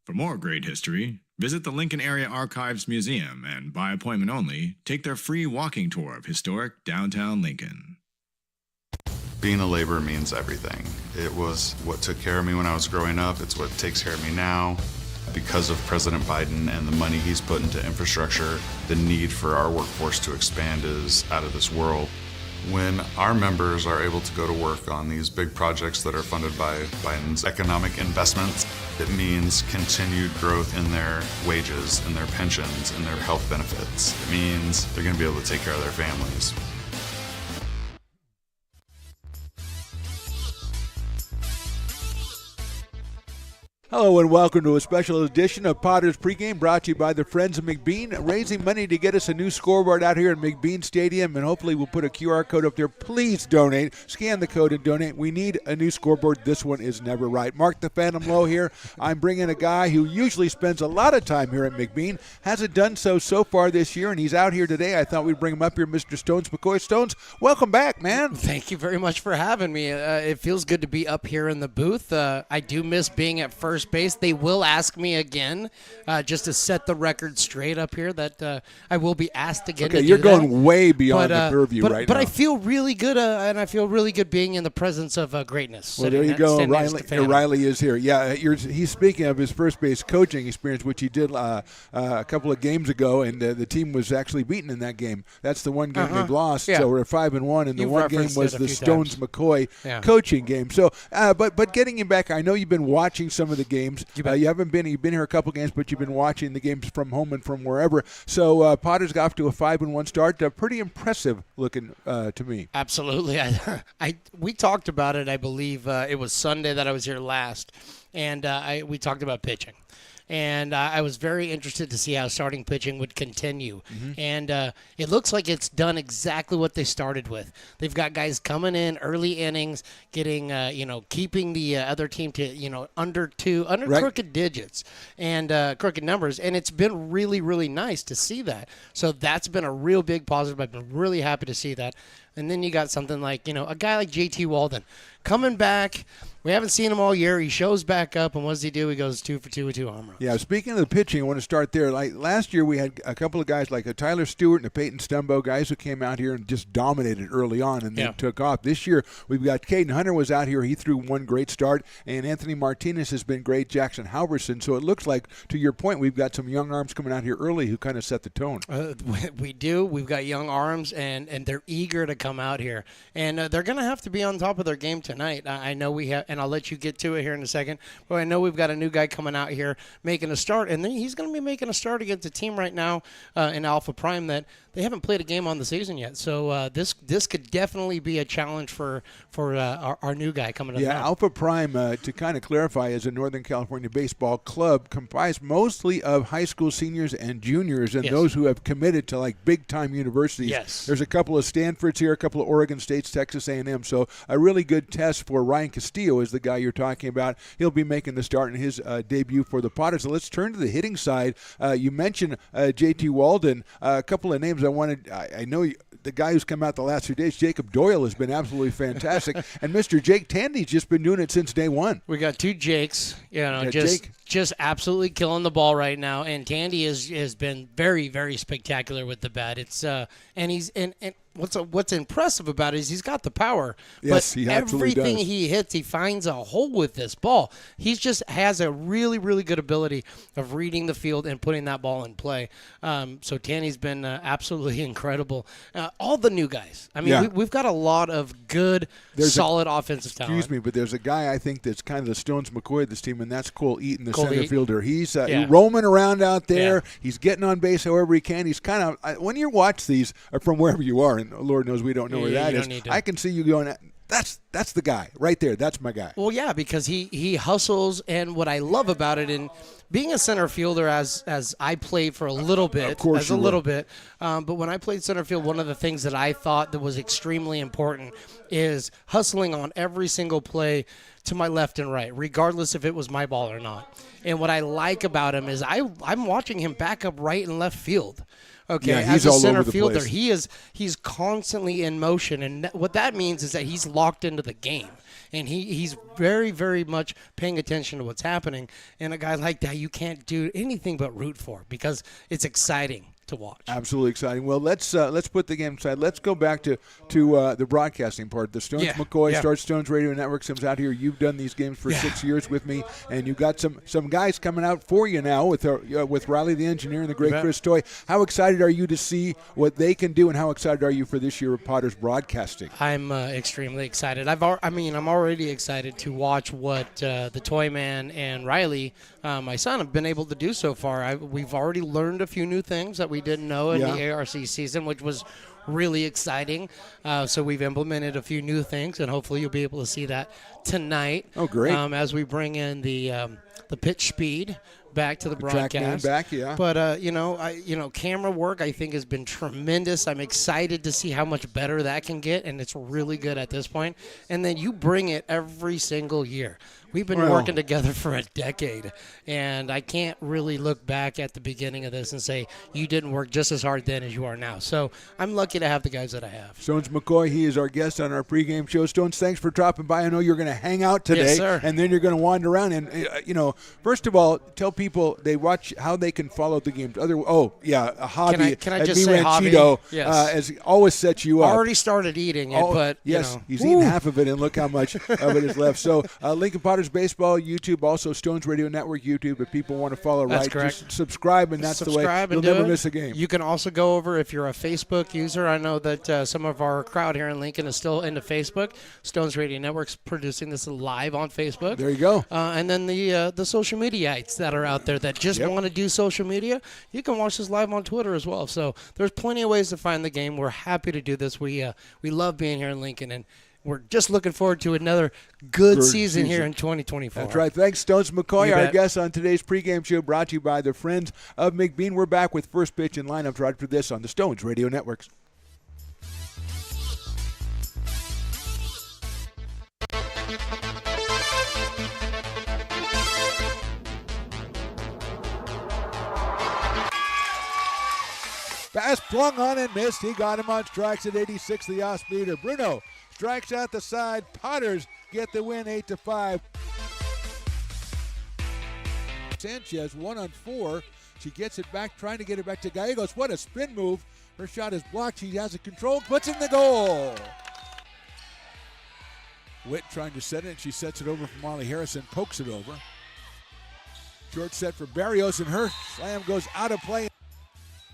For more great history, visit the Lincoln Area Archives Museum and, by appointment only, take their free walking tour of historic downtown Lincoln. Being a laborer means everything. It was what took care of me when I was growing up. It's what takes care of me now. Because of President Biden and the money he's put into infrastructure, the need for our workforce to expand is out of this world. When our members are able to go to work on these big projects that are funded by Biden's economic investments, it means continued growth in their wages, in their pensions, in their health benefits. It means they're going to be able to take care of their families. Hello and welcome to a special edition of Potter's Pregame, brought to you by the Friends of McBean, raising money to get us a new scoreboard out here in McBean Stadium, and hopefully we'll put a QR code up there. Please donate. Scan the code and donate. We need a new scoreboard. This one is never right. Mark the Phantom Low here. I'm bringing a guy who usually spends a lot of time here at McBean. Hasn't done so far this year, and he's out here today. I thought we'd bring him up here, Mr. Stones McCoy. Stones, welcome back, man. Thank you very much for having me. It feels good to be up here in the booth. I do miss being at first base. They will ask me again, just to set the record straight up here, that I will be asked again. Okay, to you're do going that. way beyond the purview right now. But I feel really good, and I feel really good being in the presence of greatness. Well, there you go. Riley is here. Yeah, he's speaking of his first base coaching experience, which he did a couple of games ago, and the team was actually beaten in that game. That's the one game they've lost. Yeah. So we're 5-1, and the You've one game referenced was it a the few Stones times. McCoy coaching game. So, but getting him back, I know you've been watching some of the games. You've been here a couple games, but you've been watching the games from home and from wherever. So Potter's got off to a 5-1 start. Pretty impressive looking to me. Absolutely. We talked about it, I believe it was Sunday that I was here last, and we talked about pitching. And I was very interested to see how starting pitching would continue. Mm-hmm. And it looks like it's done exactly what they started with. They've got guys coming in early innings, getting, keeping the other team to, under crooked digits and crooked numbers. And it's been really, really nice to see that. So that's been a real big positive. I've been really happy to see that. And then you got something like, a guy like JT Walden coming back. We haven't seen him all year. He shows back up, and what does he do? He goes 2 for 2 with 2 home runs. Yeah, speaking of the pitching, I want to start there. Like last year, we had a couple of guys like a Tyler Stewart and a Peyton Stumbo, guys who came out here and just dominated early on and then took off. This year, we've got Caden Hunter was out here. He threw one great start, and Anthony Martinez has been great, Jackson Halverson. So it looks like, to your point, we've got some young arms coming out here early who kind of set the tone. We do. We've got young arms, and they're eager to come out here. And they're going to have to be on top of their game tonight. I know we have, and I'll let you get to it here in a second, but I know we've got a new guy coming out here making a start, and then he's going to be making a start against a team right now in Alpha Prime that they haven't played a game on the season yet. So this could definitely be a challenge for our new guy coming up. Yeah, Alpha Prime, to kind of clarify, is a Northern California baseball club comprised mostly of high school seniors and juniors and those who have committed to like big-time universities. Yes. There's a couple of Stanfords here, a couple of Oregon States, Texas A&M. So a really good test for Ryan Castillo is the guy you're talking about. He'll be making the start in his debut for the Potters. So let's turn to the hitting side. You mentioned JT Walden. A couple of names I know the guy who's come out the last few days, Jacob Doyle, has been absolutely fantastic. And Mr. Jake Tandy's just been doing it since day one. We got two Jakes, Jake. Just absolutely killing the ball right now. And Tandy has been very, very spectacular with the bat. It's and he's and what's impressive about it is he's got the power. Yes, but he absolutely everything does. he hits, he finds a hole with this ball. He just has a really, really good ability of reading the field and putting that ball in play. So Tandy's been absolutely incredible. All the new guys. I mean, we've got a lot of good, solid offensive talent. Excuse me, but there's a guy I think that's kind of the Stones McCoy of this team, and that's Cole Eaton, the Cole center Eaton. fielder. He's roaming around out there. Yeah. He's getting on base however he can. He's kind of, when you watch these from wherever you are, and Lord knows we don't know where that is, I can see you going, that's the guy right there. That's my guy. Well, yeah, because he hustles, and what I love about it, and being a center fielder as I played for a little bit, but when I played center field, one of the things that I thought that was extremely important is hustling on every single play to my left and right, regardless if it was my ball or not. And what I like about him is I'm watching him back up right and left field. Okay, yeah, he's as a all center over the fielder, place. he's constantly in motion, and what that means is that he's locked into the game. And he's very, very much paying attention to what's happening. And a guy like that, you can't do anything but root for because it's exciting to watch. Absolutely exciting. Well, let's put the game aside. Let's go back to the broadcasting part. The Stones McCoy Start Stones Radio Network comes out here. You've done these games for 6 years with me, and you've got some guys coming out for you now with Riley the engineer and the great Chris Toy. How excited are you to see what they can do, and how excited are you for this year of Potters Broadcasting? I'm extremely excited. I'm already excited to watch what the Toy Man and Riley, my son, have been able to do so far. We've already learned a few new things that we didn't know in the ARC season, which was really exciting. So we've implemented a few new things, and hopefully you'll be able to see that tonight. Oh, great! As we bring in the pitch speed back to the broadcast. Track man back, yeah. But camera work I think has been tremendous. I'm excited to see how much better that can get, and it's really good at this point. And then you bring it every single year. We've been working together for a decade, and I can't really look back at the beginning of this and say you didn't work just as hard then as you are now. So I'm lucky to have the guys that I have. Stones McCoy, he is our guest on our pregame show. Stones, thanks for dropping by. I know you're going to hang out today, yes, sir. And then you're going to wander around. And first of all, tell people they watch how they can follow the games. A hobby. Can I at just Mi say Ranchito, hobby? Yes. has always set you up. Already started eating it, but yes, he's eaten half of it, and look how much of it is left. So Lincoln Potters Baseball YouTube, also Stones Radio Network YouTube. If people want to follow, that's correct. Just subscribe, and that's the way you'll never miss a game. You can also go over if you're a Facebook user. I know that some of our crowd here in Lincoln is still into Facebook. Stones Radio Network's producing this live on Facebook. There you go. And then the social mediaites that are out there that just want to do social media, you can watch this live on Twitter as well. So there's plenty of ways to find the game. We're happy to do this. We love being here in Lincoln, and we're just looking forward to another good season here in 2024. That's right. Thanks, Stones McCoy, our bet. guest on today's pregame show, brought to you by the Friends of McBean. We're back with first pitch and lineups right after this on the Stones Radio Networks. Pass flung on and missed. He got him on strikes at 86, the off-speeder. Bruno strikes out the side. Potters get the win 8-5. Sanchez 1-on-4. She gets it back, trying to get it back to Gallegos. What a spin move. Her shot is blocked. She has it controlled, puts in the goal. Witt trying to set it. She sets it over for Molly Harrison, pokes it over. Short set for Barrios, and her slam goes out of play.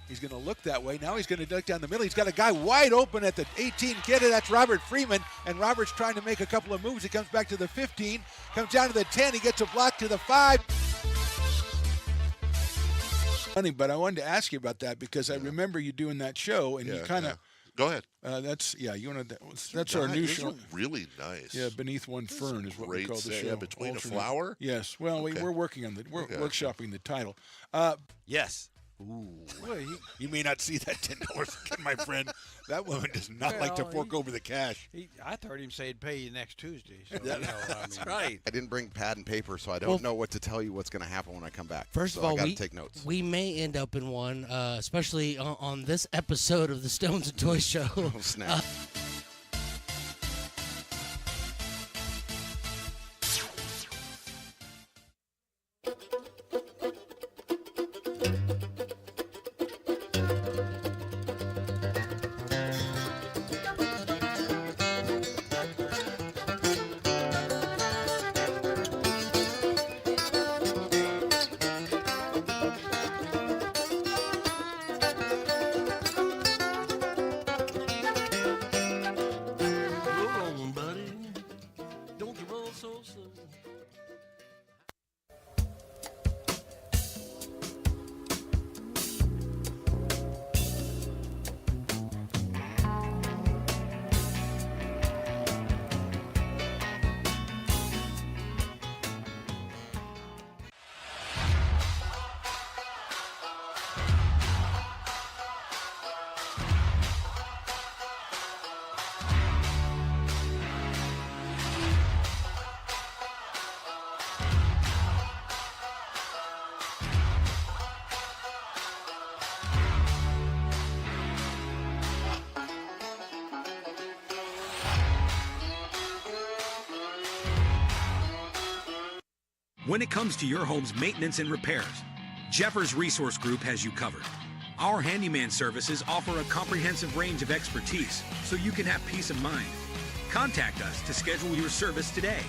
He's going to look that way. Now he's going to duck down the middle. He's got a guy wide open at the 18 kid, and that's Robert Freeman. And Robert's trying to make a couple of moves. He comes back to the 15, comes down to the 10. He gets a block to the 5. Funny, but I wanted to ask you about that because I remember you doing that show, and you kind of. Go ahead. That's our new show. Really nice. Yeah, Beneath One Fern is what we call the show. Yeah, Between Alternate. a Flower. Yes. Well, we're working on workshopping the title. Yes. Ooh. Well, you may not see that $10 again, my friend. That woman does not like to fork over the cash. I heard him say he'd pay you next Tuesday. So, That's right. I didn't bring pad and paper, so I don't know what to tell you what's going to happen when I come back. First so of all, I got to take notes. We may end up in one, especially on this episode of the Stones and Toys Show. Oh, snap. When it comes to your home's maintenance and repairs, Jeffers Resource Group has you covered. Our handyman services offer a comprehensive range of expertise so you can have peace of mind. Contact us to schedule your service today.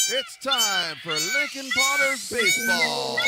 It's time for Lincoln Potters Baseball.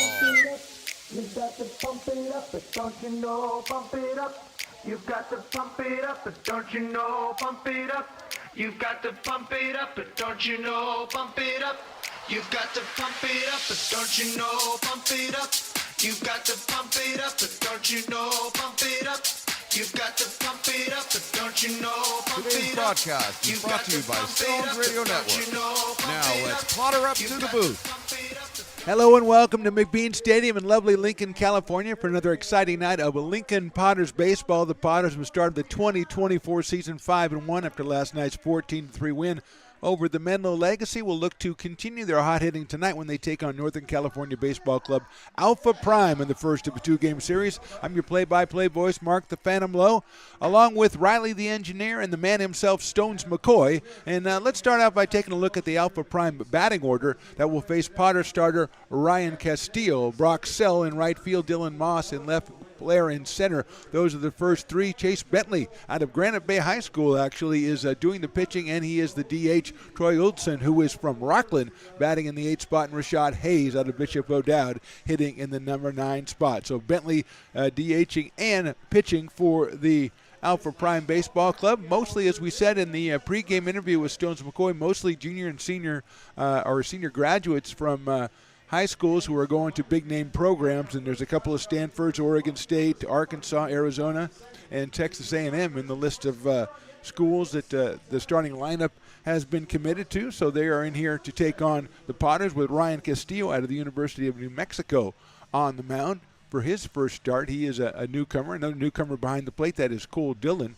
You got to pump it up, but don't you know, pump it up. You've got to pump it up, but don't you know, pump it up. You've got to pump it up, but don't you know, pump it up. You've got to pump it up, but don't you know, pump it up. You've got to pump it up, but don't you know, pump it up. You've got to pump it up, but don't you know? Pump Today's it up. broadcast is You've brought got to you by pump it Stones up, Radio but don't Network. you know? Pump Now it let's up. potter up to You've the got booth. pump it up. Hello and welcome to McBean Stadium in lovely Lincoln, California for another exciting night of Lincoln Potters baseball. The Potters have started the 2024 season 5-1 after last night's 14-3 win over the Menlo Legacy. Will look to continue their hot hitting tonight when they take on Northern California Baseball Club Alpha Prime in the first of a two-game series. I'm your play-by-play voice, Mark the Phantom Lowe, along with Riley the Engineer and the man himself, Stones McCoy. And let's start out by taking a look at the Alpha Prime batting order that will face Potter starter Ryan Castillo, Brock Sell in right field, Dylan Moss in left, Blair in center. Those are the first three. Chase Bentley out of Granite Bay High School actually is doing the pitching, and he is the DH. Troy Olson, who is from Rockland, batting in the 8th spot, and Rashad Hayes out of Bishop O'Dowd hitting in the number 9 spot. So Bentley DHing and pitching for the Alpha Prime Baseball Club. Mostly, as we said in the pregame interview with Stones McCoy, mostly junior and senior or senior graduates from high schools who are going to big-name programs, and there's a couple of Stanfords, Oregon State, Arkansas, Arizona, and Texas A&M in the list of schools that the starting lineup has been committed to. So they are in here to take on the Potters with Ryan Castillo out of the University of New Mexico on the mound for his first start. He is a newcomer. Another newcomer behind the plate, that is Cole Dillon.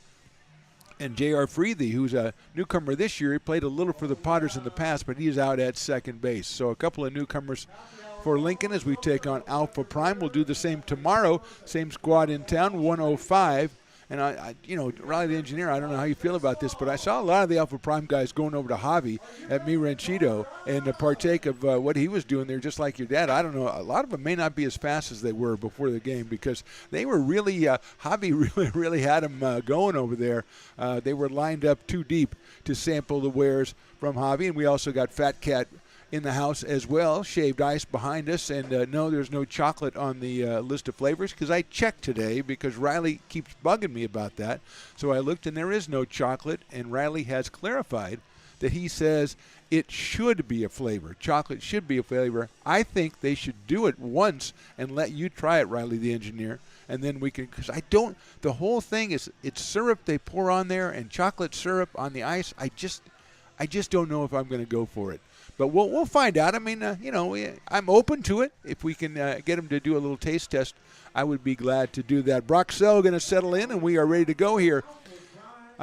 And J.R. Freethy, who's a newcomer this year. He played a little for the Potters in the past, but he is out at second base. So a couple of newcomers for Lincoln as we take on Alpha Prime. We'll do the same tomorrow. Same squad in town, 105. And, Riley the Engineer, I don't know how you feel about this, but I saw a lot of the Alpha Prime guys going over to Javi at Mi Ranchito and partake of what he was doing there, just like your dad. I don't know. A lot of them may not be as fast as they were before the game because they were really, Javi really had them going over there. They were lined up too deep to sample the wares from Javi. And we also got Fat Cat in the house as well, shaved ice behind us, and no, there's no chocolate on the list of flavors because I checked today because Riley keeps bugging me about that. So I looked and there is no chocolate, and Riley has clarified that he says it should be a flavor. Chocolate should be a flavor. I think they should do it once and let you try it, Riley the Engineer, and then we can, because the whole thing is it's syrup they pour on there and chocolate syrup on the ice. I just don't know if I'm going to go for it. But we'll find out. I mean, I'm open to it. If we can get him to do a little taste test, I would be glad to do that. Brock Sell going to settle in, and we are ready to go here.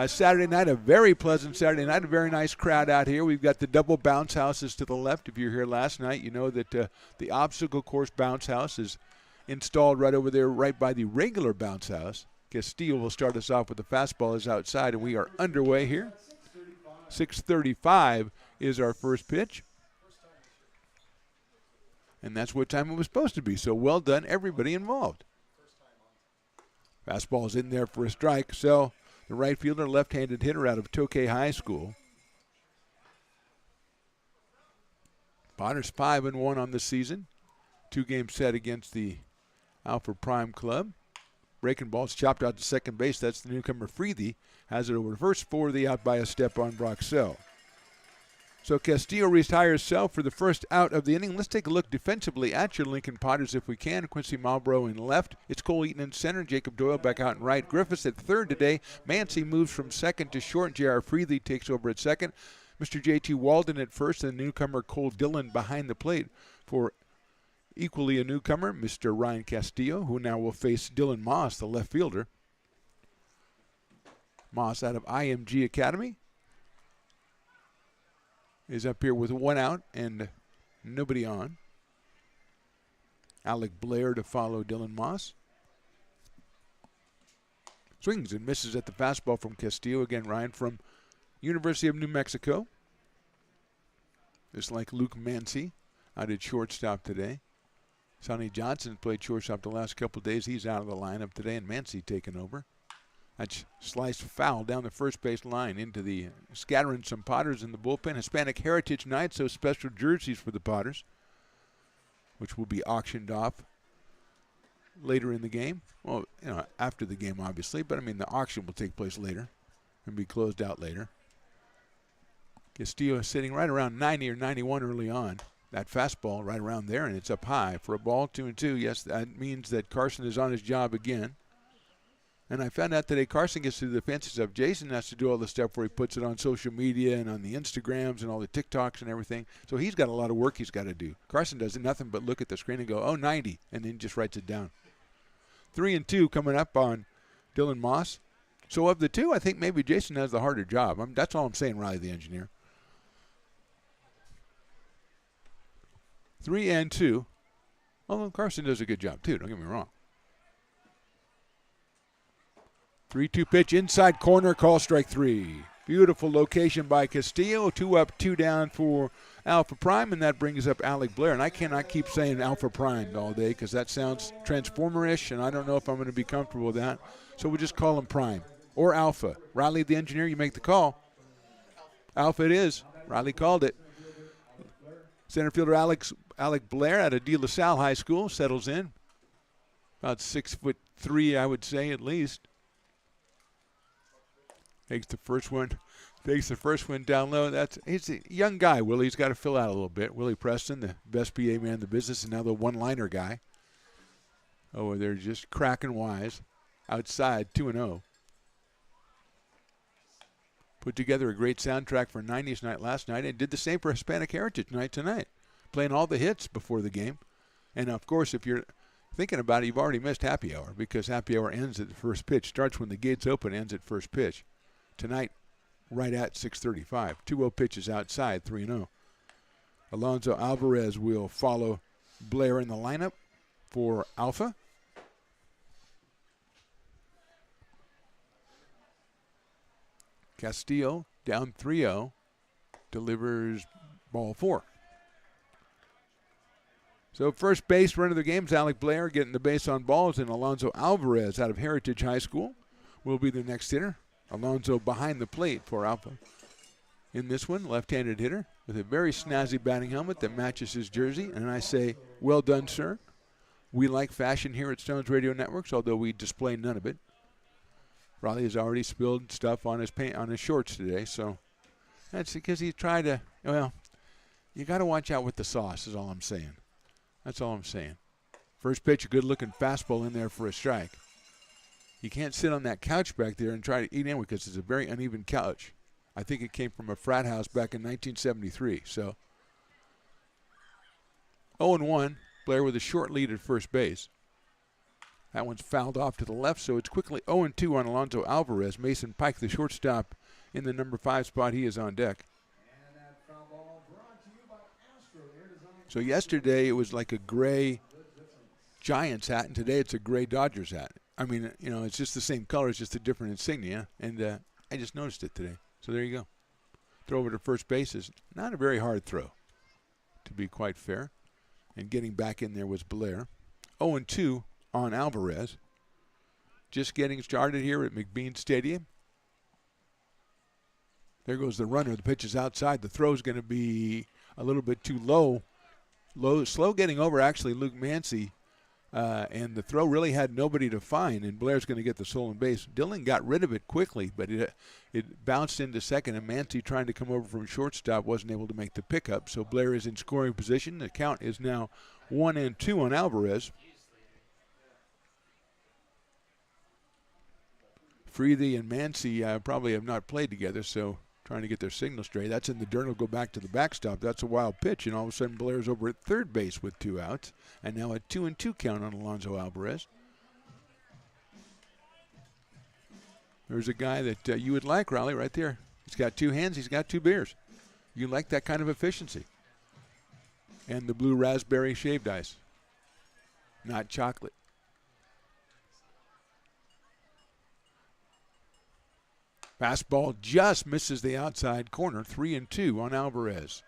Saturday night, a very pleasant Saturday night, a very nice crowd out here. We've got the double bounce houses to the left. If you're here last night, you know that the obstacle course bounce house is installed right over there, right by the regular bounce house. Castillo will start us off with the fastball is outside, and we are underway here. 6:35 is our first pitch. And that's what time it was supposed to be. So well done, everybody involved. Fastball's in there for a strike. So the right fielder, left-handed hitter out of Tokay High School. Potters 5-1 on the season. 2-game set against the Alpha Prime Club. Breaking ball's chopped out to second base. That's the newcomer Freethy. Has it over to first for the out by a step on Brock Sell. So Castillo retires Sell for the first out of the inning. Let's take a look defensively at your Lincoln Potters if we can. Quincy Marlboro in left. It's Cole Eaton in center. Jacob Doyle back out in right. Griffiths at third today. Mancy moves from second to short. J.R. Freethy takes over at second. Mr. J.T. Walden at first, and the newcomer Cole Dillon behind the plate for equally a newcomer, Mr. Ryan Castillo, who now will face Dylan Moss, the left fielder. Moss out of IMG Academy is up here with one out and nobody on. Alec Blair to follow Dylan Moss. Swings and misses at the fastball from Castillo. Again, Ryan from University of New Mexico. Just like Luke Mancy out at shortstop today. Sonny Johnson played shortstop the last couple of days. He's out of the lineup today, and Mancy taking over. That's sliced foul down the first base line into the scattering some Potters in the bullpen. Hispanic Heritage Night, so special jerseys for the Potters, which will be auctioned off later in the game. Well, after the game, obviously, but I mean, the auction will take place later and be closed out later. Castillo is sitting right around 90 or 91 early on. That fastball right around there, and it's up high for a ball, 2-2. Yes, that means that Carson is on his job again. And I found out today Carson gets to do the fancy stuff. Jason has to do all the stuff where he puts it on social media and on the Instagrams and all the TikToks and everything. So he's got a lot of work he's got to do. Carson does nothing but look at the screen and go, oh, 90, and then just writes it down. 3-2 coming up on Dylan Moss. So of the two, I think maybe Jason has the harder job. That's all I'm saying, Riley the engineer. 3-2. Although Carson does a good job too, don't get me wrong. 3-2 pitch, inside corner, call strike 3. Beautiful location by Castillo. 2 up, 2 down for Alpha Prime, and that brings up Alec Blair. And I cannot keep saying Alpha Prime all day because that sounds Transformer-ish, and I don't know if I'm going to be comfortable with that. So we'll just call him Prime or Alpha. Riley, the engineer, you make the call. Alpha it is. Riley called it. Center fielder Alec Blair out of De La Salle High School settles in. About 6'3", I would say, at least. Takes the first one down low. He's a young guy, Willie. He's got to fill out a little bit. Willie Preston, the best PA man in the business, and now the one-liner guy. Oh, they're just cracking wise. Outside, 2-0. Put together a great soundtrack for 90s night last night and did the same for Hispanic Heritage Night tonight. Playing all the hits before the game. And, of course, if you're thinking about it, you've already missed happy hour because happy hour ends at the first pitch. Starts when the gates open, ends at first pitch. Tonight, right at 6:35. 2-0 pitches outside, 3-0. Alonso Alvarez will follow Blair in the lineup for Alpha. Castillo down 3-0, delivers ball 4. So first base run of the game is Alec Blair getting the base on balls, and Alonso Alvarez out of Heritage High School will be the next hitter. Alonso behind the plate for Alpha. In this one, left-handed hitter with a very snazzy batting helmet that matches his jersey. And I say, well done, sir. We like fashion here at Stones Radio Networks, although we display none of it. Raleigh has already spilled stuff on his paint on his shorts today, so that's because he tried to, well, you got to watch out with the sauce is all I'm saying. That's all I'm saying. First pitch, a good-looking fastball in there for a strike. You can't sit on that couch back there and try to eat in because it's a very uneven couch. I think it came from a frat house back in 1973. So 0-1, Blair with a short lead at first base. That one's fouled off to the left, so it's quickly 0-2 on Alonso Alvarez. Mason Pike, the shortstop, in the number 5 spot. He is on deck. So yesterday it was like a gray Giants hat, and today it's a gray Dodgers hat. I mean, you know, it's just the same color. It's just a different insignia, and I just noticed it today. So there you go. Throw over to first base is not a very hard throw, to be quite fair. And getting back in there was Blair. 0-2 on Alvarez. Just getting started here at McBean Stadium. There goes the runner. The pitch is outside. The throw is going to be a little bit too low. Slow getting over, actually, Luke Mancy. And the throw really had nobody to find, and Blair's going to get the stolen base. Dillon got rid of it quickly, but it bounced into second, and Mancy, trying to come over from shortstop, wasn't able to make the pickup. So Blair is in scoring position. The count is now 1-2 on Alvarez. Freethy and Mancy probably have not played together, so trying to get their signal straight. That's in the dirt. Will go back to the backstop. That's a wild pitch, and all of a sudden Blair's over at third base with 2 outs, and now a 2-2 count on Alonso Alvarez. There's a guy that you would like, Raleigh, right there. He's got 2 hands. He's got 2 beers. You like that kind of efficiency. And the blue raspberry shaved ice, not chocolate. Fastball just misses the outside corner. 3-2 on Alvarez.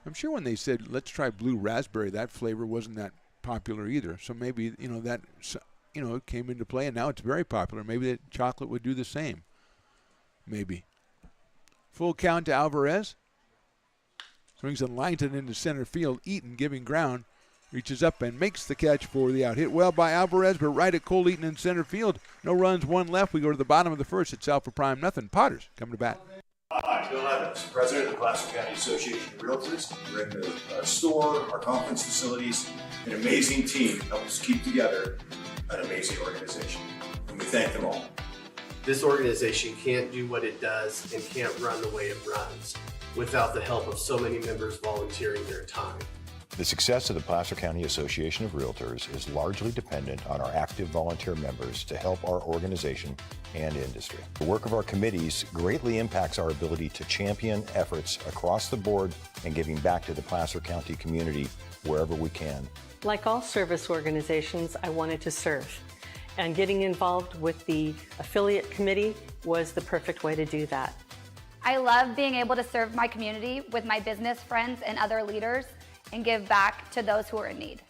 I'm sure when they said, let's try blue raspberry, that flavor wasn't that popular either. So maybe, that, it came into play, and now it's very popular. Maybe that chocolate would do the same. Maybe. Full count to Alvarez. Swings and lines it into center field. Eaton giving ground. Reaches up and makes the catch for the out. Hit well by Alvarez, but right at Cole Eaton in center field. No runs, 1 left. We go to the bottom of the first. It's Alpha Prime, nothing. Potters coming to bat. I'm Bill Evans, president of the Placer County Association of Realtors. We're in the store, our conference facilities, an amazing team help us keep together. an amazing organization. And we thank them all. This organization can't do what it does and can't run the way it runs without the help of so many members volunteering their time. The success of the Placer County Association of Realtors is largely dependent on our active volunteer members to help our organization and industry. The work of our committees greatly impacts our ability to champion efforts across the board and giving back to the Placer County community wherever we can. Like all service organizations, I wanted to serve. And getting involved with the affiliate committee was the perfect way to do that. I love being able to serve my community with my business friends and other leaders and give back to those who are in need.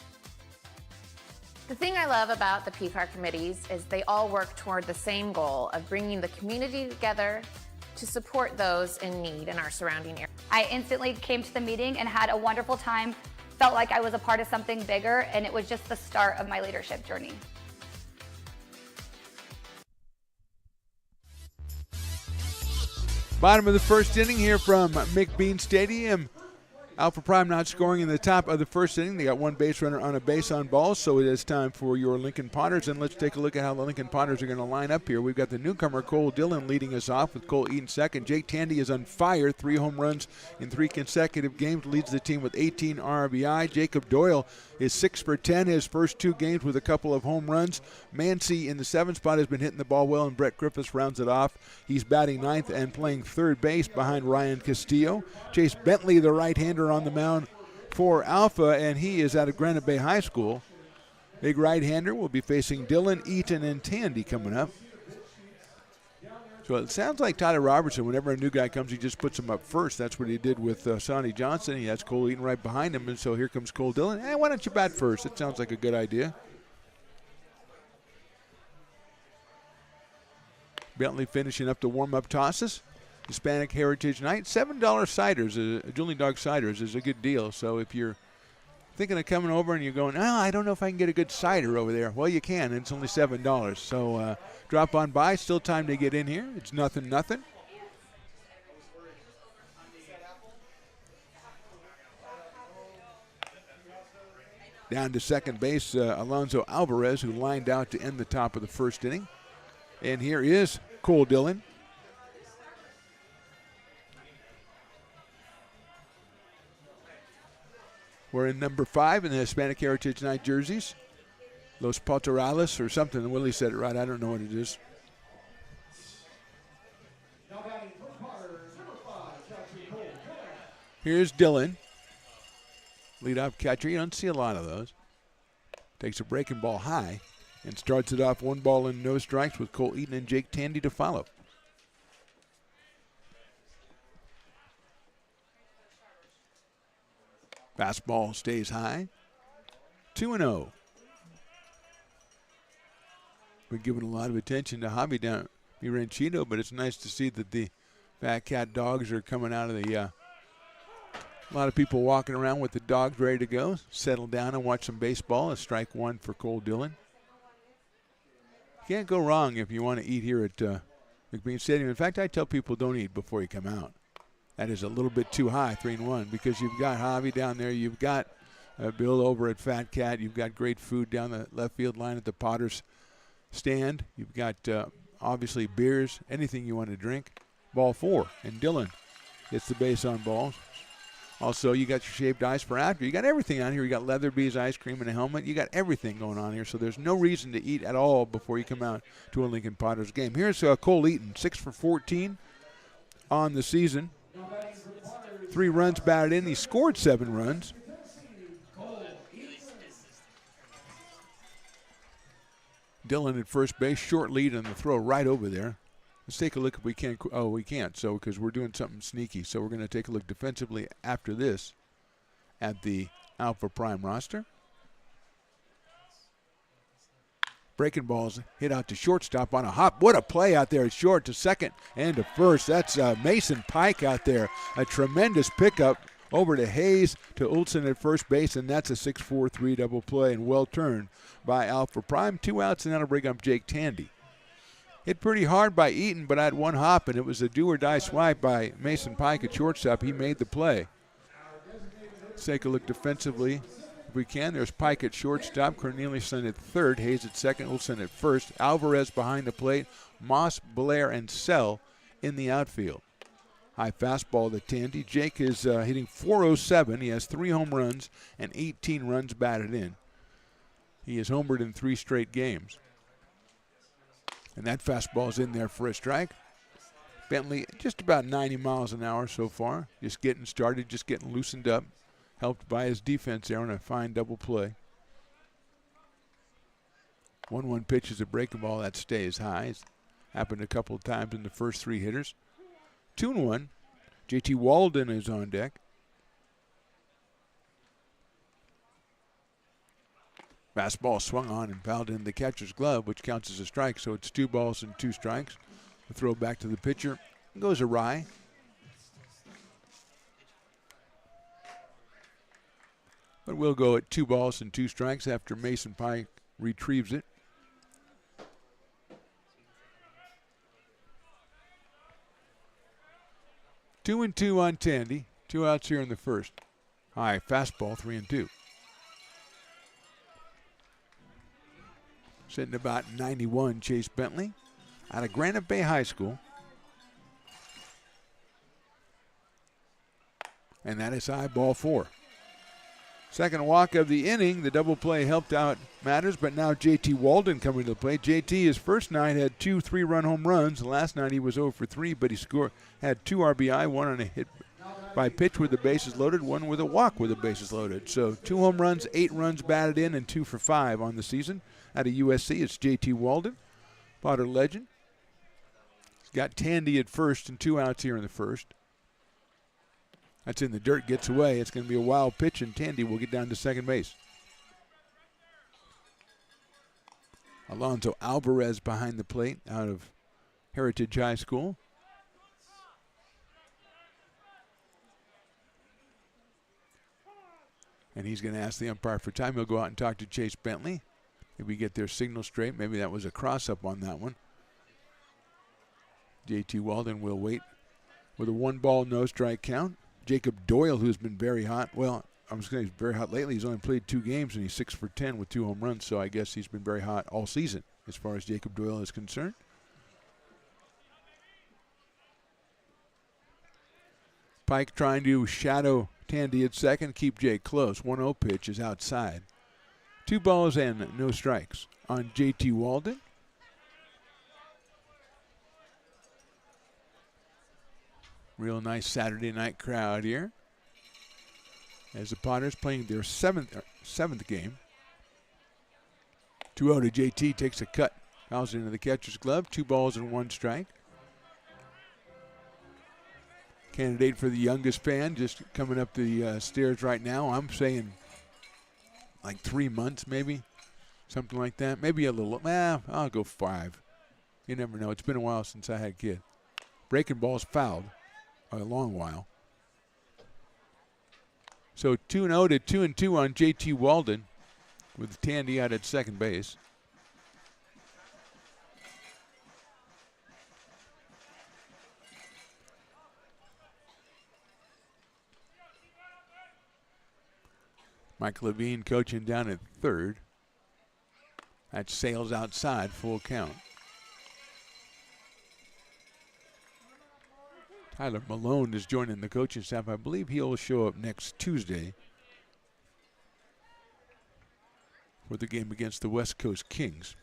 The thing I love about the PFAR committees is they all work toward the same goal of bringing the community together to support those in need in our surrounding area. I instantly came to the meeting and had a wonderful time, felt like I was a part of something bigger, and it was just the start of my leadership journey. Bottom of the first inning here from McBean Stadium. Alpha Prime not scoring in the top of the first inning. They got one base runner on a base on balls, so it is time for your Lincoln Potters. And let's take a look at how the Lincoln Potters are going to line up here. We've got the newcomer Cole Dillon leading us off with Cole Eaton second. Jake Tandy is on fire. 3 home runs in 3 consecutive games. Leads the team with 18 RBI. Jacob Doyle is 6 for 10 his first 2 games with a couple of home runs. Mancy in the 7th spot has been hitting the ball well, and Brett Griffiths rounds it off. He's batting 9th and playing third base behind Ryan Castillo. Chase Bentley, the right-hander, on the mound for Alpha, and he is out of Granite Bay High School. Big right-hander will be facing Dillon, Eaton, and Tandy coming up. So it sounds like Tyler Robertson, whenever a new guy comes, he just puts him up first. That's what he did with Sonny Johnson. He has Cole Eaton right behind him, and so here comes Cole Dillon. Hey, why don't you bat first? It sounds like a good idea. Bentley finishing up the warm-up tosses. Hispanic Heritage Night. $7 ciders, Julie Dog Ciders is a good deal. So if you're thinking of coming over and you're going, oh, I don't know if I can get a good cider over there. Well, you can. It's only $7. So drop on by. Still time to get in here. It's nothing. Down to second base, Alonzo Alvarez, who lined out to end the top of the first inning. And here is Cole Dillon. We're in number 5 in the Hispanic Heritage Night jerseys. Los Patorales or something. Willie said it right. I don't know what it is. Here's Dillon. Leadoff catcher. You don't see a lot of those. Takes a breaking ball high and starts it off 1 ball and no strikes with Cole Eaton and Jake Tandy to follow. Fastball stays high. 2-0. Been giving a lot of attention to Javi down at Ranchito, but it's nice to see that the Fat Cat dogs are coming out of the a lot of people walking around with the dogs ready to go. Settle down and watch some baseball. A strike 1 for Cole Dillon. Can't go wrong if you want to eat here at McBean Stadium. In fact, I tell people don't eat before you come out. That is a little bit too high, 3-1, because you've got Javi down there. You've got Bill over at Fat Cat. You've got great food down the left field line at the Potters stand. You've got, obviously, beers, anything you want to drink. Ball 4, and Dillon gets the base on balls. Also, you got your shaved ice for after. You got everything on here. You got Leatherby's ice cream and a helmet. You got everything going on here, so there's no reason to eat at all before you come out to a Lincoln Potters game. Here's Cole Eaton, 6 for 14 on the season. 3 runs batted in. He scored 7 runs. Dillon at first base, short lead on the throw right over there. Let's take a look if we can. Oh, we can't, so because we're doing something sneaky. So we're going to take a look defensively after this at the Alpha Prime roster. Breaking balls hit out to shortstop on a hop. What a play out there at short to second and to first. That's Mason Pike out there. A tremendous pickup over to Hayes to Olson at first base, and that's a 6-4-3 double play and well turned by Alpha Prime. 2 outs, and that'll bring up Jake Tandy. Hit pretty hard by Eaton, but I had 1 hop, and it was a do-or-die swipe by Mason Pike at shortstop. He made the play. Let's take a look defensively If we can, there's Pike at shortstop, Corneliuson at third, Hayes at second, Olson at first, Alvarez behind the plate, Moss, Blair, and Sell in the outfield. High fastball to Tandy. Jake is hitting .407. He has 3 home runs and 18 runs batted in. He has homered in 3 straight games. And that fastball's in there for a strike. Bentley just about 90 miles an hour so far. Just getting started, just getting loosened up. Helped by his defense there on a fine double play. 1-1 pitch is a breaking ball that stays high. It's happened a couple of times in the first 3 hitters. 2-1. JT Walden is on deck. Fastball swung on and fouled in the catcher's glove, which counts as a strike, so it's 2 balls and 2 strikes. The throw back to the pitcher goes awry. But we'll go at 2 balls and 2 strikes after Mason Pike retrieves it. Two and 2 on Tandy. 2 outs here in the first. High fastball, 3-2. Sitting about 91, Chase Bentley out of Granite Bay High School. And that is high, ball 4. Second walk of the inning. The double play helped out matters, but now JT Walden coming to the plate. JT, his first night, had 2 3-run home runs. The last night he was 0 for 3, but he had 2 RBI, 1 on a hit by pitch with the bases loaded, 1 with a walk with the bases loaded. So 2 home runs, 8 runs batted in, and 2 for 5 on the season. Out of USC, it's JT Walden, Potter legend. He's got Tandy at first and 2 outs here in the first. That's in the dirt, gets away. It's going to be a wild pitch, and Tandy will get down to second base. Alonzo Alvarez behind the plate out of Heritage High School. And he's going to ask the umpire for time. He'll go out and talk to Chase Bentley. If we get their signal straight, maybe that was a cross-up on that one. JT Walden will wait with a 1-ball, no strike count. Jacob Doyle, who's been very hot. Well, I was going to say he's very hot lately. He's only played 2 games, and he's 6 for 10 with 2 home runs, so I guess he's been very hot all season as far as Jacob Doyle is concerned. Pike trying to shadow Tandy at second, keep Jake close. 1-0 pitch is outside. 2 balls and no strikes on JT Walden. Real nice Saturday night crowd here as the Potters playing their seventh game. 2-0 to JT, takes a cut, fouls it into the catcher's glove. 2 balls and 1 strike. Candidate for the youngest fan, just coming up the stairs right now. I'm saying like 3 months maybe, something like that. Maybe a little, I'll go 5. You never know. It's been a while since I had a kid. Breaking ball's fouled a long while. So 2-0 to 2-2 on JT Walden with Tandy out at second base. Mike Levine coaching down at third. That sails outside, full count. Tyler Malone is joining the coaching staff. I believe he'll show up next Tuesday for the game against the West Coast Kings.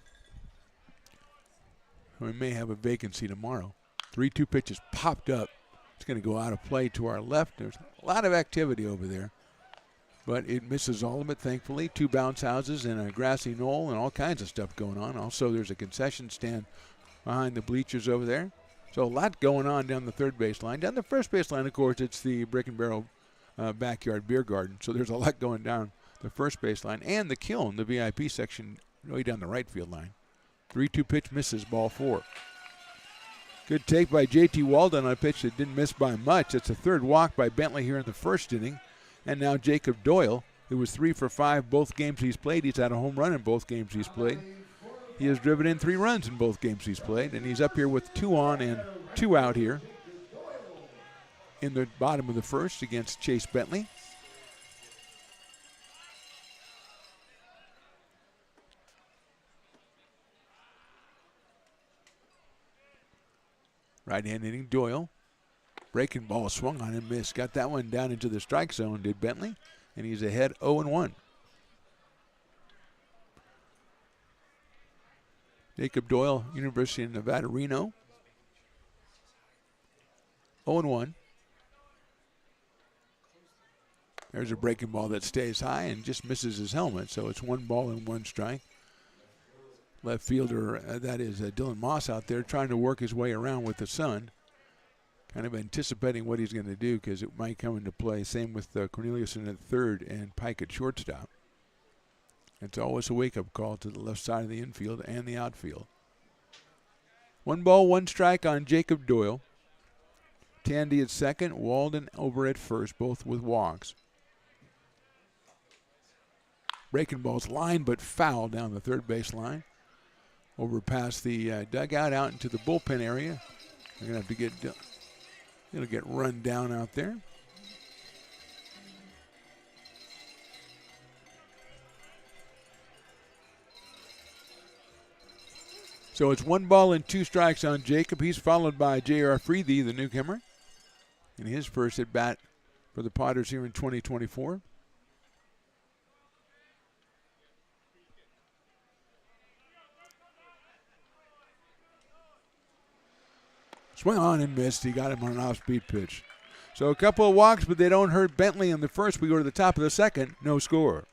We may have a vacancy tomorrow. 3-2 pitches popped up. It's going to go out of play to our left. There's a lot of activity over there, but it misses all of it, thankfully. 2 bounce houses and a grassy knoll and all kinds of stuff going on. Also, there's a concession stand behind the bleachers over there. So a lot going on down the third baseline. Down the first baseline, of course, it's the Brick and Barrel backyard beer garden. So there's a lot going down the first baseline. And the Kiln, the VIP section, way down the right field line. 3-2 pitch misses, ball 4. Good take by JT Walden on a pitch that didn't miss by much. It's a third walk by Bentley here in the first inning. And now Jacob Doyle, who was 3 for 5 both games he's played. He's had a home run in both games he's played. He has driven in 3 runs in both games he's played, and he's up here with 2 on and 2 out here in the bottom of the first against Chase Bentley. Right-hand hitting Doyle. Breaking ball swung on and missed. Got that one down into the strike zone, did Bentley. And he's ahead 0-1. Jacob Doyle, University of Nevada, Reno. 0-1. There's a breaking ball that stays high and just misses his helmet, so it's 1 ball and 1 strike. Left fielder, that is Dylan Moss out there trying to work his way around with the sun. Kind of anticipating what he's going to do because it might come into play. Same with Corneliuson at third and Pike at shortstop. It's always a wake-up call to the left side of the infield and the outfield. 1 ball, 1 strike on Jacob Doyle. Tandy at second, Walden over at first, both with walks. Breaking ball's line but foul down the third base line. Over past the dugout out into the bullpen area. They're going to have to get run down out there. So it's 1 ball and 2 strikes on Jacob. He's followed by J.R. Freethy, the newcomer, in his first at bat for the Potters here in 2024. Swung on and missed. He got him on an off-speed pitch. So a couple of walks, but they don't hurt Bentley in the first. We go to the top of the second. No score.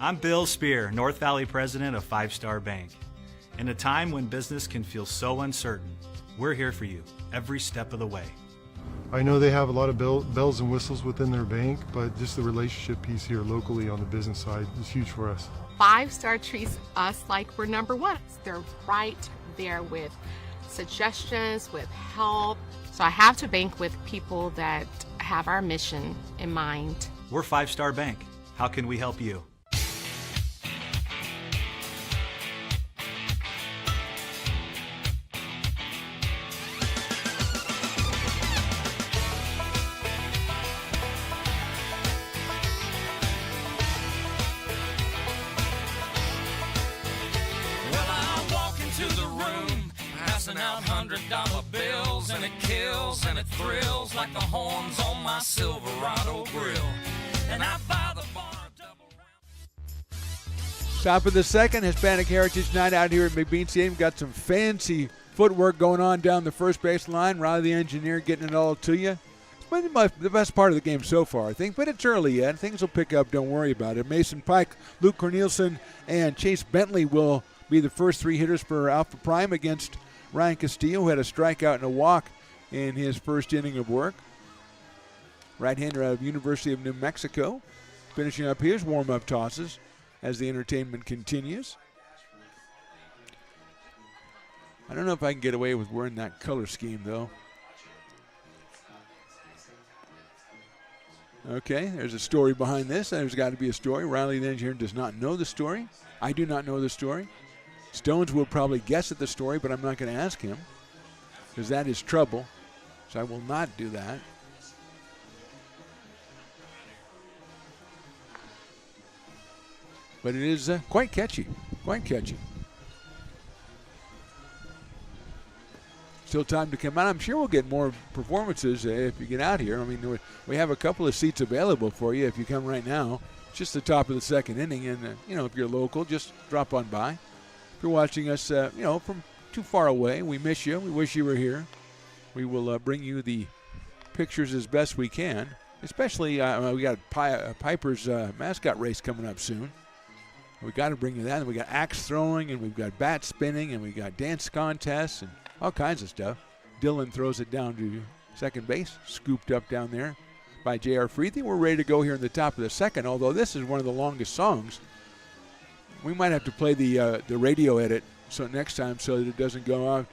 I'm Bill Spear, North Valley president of Five Star Bank. In a time when business can feel so uncertain, we're here for you every step of the way. I know they have a lot of bells and whistles within their bank, but just the relationship piece here locally on the business side is huge for us. 5 Star treats us like we're number one. They're right there with suggestions, with help. So I have to bank with people that have our mission in mind. We're Five Star Bank. How can we help you? $100 bills, and it kills and it thrills like the horns on my Silverado grill. And I buy the bar double round. Top of the second, Hispanic Heritage Night out here at McBean Stadium. Got some fancy footwork going on down the first base line. Riley the engineer getting it all to you. It's been the best part of the game so far, I think, but it's early yet. Things will pick up. Don't worry about it. Mason Pike, Luke Cornelison, and Chase Bentley will be the first 3 hitters for Alpha Prime against Ryan Castillo, who had a strikeout and a walk in his first inning of work. Right-hander out of University of New Mexico. Finishing up his warm-up tosses as the entertainment continues. I don't know if I can get away with wearing that color scheme, though. Okay, there's a story behind this. There's got to be a story. Riley the engineer does not know the story. I do not know the story. Stones will probably guess at the story, but I'm not going to ask him because that is trouble. So I will not do that. But it is quite catchy. Quite catchy. Still time to come out. I'm sure we'll get more performances if you get out here. I mean, we have a couple of seats available for you if you come right now. It's just the top of the second inning. And, if you're local, just drop on by. If you're watching us, from too far away, we miss you. We wish you were here. We will bring you the pictures as best we can. Especially, we got Piper's mascot race coming up soon. We got to bring you that. And we got axe throwing, and we've got bat spinning, and we got dance contests, and all kinds of stuff. Dylan throws it down to second base, scooped up down there by J.R. Freethy. We're ready to go here in the top of the second, although this is one of the longest songs. We might have to play the radio edit next time so that it doesn't go out.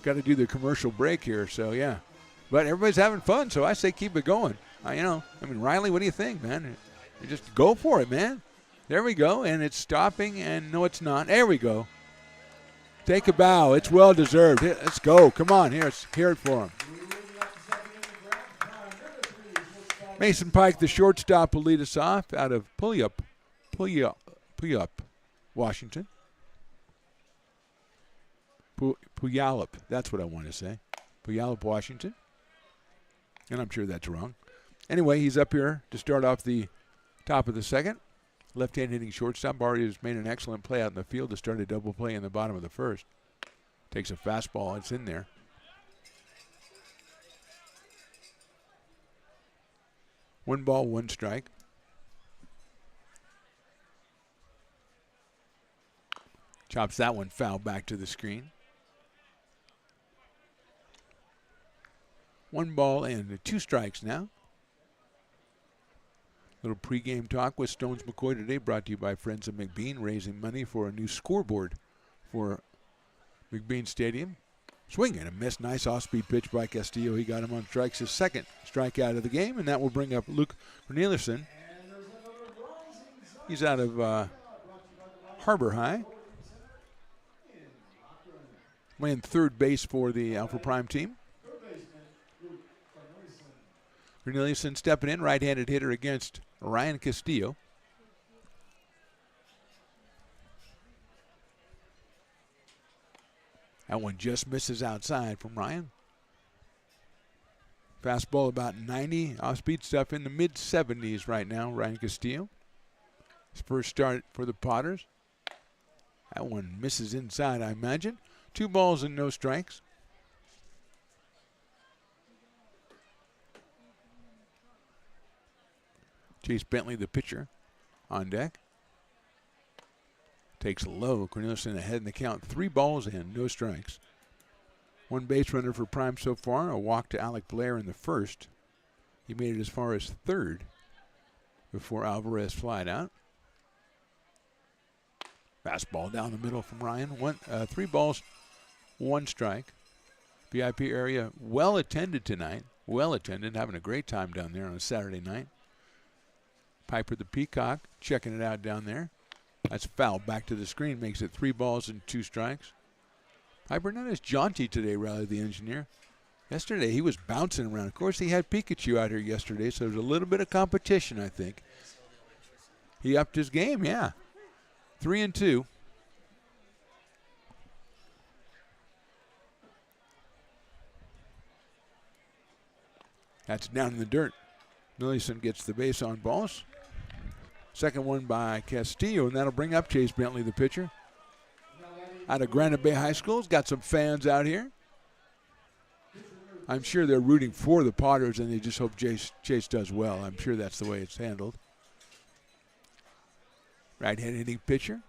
Got to do the commercial break here, so yeah. But everybody's having fun, so I say keep it going. Riley, what do you think, man? Just go for it, man. There we go, and it's stopping, and no, it's not. There we go. Take a bow. It's well-deserved. Let's go. Come on, let's hear it for him. Mason Pike, the shortstop, will lead us off out of Puyallup, Washington. Puyallup. That's what I want to say. Puyallup, Washington. And I'm sure that's wrong. Anyway, he's up here to start off the top of the second. Left-hand hitting shortstop. Already has made an excellent play out in the field to start a double play in the bottom of the first. Takes a fastball. It's in there. One ball, one strike. Chops that one foul back to the screen. One ball and 2 strikes now. Little pregame talk with Stones McCoy today, brought to you by Friends of McBean, raising money for a new scoreboard for McBean Stadium. Swing and a miss. Nice off-speed pitch by Castillo. He got him on strikes, his second strikeout of the game, and that will bring up Luke Corneliuson. He's out of Harbor High. Playing third base for the Alpha Prime team. Corneliuson stepping in, right-handed hitter against Ryan Castillo. That one just misses outside from Ryan. Fastball about 90. Off-speed stuff in the mid-70s right now, Ryan Castillo. His first start for the Potters. That one misses inside, I imagine. 2 balls and no strikes. Chase Bentley, the pitcher, on deck. Takes low. Corneliuson ahead in the count. 3 balls and no strikes. 1 base runner for Prime so far. A walk to Alec Blair in the first. He made it as far as third before Alvarez flied out. Fastball down the middle from Ryan. 3 balls, 1 strike. VIP area well attended tonight. Well attended. Having a great time down there on a Saturday night. Piper the Peacock checking it out down there. That's foul back to the screen. Makes it 3 balls and 2 strikes. Piper not as jaunty today, Riley the engineer. Yesterday he was bouncing around. Of course, he had Pikachu out here yesterday, so there's a little bit of competition, I think. He upped his game, yeah. 3-2. That's down in the dirt. Corneliuson gets the base on balls. Second one by Castillo, and that'll bring up Chase Bentley, the pitcher. Out of Granite Bay High School. He's got some fans out here. I'm sure they're rooting for the Potters, and they just hope Chase does well. I'm sure that's the way it's handled. Right-handed hitting pitcher.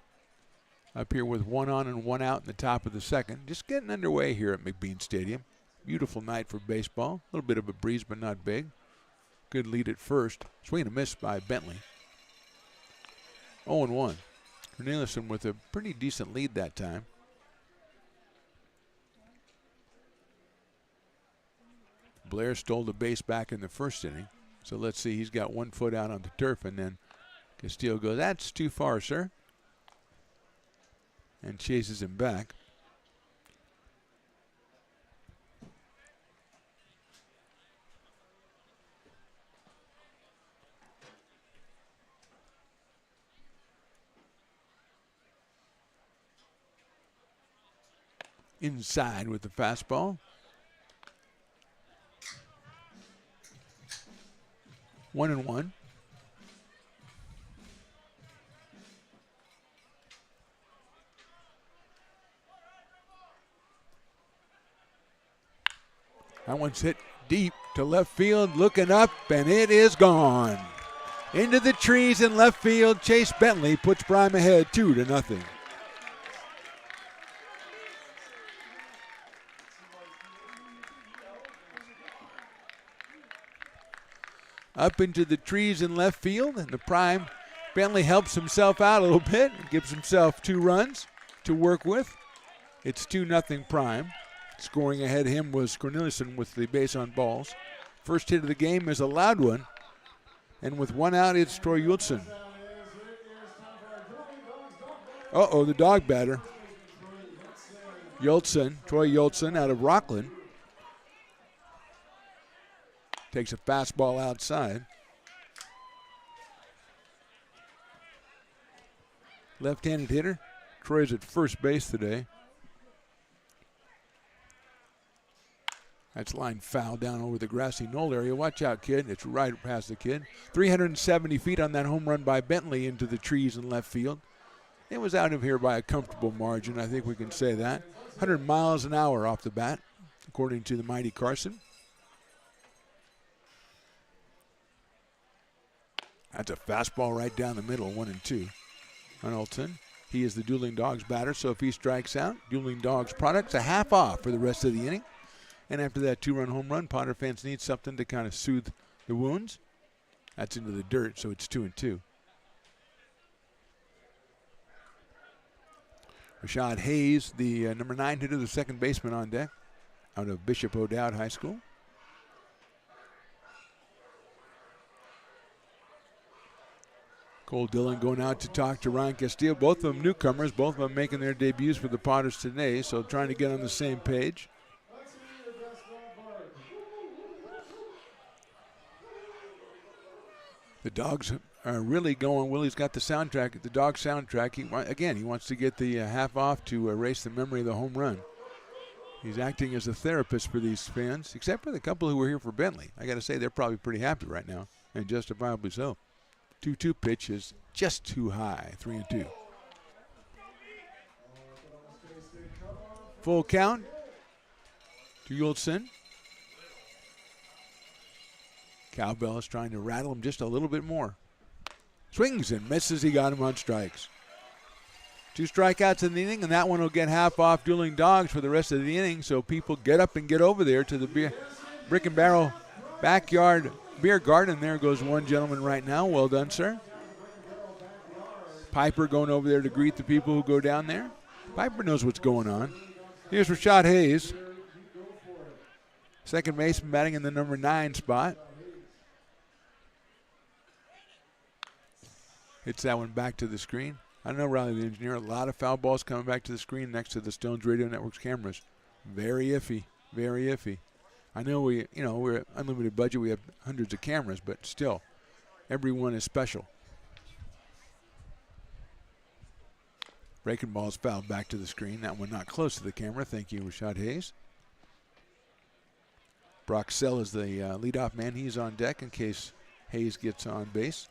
Up here with 1 on and 1 out in the top of the second. Just getting underway here at McBean Stadium. Beautiful night for baseball. A little bit of a breeze, but not big. Good lead at first. Swing and a miss by Bentley. 0-1. Corneliuson with a pretty decent lead that time. Blair stole the base back in the first inning. So let's see, he's got 1 foot out on the turf, and then Castillo goes, "That's too far, sir." And chases him back. Inside with the fastball. 1-1. That one's hit deep to left field, looking up, and it is gone. Into the trees in left field. Chase Bentley puts Prime ahead 2-0. Up into the trees in left field, and the Prime, Bentley helps himself out a little bit and gives himself 2 runs to work with. It's 2-0 Prime. Scoring ahead of him was Corneliuson with the base on balls. First hit of the game is a loud one, and with 1 out, it's Troy Yultsen. Uh-oh, the dog batter. Troy Yultsen out of Rockland. Takes a fastball outside. Left-handed hitter. Troy's at first base today. That's line foul down over the grassy knoll area. Watch out, kid. It's right past the kid. 370 feet on that home run by Bentley into the trees in left field. It was out of here by a comfortable margin. I think we can say that. 100 miles an hour off the bat, according to the mighty Carson. That's a fastball right down the middle, 1-2. Arnoldson, he is the Dueling Dogs batter, so if he strikes out, Dueling Dogs products a half off for the rest of the inning. And after that 2-run home run, Potter fans need something to kind of soothe the wounds. That's into the dirt, so it's 2-2. Rashad Hayes, the number 9 hitter, the second baseman on deck, out of Bishop O'Dowd High School. Cole Dillon going out to talk to Ryan Castillo. Both of them newcomers, both of them making their debuts for the Potters today, so trying to get on the same page. The Dogs are really going. Willie's got the soundtrack, the Dog soundtrack. He wants to get the half off to erase the memory of the home run. He's acting as a therapist for these fans, except for the couple who were here for Bentley. I got to say, they're probably pretty happy right now, and justifiably so. 2-2 pitch is just too high, 3-2. Full count to Yultsin. Cowbell is trying to rattle him just a little bit more. Swings and misses. He got him on strikes. 2 strikeouts in the inning, and that one will get half off Dueling Dogs for the rest of the inning, so people get up and get over there to the Brick and Barrel backyard beer garden. There goes one gentleman right now. Well done, sir. Piper going over there to greet the people who go down there. Piper knows what's going on. Here's Rashad Hayes. Second baseman batting in the number 9 spot. Hits that one back to the screen. I don't know, Riley the engineer. A lot of foul balls coming back to the screen next to the Stones Radio Network's cameras. Very iffy. Very iffy. I know we're unlimited budget. We have hundreds of cameras, but still, everyone is special. Breaking ball's fouled back to the screen. That one not close to the camera. Thank you, Rashad Hayes. Brock Sell is the leadoff man. He's on deck in case Hayes gets on base.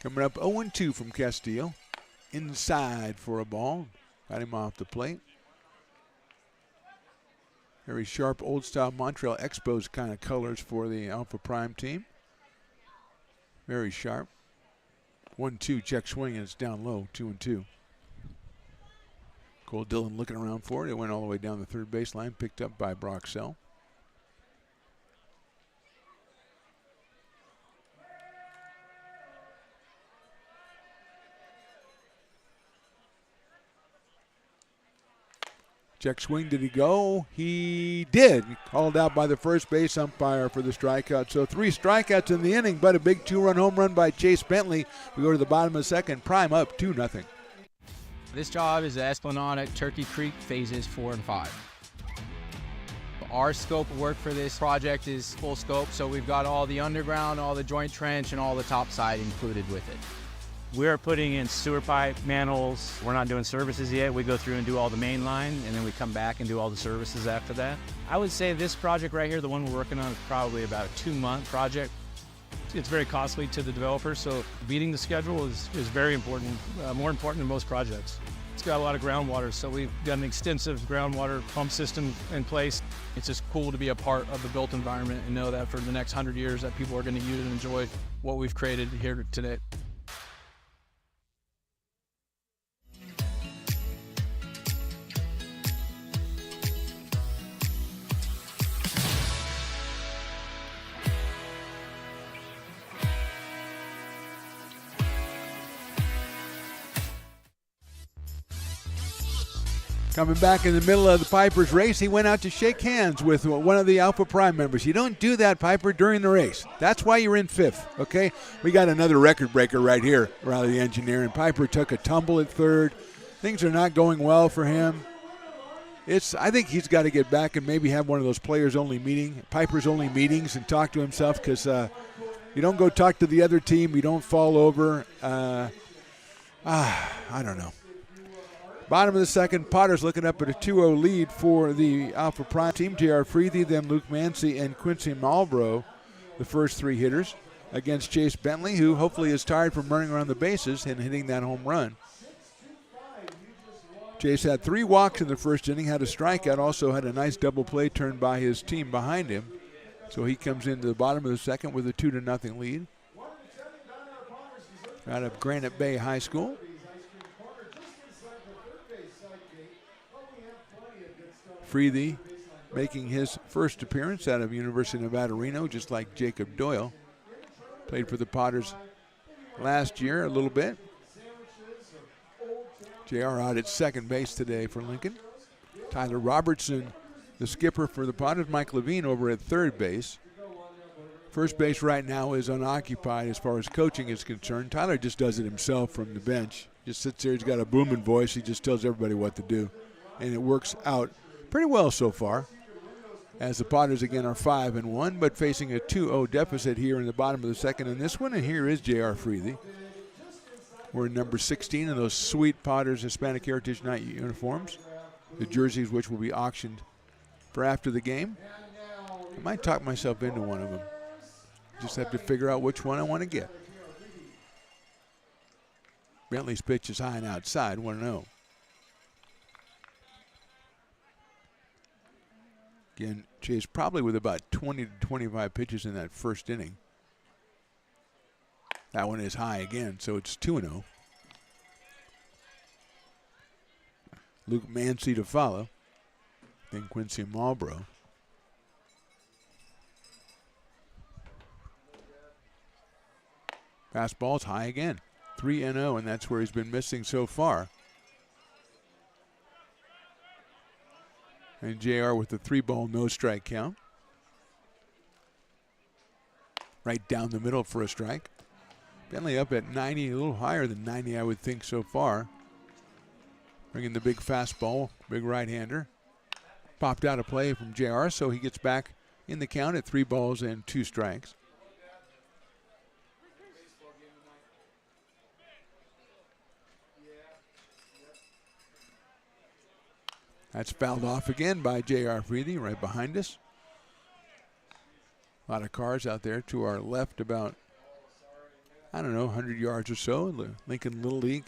Coming up 0-2 from Castillo. Inside for a ball. Got him off the plate. Very sharp, old-style Montreal Expos kind of colors for the Alpha Prime team. Very sharp. 1-2, check swing, and it's down low, 2-2. Cole Dillon looking around for it. It went all the way down the third baseline, picked up by Brock Sell. Check swing, did he go? He did. Called out by the first base umpire for the strikeout. So 3 strikeouts in the inning, but a big 2-run home run by Chase Bentley. We go to the bottom of the second, Prime up 2-0. This job is the Esplanade at Turkey Creek phases 4 and 5. Our scope of work for this project is full scope, so we've got all the underground, all the joint trench, and all the topside included with it. We're putting in sewer pipe, manholes. We're not doing services yet. We go through and do all the main line, and then we come back and do all the services after that. I would say this project right here, the one we're working on, is probably about a 2-month project. It's very costly to the developer, so beating the schedule is very important, more important than most projects. It's got a lot of groundwater, so we've got an extensive groundwater pump system in place. It's just cool to be a part of the built environment and know that for the next 100 years that people are going to use and enjoy what we've created here today. Coming back in the middle of the Piper's race, he went out to shake hands with one of the Alpha Prime members. You don't do that, Piper, during the race. That's why you're in 5th, okay? We got another record breaker right here, Riley the engineer, and Piper took a tumble at 3rd. Things are not going well for him. I think he's got to get back and maybe have one of those players-only Piper's-only meetings and talk to himself, because you don't go talk to the other team. You don't fall over. I don't know. Bottom of the second, Potters looking up at a 2-0 lead for the Alpha Prime team. J.R. Freethy, then Luke Mancy and Quincy Marlboro, the first three hitters, against Chase Bentley, who hopefully is tired from running around the bases and hitting that home run. Chase had 3 walks in the first inning, had a strikeout, also had a nice double play turned by his team behind him. So he comes into the bottom of the second with a 2-0 lead. Out of Granite Bay High School. Freethy making his first appearance out of University of Nevada, Reno, just like Jacob Doyle. Played for the Potters last year a little bit. JR out at second base today for Lincoln. Tyler Robertson, the skipper for the Potters. Mike Levine over at third base. First base right now is unoccupied as far as coaching is concerned. Tyler just does it himself from the bench. Just sits there, he's got a booming voice. He just tells everybody what to do. And it works out pretty well so far, as the Potters again are 5-1, but facing a 2-0 deficit here in the bottom of the second in this one. And here is J.R. Freethy. We're in number 16 in those sweet Potters Hispanic Heritage Night uniforms, the jerseys which will be auctioned for after the game. I might talk myself into one of them. Just have to figure out which one I want to get. Bentley's pitch is high and outside, 1-0. Again, Chase probably with about 20 to 25 pitches in that first inning. That one is high again, so it's 2-0. Luke Mancy to follow. Then Quincy Marlboro. Fastball's high again. 3-0, and that's where he's been missing so far. And JR with the 3-ball, no strike count. Right down the middle for a strike. Bentley up at 90, a little higher than 90, I would think, so far. Bringing the big fastball, big right-hander. Popped out of play from JR, so he gets back in the count at 3 balls and 2 strikes. That's fouled off again by J.R. Freethy right behind us. A lot of cars out there to our left, about, 100 yards or so. The Lincoln Little League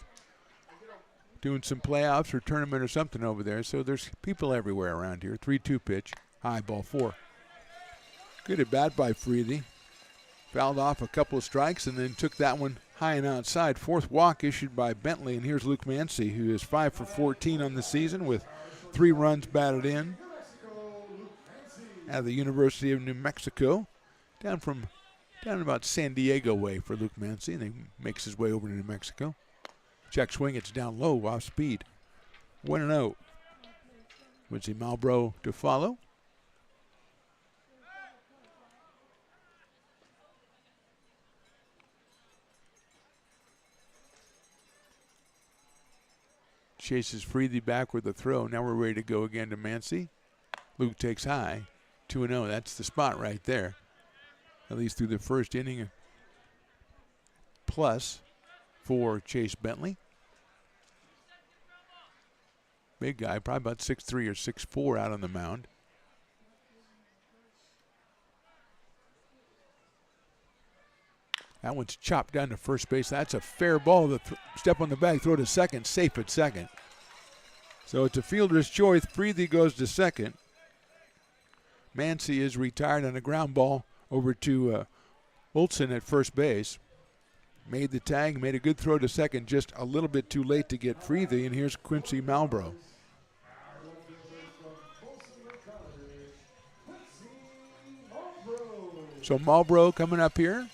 doing some playoffs or tournament or something over there. So there's people everywhere around here. 3-2 pitch, high, ball 4. Good at bat by Freethy. Fouled off a couple of strikes and then took that one high and outside. 4th walk issued by Bentley, and here's Luke Mancy, who is 5 for 14 on the season with 3 runs batted in out of the University of New Mexico, down about San Diego way for Luke Mancy, and he makes his way over to New Mexico. Check swing, it's down low, off speed. 1-0. Quincy Marlboro to follow. Chases Freethy back with a throw. Now we're ready to go again to Mancy. Luke takes high. 2-0. That's the spot right there. At least through the first inning. Plus for Chase Bentley. Big guy, probably about 6'3" or 6'4" out on the mound. That one's chopped down to first base. That's a fair ball. The step on the bag, throw to second, safe at second. So it's a fielder's choice. Freethy goes to second. Mancy is retired on a ground ball over to Olson at first base. Made the tag, made a good throw to second, just a little bit too late to get Freethy, and here's Quincy Marlboro. So Marlboro coming up here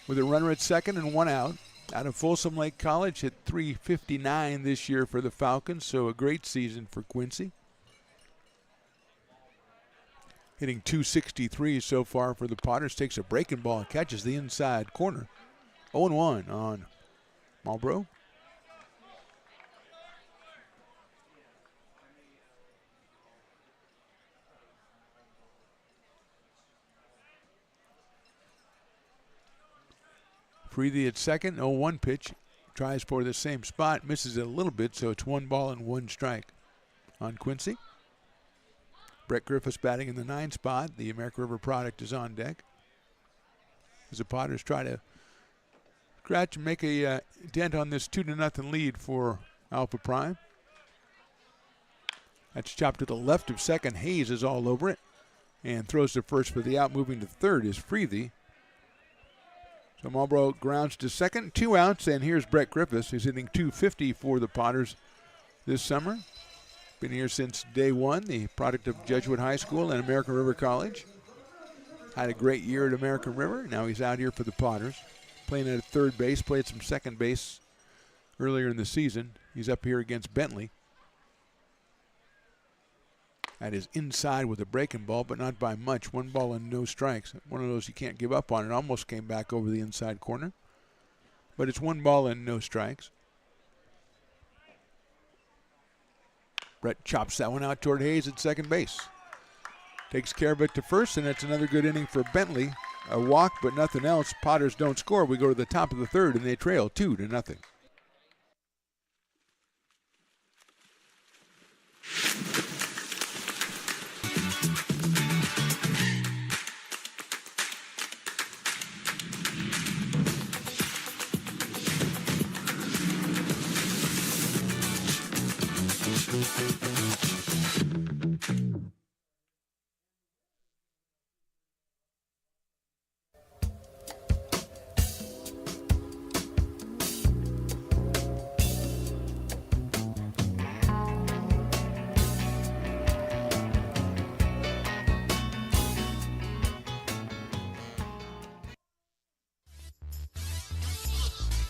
with a runner at second and 1 out. Out of Folsom Lake College, hit .359 this year for the Falcons, so a great season for Quincy. Hitting .263 so far for the Potters. Takes a breaking ball and catches the inside corner. 0-1 on Marlboro. Freethy at second, 0-1 pitch. tries for the same spot, misses it a little bit, so it's 1 ball and 1 strike on Quincy. Brett Griffiths batting in the 9 spot. The American River product is on deck as the Potters try to scratch and make a dent on this 2-0 lead for Alpha Prime. That's chopped to the left of second. Hayes is all over it and throws to first for the out. Moving to third is Freethy. So Marlboro grounds to second, 2 outs, and here's Brett Griffiths, who's hitting .250 for the Potters this summer. Been here since day one, the product of Jesuit High School and American River College. Had a great year at American River. Now he's out here for the Potters. Playing at third base, played some second base earlier in the season. He's up here against Bentley. That is inside with a breaking ball, but not by much. 1 ball and no strikes. One of those you can't give up on. It almost came back over the inside corner. But it's 1 ball and no strikes. Brett chops that one out toward Hayes at second base. Takes care of it to first, and it's another good inning for Bentley. A walk, but nothing else. Potters don't score. We go to the top of the third, and they trail 2-0.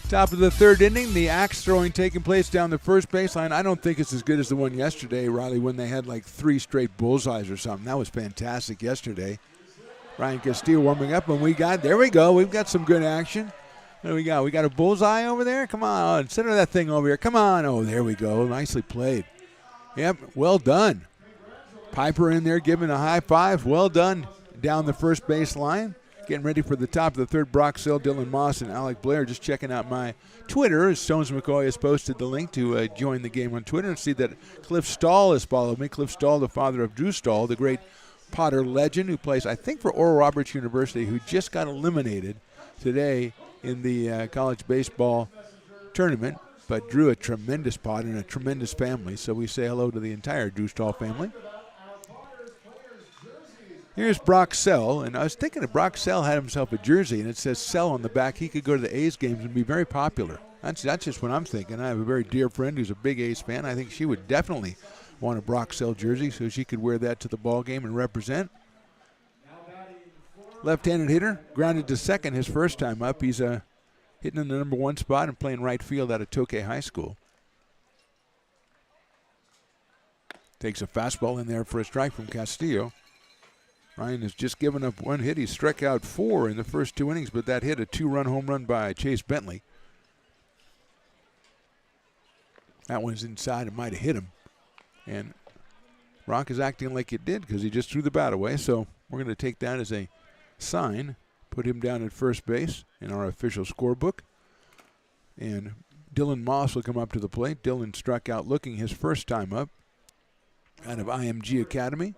Top of the third inning, the axe throwing taking place down the first baseline. I don't think it's as good as the one yesterday, Riley, when they had like 3 straight bullseyes or something. That was fantastic yesterday. Ryan Castillo warming up, and there we go. We've got some good action. There we go. We got a bullseye over there. Come on, center that thing over here. Come on. Oh, there we go. Nicely played. Yep, well done. Piper in there giving a high five. Well done down the first base line. Getting ready for the top of the third. Brock Sill, Dylan Moss, and Alec Blair. Just checking out my Twitter. Stones McCoy has posted the link to join the game on Twitter and see that Cliff Stahl has followed me. Cliff Stahl, the father of Drew Stahl, the great Potter legend who plays, I think, for Oral Roberts University, who just got eliminated today in the college baseball tournament, but drew a tremendous Potter and a tremendous family. So we say hello to the entire Drew Stahl family. Here's Brock Sell, and I was thinking if Brock Sell had himself a jersey and it says Sell on the back, he could go to the A's games and be very popular. That's just what I'm thinking. I have a very dear friend who's a big A's fan. I think she would definitely want a Brock Sell jersey so she could wear that to the ball game and represent. Left-handed hitter, grounded to second his first time up. He's hitting in the number 1 spot and playing right field out of Tokay High School. Takes a fastball in there for a strike from Castillo. Ryan has just given up 1 hit. He struck out 4 in the first 2 innings, but that hit a 2-run home run by Chase Bentley. That one's inside. It might have hit him. And Brock is acting like it did because he just threw the bat away. So we're going to take that as a sign, put him down at first base in our official scorebook. And Dylan Moss will come up to the plate. Dylan struck out looking his first time up out of IMG Academy.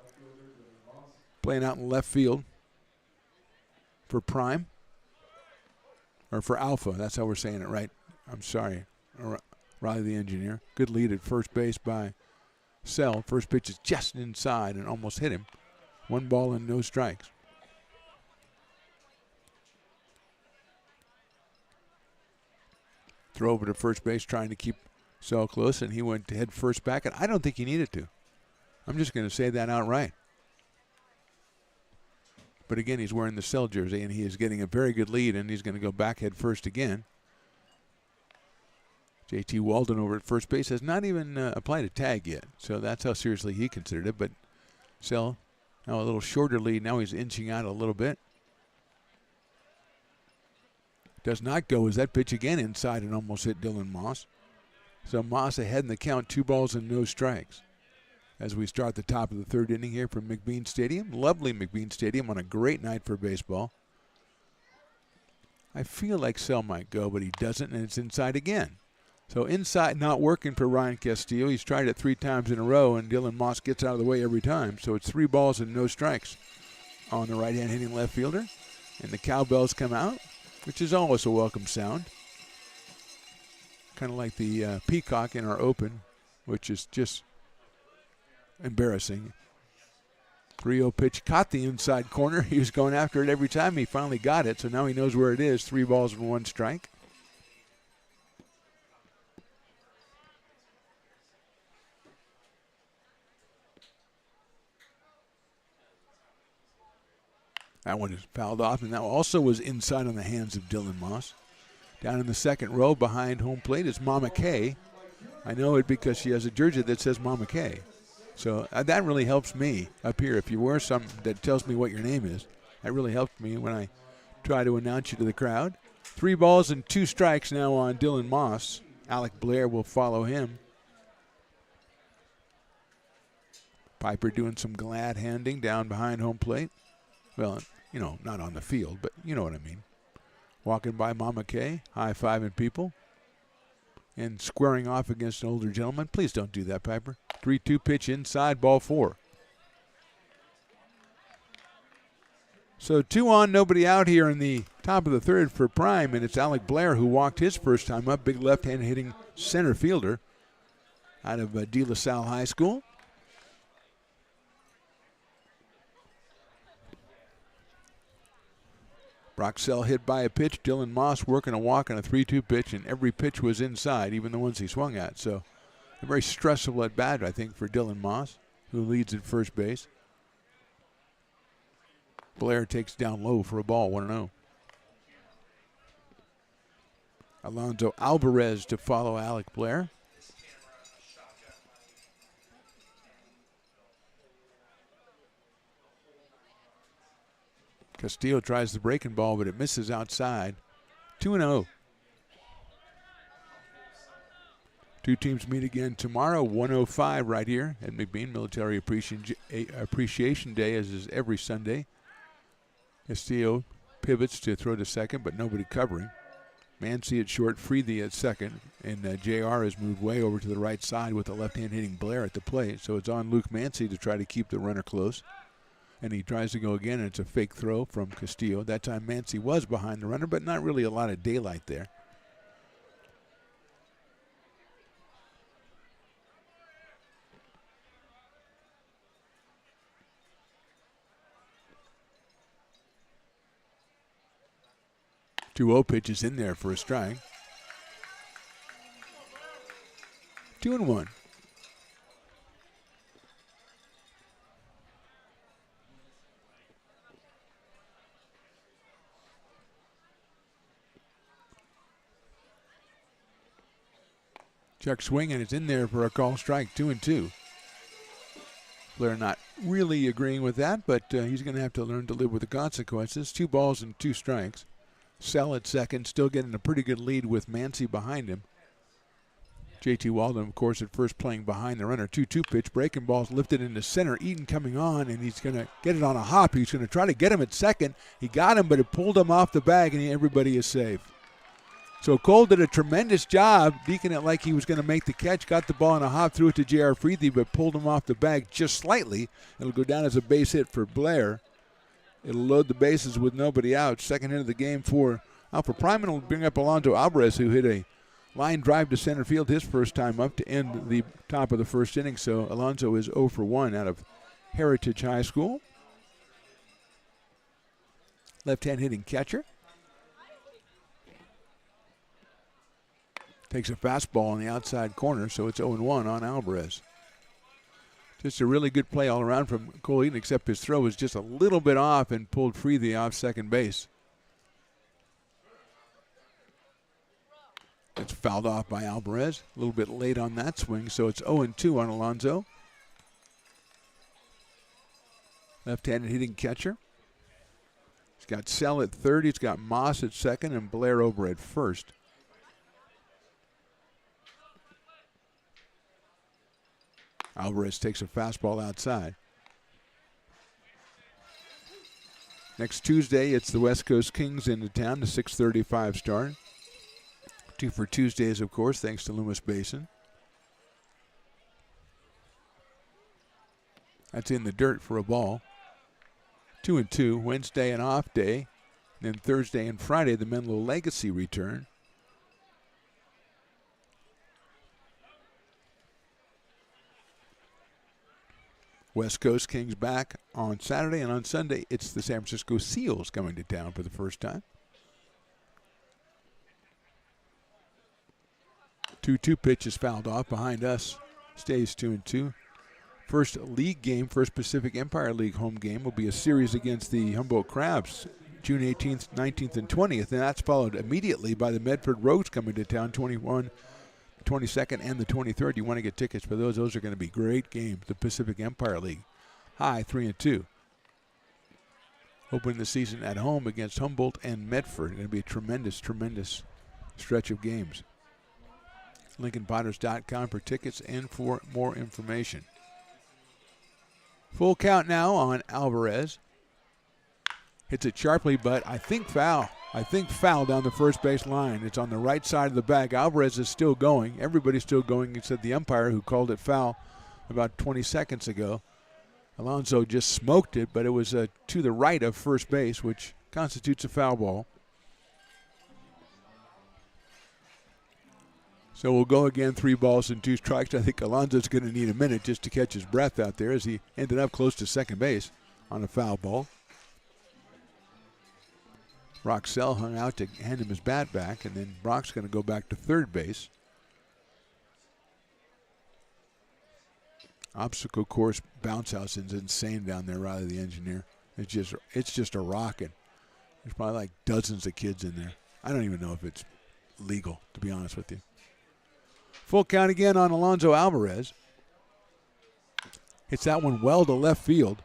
Playing out in left field for Prime, or for Alpha. That's how we're saying it, right? I'm sorry, Riley the engineer. Good lead at first base by Sell. First pitch is just inside and almost hit him. 1 ball and no strikes. Throw over to first base trying to keep Sell close, and he went to head first back, and I don't think he needed to. I'm just going to say that outright. But again, he's wearing the Sell jersey, and he is getting a very good lead, and he's going to go back head first again. J.T. Walden over at first base has not even applied a tag yet, so that's how seriously he considered it. But Sell, now a little shorter lead. Now he's inching out a little bit. Does not go as that pitch again inside and almost hit Dylan Moss. So Moss ahead in the count, 2 balls and no strikes. As we start the top of the third inning here from McBean Stadium. Lovely McBean Stadium on a great night for baseball. I feel like Sell might go, but he doesn't, and it's inside again. So inside not working for Ryan Castillo. He's tried it 3 times in a row, and Dylan Moss gets out of the way every time. So it's 3 balls and no strikes on the right-hand hitting left fielder. And the cowbells come out, which is always a welcome sound. Kind of like the peacock in our open, which is just embarrassing. 3-0 pitch, caught the inside corner. He was going after it every time. He finally got it, so now he knows where it is. 3 balls and 1 strike. That one is fouled off, and that also was inside on the hands of Dylan Moss. Down in the second row behind home plate is Mama Kay. I know it because she has a jersey that says Mama Kay. So that really helps me up here. If you wear something that tells me what your name is, that really helped me when I try to announce you to the crowd. 3 balls and 2 strikes now on Dylan Moss. Alec Blair will follow him. Piper doing some glad handing down behind home plate. Well, you know, not on the field, but you know what I mean. Walking by Mama Kay, high-fiving people, and squaring off against an older gentleman. Please don't do that, Piper. 3-2 pitch inside, ball 4. So 2 on, nobody out here in the top of the third for Prime, and it's Alec Blair who walked his first time up, big left-hand hitting center fielder out of De La Salle High School. Broxell hit by a pitch. Dylan Moss working a walk on a 3-2 pitch, and every pitch was inside, even the ones he swung at. So a very stressful at bat, I think, for Dylan Moss, who leads at first base. Blair takes down low for a ball, 1-0. Alonzo Alvarez to follow Alec Blair. Castillo tries the breaking ball, but it misses outside. 2-0. 2 teams meet again tomorrow, 1:05 right here at McBean. Military Appreciation Day, as is every Sunday. Castillo pivots to throw to second, but nobody covering. Mancy at short, Freethy at second, and JR has moved way over to the right side with the left-hand hitting Blair at the plate. So it's on Luke Mancy to try to keep the runner close. And he tries to go again, and it's a fake throw from Castillo. That time Mancy was behind the runner, but not really a lot of daylight there. Two 2-0 pitches in there for a strike. 2-1. Chuck swinging, it's in there for a call strike, 2-2. Blair not really agreeing with that, but he's going to have to learn to live with the consequences. 2 balls and 2 strikes. Sell at second, still getting a pretty good lead with Mancy behind him. JT Walden, of course, at first playing behind the runner. 2-2 pitch, breaking balls lifted into center. Eaton coming on, and he's going to get it on a hop. He's going to try to get him at second. He got him, but it pulled him off the bag, and everybody is safe. So Cole did a tremendous job deking it like he was going to make the catch. Got the ball on a hop, threw it to J.R. Freethy, but pulled him off the bag just slightly. It'll go down as a base hit for Blair. It'll load the bases with nobody out. Second hit of the game for Alpha Prime, and it'll bring up Alonzo Alvarez, who hit a line drive to center field his first time up to end the top of the first inning. So Alonzo is 0 for 1 out of Heritage High School. Left-hand hitting catcher. Takes a fastball on the outside corner, so it's 0-1 on Alvarez. Just a really good play all around from Cole Eaton, except his throw was just a little bit off and pulled Freethy off second base. It's fouled off by Alvarez. A little bit late on that swing, so it's 0-2 on Alonzo. Left-handed hitting catcher. He's got Sell at third. He's got Moss at second and Blair over at first. Alvarez takes a fastball outside. Next Tuesday, it's the West Coast Kings into town, the 6:35 start. 2 for Tuesdays, of course, thanks to Loomis Basin. That's in the dirt for a ball. 2-2. Wednesday an off day. Then Thursday and Friday, the Menlo Legacy return. West Coast Kings back on Saturday, and on Sunday, it's the San Francisco Seals coming to town for the first time. 2-2 pitch is fouled off behind us. Stays 2-2. First league game, first Pacific Empire League home game will be a series against the Humboldt Crabs, June 18th, 19th, and 20th, and that's followed immediately by the Medford Rogues coming to town, 21, 22nd, and the 23rd. You want to get tickets for those. Those are going to be great games. The Pacific Empire League, high 3-2. Opening the season at home against Humboldt and Medford. Going to be a tremendous, tremendous stretch of games. LincolnPotters.com for tickets and for more information. Full count now on Alvarez. Hits it sharply, but I think foul. I think foul down the first base line. It's on the right side of the bag. Alvarez is still going. Everybody's still going except the umpire who called it foul about 20 seconds ago. Alonso just smoked it, but it was to the right of first base, which constitutes a foul ball. So we'll go again, 3 balls and 2 strikes. I think Alonso's going to need a minute just to catch his breath out there as he ended up close to second base on a foul ball. Roxell hung out to hand him his bat back, and then Brock's going to go back to third base. Obstacle course bounce house is insane down there, Riley the engineer. It's just a rocket. There's probably like dozens of kids in there. I don't even know if it's legal, to be honest with you. Full count again on Alonso Alvarez. Hits that one well to left field.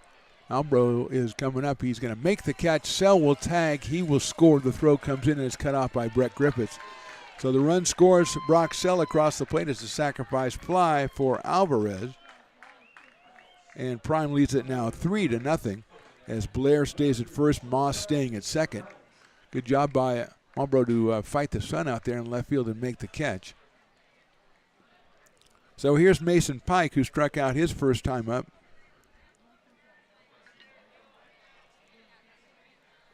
Albro is coming up. He's going to make the catch. Sell will tag. He will score. The throw comes in and is cut off by Brett Griffiths. So the run scores. Brock Sell across the plate as a sacrifice fly for Alvarez. And Prime leads it now 3-0 as Blair stays at first, Moss staying at second. Good job by Albro to fight the sun out there in left field and make the catch. So here's Mason Pike, who struck out his first time up.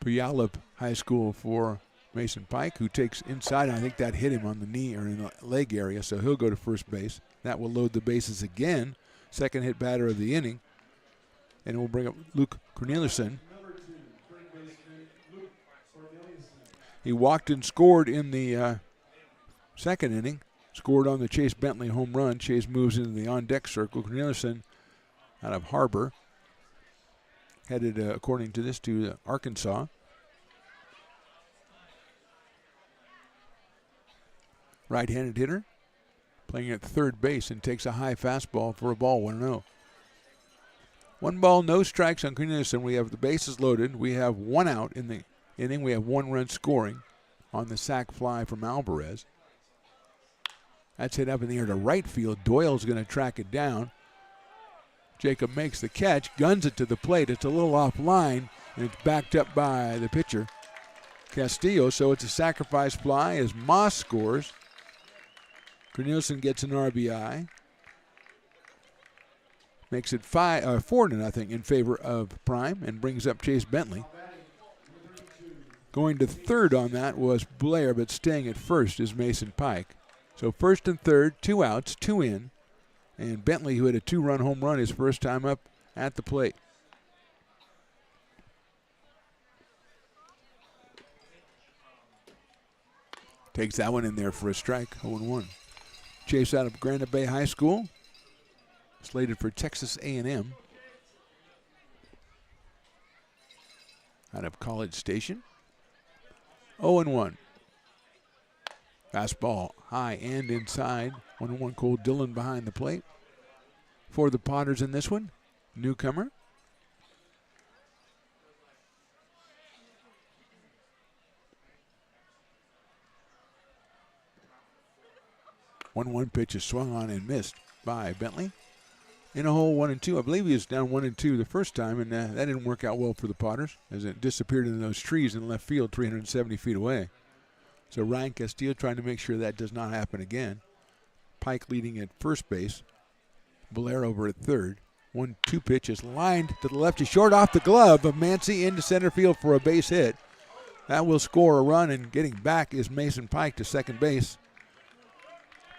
Puyallup High School for Mason Pike, who takes inside. I think that hit him on the knee or in the leg area, so he'll go to first base. That will load the bases again. Second hit batter of the inning. And we'll bring up Luke Corneliuson. He walked and scored in the second inning. Scored on the Chase Bentley home run. Chase moves into the on-deck circle. Corneliuson out of Harbor. Headed, according to this, to Arkansas. Right-handed hitter. Playing at third base and takes a high fastball for a ball, 1-0. 1 ball, no strikes on Corneliuson. We have the bases loaded. We have 1 out in the inning. We have 1 run scoring on the sac fly from Alvarez. That's hit up in the air to right field. Doyle's going to track it down. Jacob makes the catch, guns it to the plate. It's a little offline, and it's backed up by the pitcher, Castillo. So it's a sacrifice fly as Moss scores. Corneliuson gets an RBI. Makes it 4-0 in favor of Prime and brings up Chase Bentley. Going to third on that was Blair, but staying at first is Mason Pike. So first and third, 2 outs, 2 in. And Bentley, who had a 2-run home run his first time up at the plate. Takes that one in there for a strike, 0-1. Chase out of Granite Bay High School. Slated for Texas A&M. Out of College Station. 0-1. Fastball high and inside. 1-1 Cole Dillon behind the plate. For the Potters in this one, newcomer. One pitch is swung on and missed by Bentley. in a hole 1 and 2. I believe he was down 1 and 2 the first time, and that didn't work out well for the Potters as it disappeared in those trees in left field 370 feet away. So Ryan Castillo trying to make sure that does not happen again. Pike leading at first base. Blair over at third. 1-2 pitch is lined to the left, is short off the glove of Mancy into center field for a base hit. That will score a run, and getting back is Mason Pike to second base.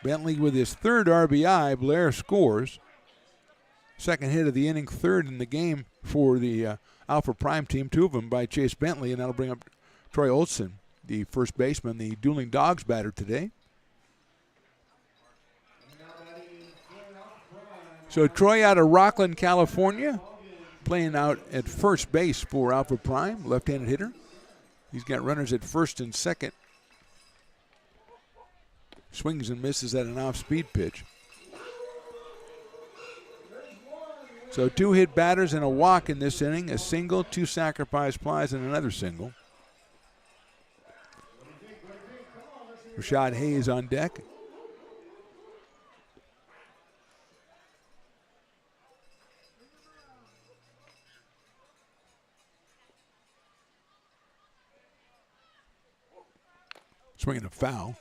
Bentley with his third RBI. Blair scores. Second hit of the inning, third in the game for the Alpha Prime team, 2 of them by Chase Bentley, and that'll bring up Troy Olson, the first baseman, the Dueling Dogs batter today. So Troy out of Rockland, California, playing out at first base for Alpha Prime, left-handed hitter. He's got runners at first and second. Swings and misses at an off-speed pitch. So 2 hit batters and a walk in this inning, a single, 2 sacrifice flies, and another single. Rashad Hayes on deck. Swinging a foul.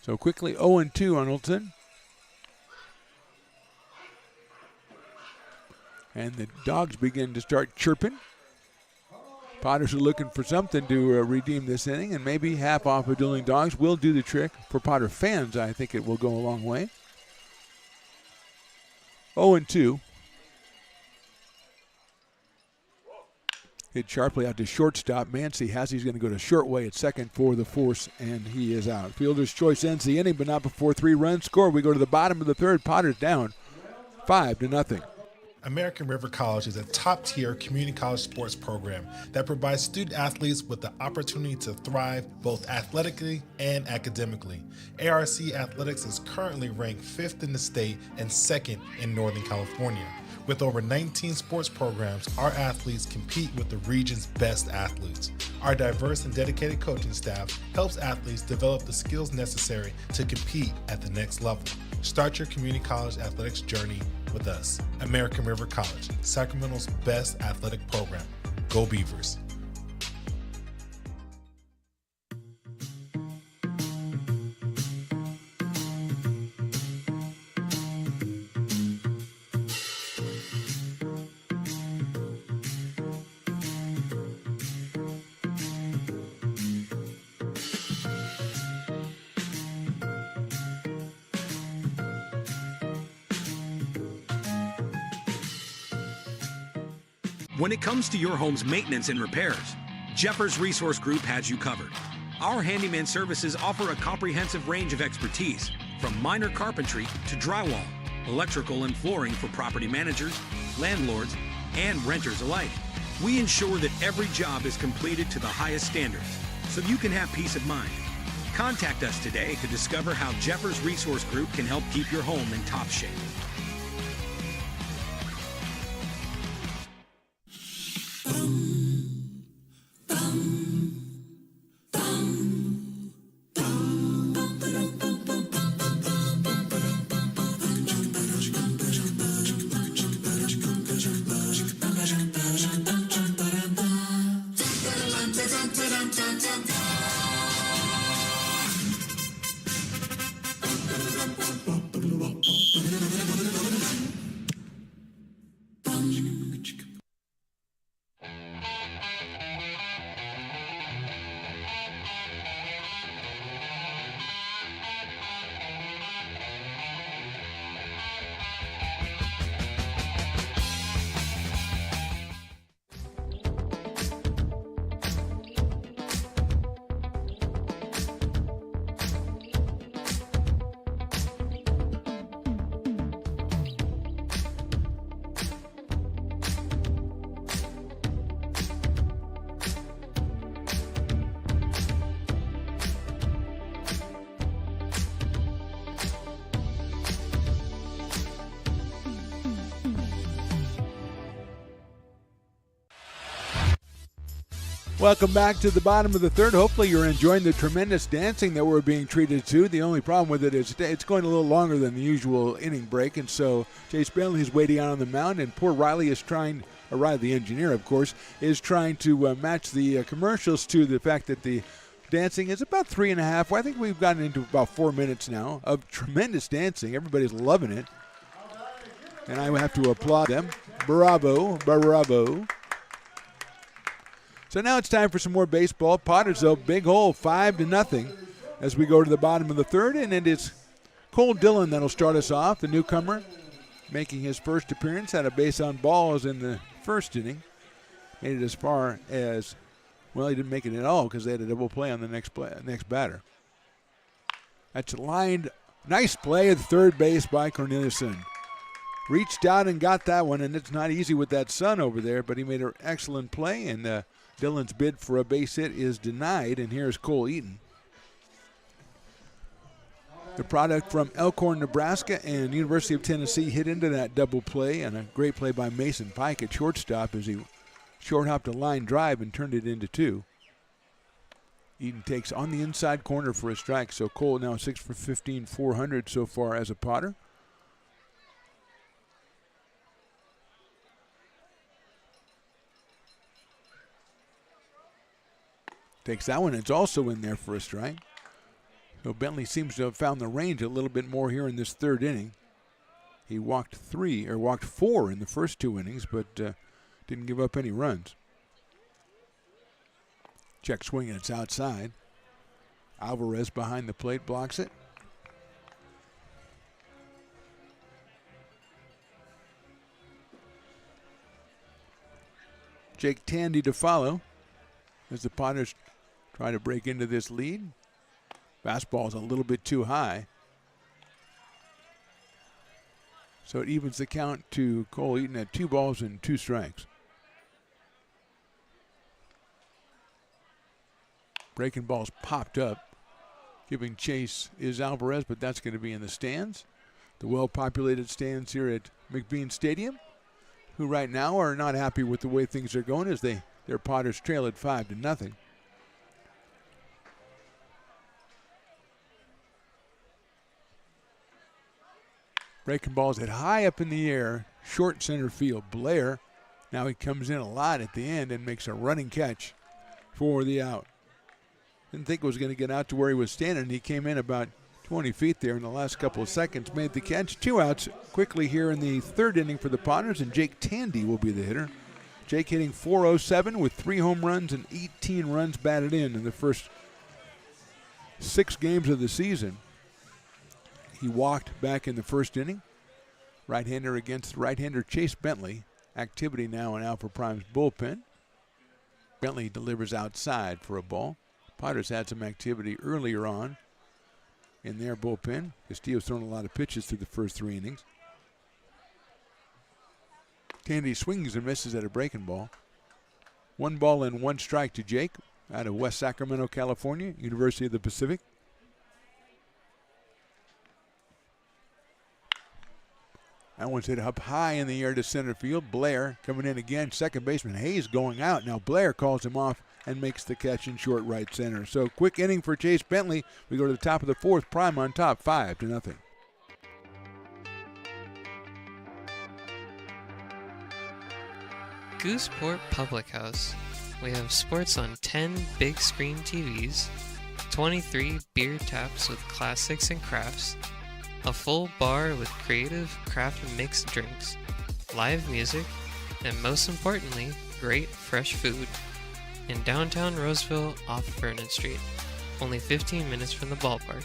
So quickly 0-2 on Olson. And the Dogs begin to start chirping. Potters are looking for something to redeem this inning, and maybe half off of Dueling Dogs will do the trick. For Potter fans, I think it will go a long way. 0-2. Hit sharply out to shortstop. Mancy has he's going to go to short way at second for the force, and he is out. Fielder's choice ends the inning, but not before 3 runs scored. We go to the bottom of the third. Potters down 5-0. American River College is a top-tier community college sports program that provides student athletes with the opportunity to thrive both athletically and academically. ARC Athletics is currently ranked 5th in the state and 2nd in Northern California. With over 19 sports programs, our athletes compete with the region's best athletes. Our diverse and dedicated coaching staff helps athletes develop the skills necessary to compete at the next level. Start your community college athletics journey with us. American River College, Sacramento's best athletic program. Go Beavers. When it comes to your home's maintenance and repairs, Jeffers Resource Group has you covered. Our handyman services offer a comprehensive range of expertise, from minor carpentry to drywall, electrical and flooring for property managers, landlords, and renters alike. We ensure that every job is completed to the highest standards, so you can have peace of mind. Contact us today to discover how Jeffers Resource Group can help keep your home in top shape. Welcome back to the bottom of the third. Hopefully you're enjoying the tremendous dancing that we're being treated to. The only problem with it is it's going a little longer than the usual inning break, and so Chase Bentley's waiting out on the mound, and poor Riley is trying, or Riley the engineer, of course, is trying to match the commercials to the fact that the dancing is about 3.5. Well, I think we've gotten into about 4 minutes now of tremendous dancing. Everybody's loving it, and I have to applaud them. Bravo, bravo. So now it's time for some more baseball. Potters, though, big hole, 5-0 as we go to the bottom of the third. And it is Cole Dillon that'll start us off, the newcomer, making his first appearance. Had a base on balls in the first inning. Made it as far as, well, he didn't make it at all because they had a double play on the next batter. That's lined, nice play at third base by Corneliuson. Reached out and got that one, and it's not easy with that sun over there, but he made an excellent play, and Dillon's bid for a base hit is denied, and here's Cole Eaton. The product from Elkhorn, Nebraska, and University of Tennessee hit into that double play, and a great play by Mason Pike at shortstop as he short-hopped a line drive and turned it into 2. Eaton takes on the inside corner for a strike, so Cole now 6 for 15, 400 so far as a Potter. Takes that one. It's also in there for a strike. So Bentley seems to have found the range a little bit more here in this third inning. He walked 4 in the first 2 innings, but didn't give up any runs. Check swing, and it's outside. Alvarez behind the plate blocks it. Jake Tandy to follow as the Potters try to break into this lead. Fastball's a little bit too high. So it evens the count to Cole Eaton at 2 balls and 2 strikes. Breaking ball's popped up. Giving chase is Alvarez, but that's going to be in the stands. The well-populated stands here at McBean Stadium, who right now are not happy with the way things are going as their Potters trail at 5-0. Breaking ball's hit high up in the air, short center field. Blair, now he comes in a lot at the end and makes a running catch for the out. Didn't think it was going to get out to where he was standing. He came in about 20 feet there in the last couple of seconds, made the catch. 2 outs quickly here in the third inning for the Potters, and Jake Tandy will be the hitter. Jake hitting .407 with 3 home runs and 18 runs batted in the first 6 games of the season. He walked back in the first inning. Right-hander against right-hander Chase Bentley. Activity now in Alpha Prime's bullpen. Bentley delivers outside for a ball. Potters had some activity earlier on in their bullpen. Castillo's thrown a lot of pitches through the first 3 innings. Tandy swings and misses at a breaking ball. 1 ball and 1 strike to Jake out of West Sacramento, California, University of the Pacific. That one's hit up high in the air to center field. Blair coming in again. Second baseman Hayes going out. Now Blair calls him off and makes the catch in short right center. So quick inning for Chase Bentley. We go to the top of the 4th. Prime on top, 5-0. Gooseport Public House. We have sports on 10 big screen TVs, 23 beer taps with classics and crafts, a full bar with creative craft mixed drinks, live music, and most importantly, great fresh food. In downtown Roseville off Vernon Street, only 15 minutes from the ballpark.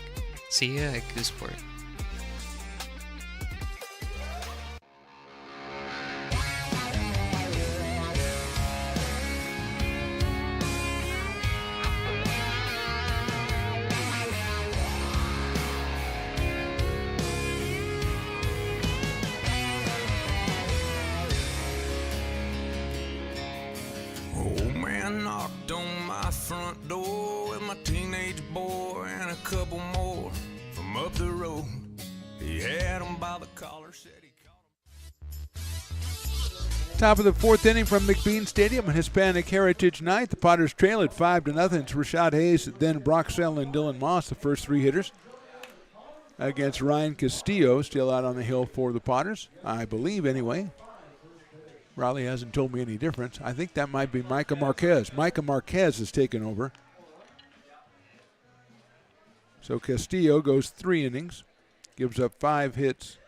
See ya at Gooseport. Knocked on my front door with my teenage boy and a couple more from up the road. He had him by the collar, said he caught him. Top of the fourth inning from McBean Stadium on Hispanic Heritage Night. The Potters trail at 5-0. It's Rashad Hayes, then Broxell and Dylan Moss, the first three hitters, against Ryan Castillo, still out on the hill for the Potters, I believe anyway. Raleigh hasn't told me any difference. I think that might be Micah Marquez. Micah Marquez has taken over. So Castillo goes 3 innings, gives up 3 hits,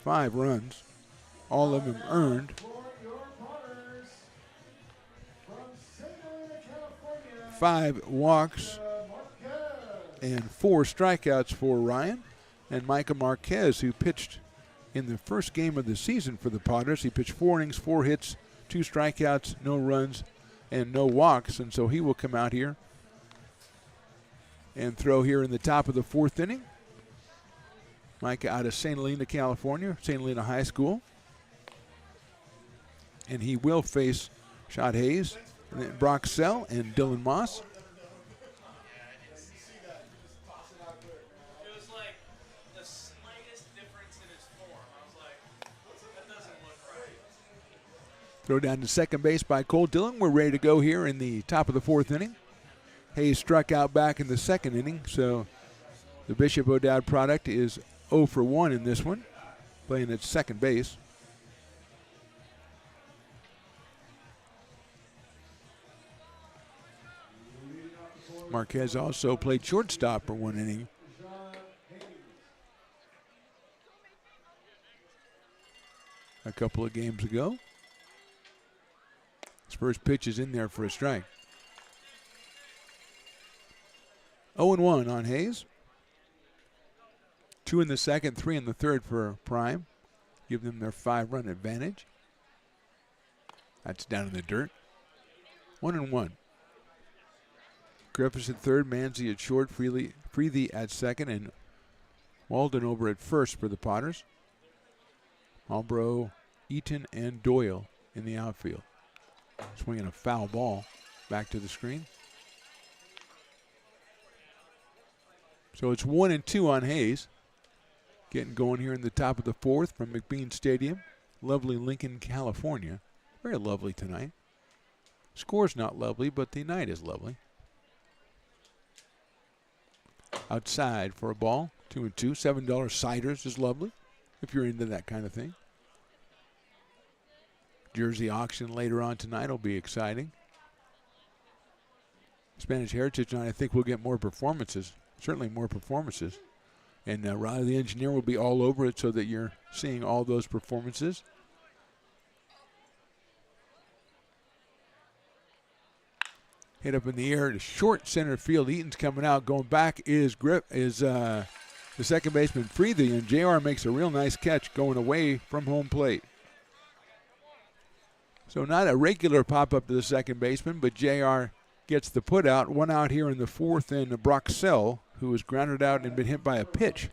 5 runs, all of them earned. 5 walks and 4 strikeouts for Ryan. And Micah Marquez, who pitched in the first game of the season for the Potters, he pitched 4 innings, 4 hits, 2 strikeouts, no runs, and no walks. And so he will come out here and throw here in the top of the fourth inning. Micah out of St. Helena, California, St. Helena High School. And he will face Rashad Hayes, and then Broxell and Dylan Moss. Throw down to second base by Cole Dillon. We're ready to go here in the top of the fourth inning. Hayes struck out back in the second inning, so the Bishop O'Dowd product is 0 for 1 in this one, playing at second base. Marquez also played shortstop for 1 inning. A couple of games ago. His first pitch is in there for a strike. 0-1 on Hayes. 2 in the second, 3 in the third for Prime. Give them their 5-run advantage. That's down in the dirt. 1-1. Griffiths at third, Manzi at short, Freethy at second, and Walden over at first for the Potters. Albro, Eaton, and Doyle in the outfield. Swinging a foul ball back to the screen. So it's 1-2 on Hayes. Getting going here in the top of the fourth from McBean Stadium. Lovely Lincoln, California. Very lovely tonight. Score's not lovely, but the night is lovely. Outside for a ball. 2-2. $7 ciders is lovely if you're into that kind of thing. Jersey auction later on tonight will be exciting. Spanish Heritage Night, I think we'll get more performances. Certainly more performances. And Riley the engineer will be all over it so that you're seeing all those performances. Hit up in the air to short center field. Eaton's coming out. Going back is the second baseman Freethy, and JR makes a real nice catch going away from home plate. So not a regular pop-up to the second baseman, but JR gets the put out. 1 out here in the fourth, and Broxell, who was grounded out and been hit by a pitch.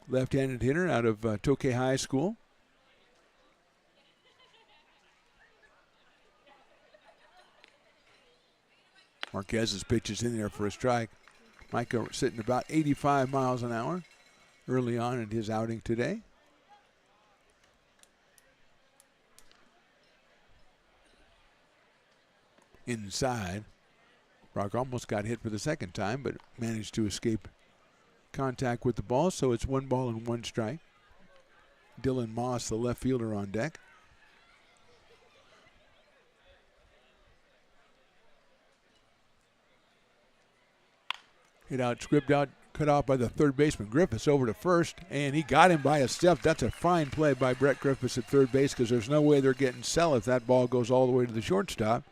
Left-handed hitter out of Tokay High School. Marquez's pitch is in there for a strike. Micah sitting about 85 miles an hour early on in his outing today. Inside. Brock almost got hit for the second time, but managed to escape contact with the ball, so it's 1 ball and 1 strike. Dylan Moss, the left fielder, on deck. Hit out, script out, cut off by the third baseman Griffiths over to first, and he got him by a step. That's a fine play by Brett Griffiths at third base, because there's no way they're getting Sell if that ball goes all the way to the shortstop.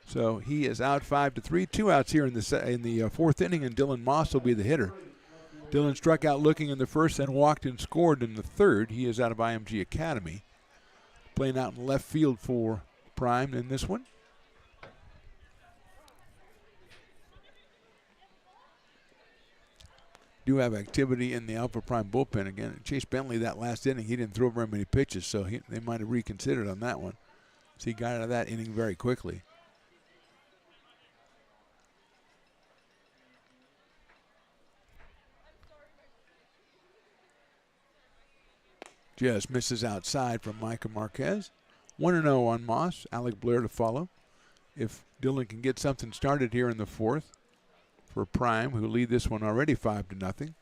So he is out 5-3. 2 outs here in the fourth inning, and Dylan Moss will be the hitter. Dylan struck out looking in the first and walked and scored in the third. He is out of IMG Academy. Playing out in left field for Prime in this one. Do have activity in the Alpha Prime bullpen again. Chase Bentley, that last inning, he didn't throw very many pitches, so they might have reconsidered on that one. So he got out of that inning very quickly. Just misses outside from Micah Marquez. 1-0 on Moss. Alec Blair to follow. If Dillon can get something started here in the fourth for Prime, who lead this one already 5-0.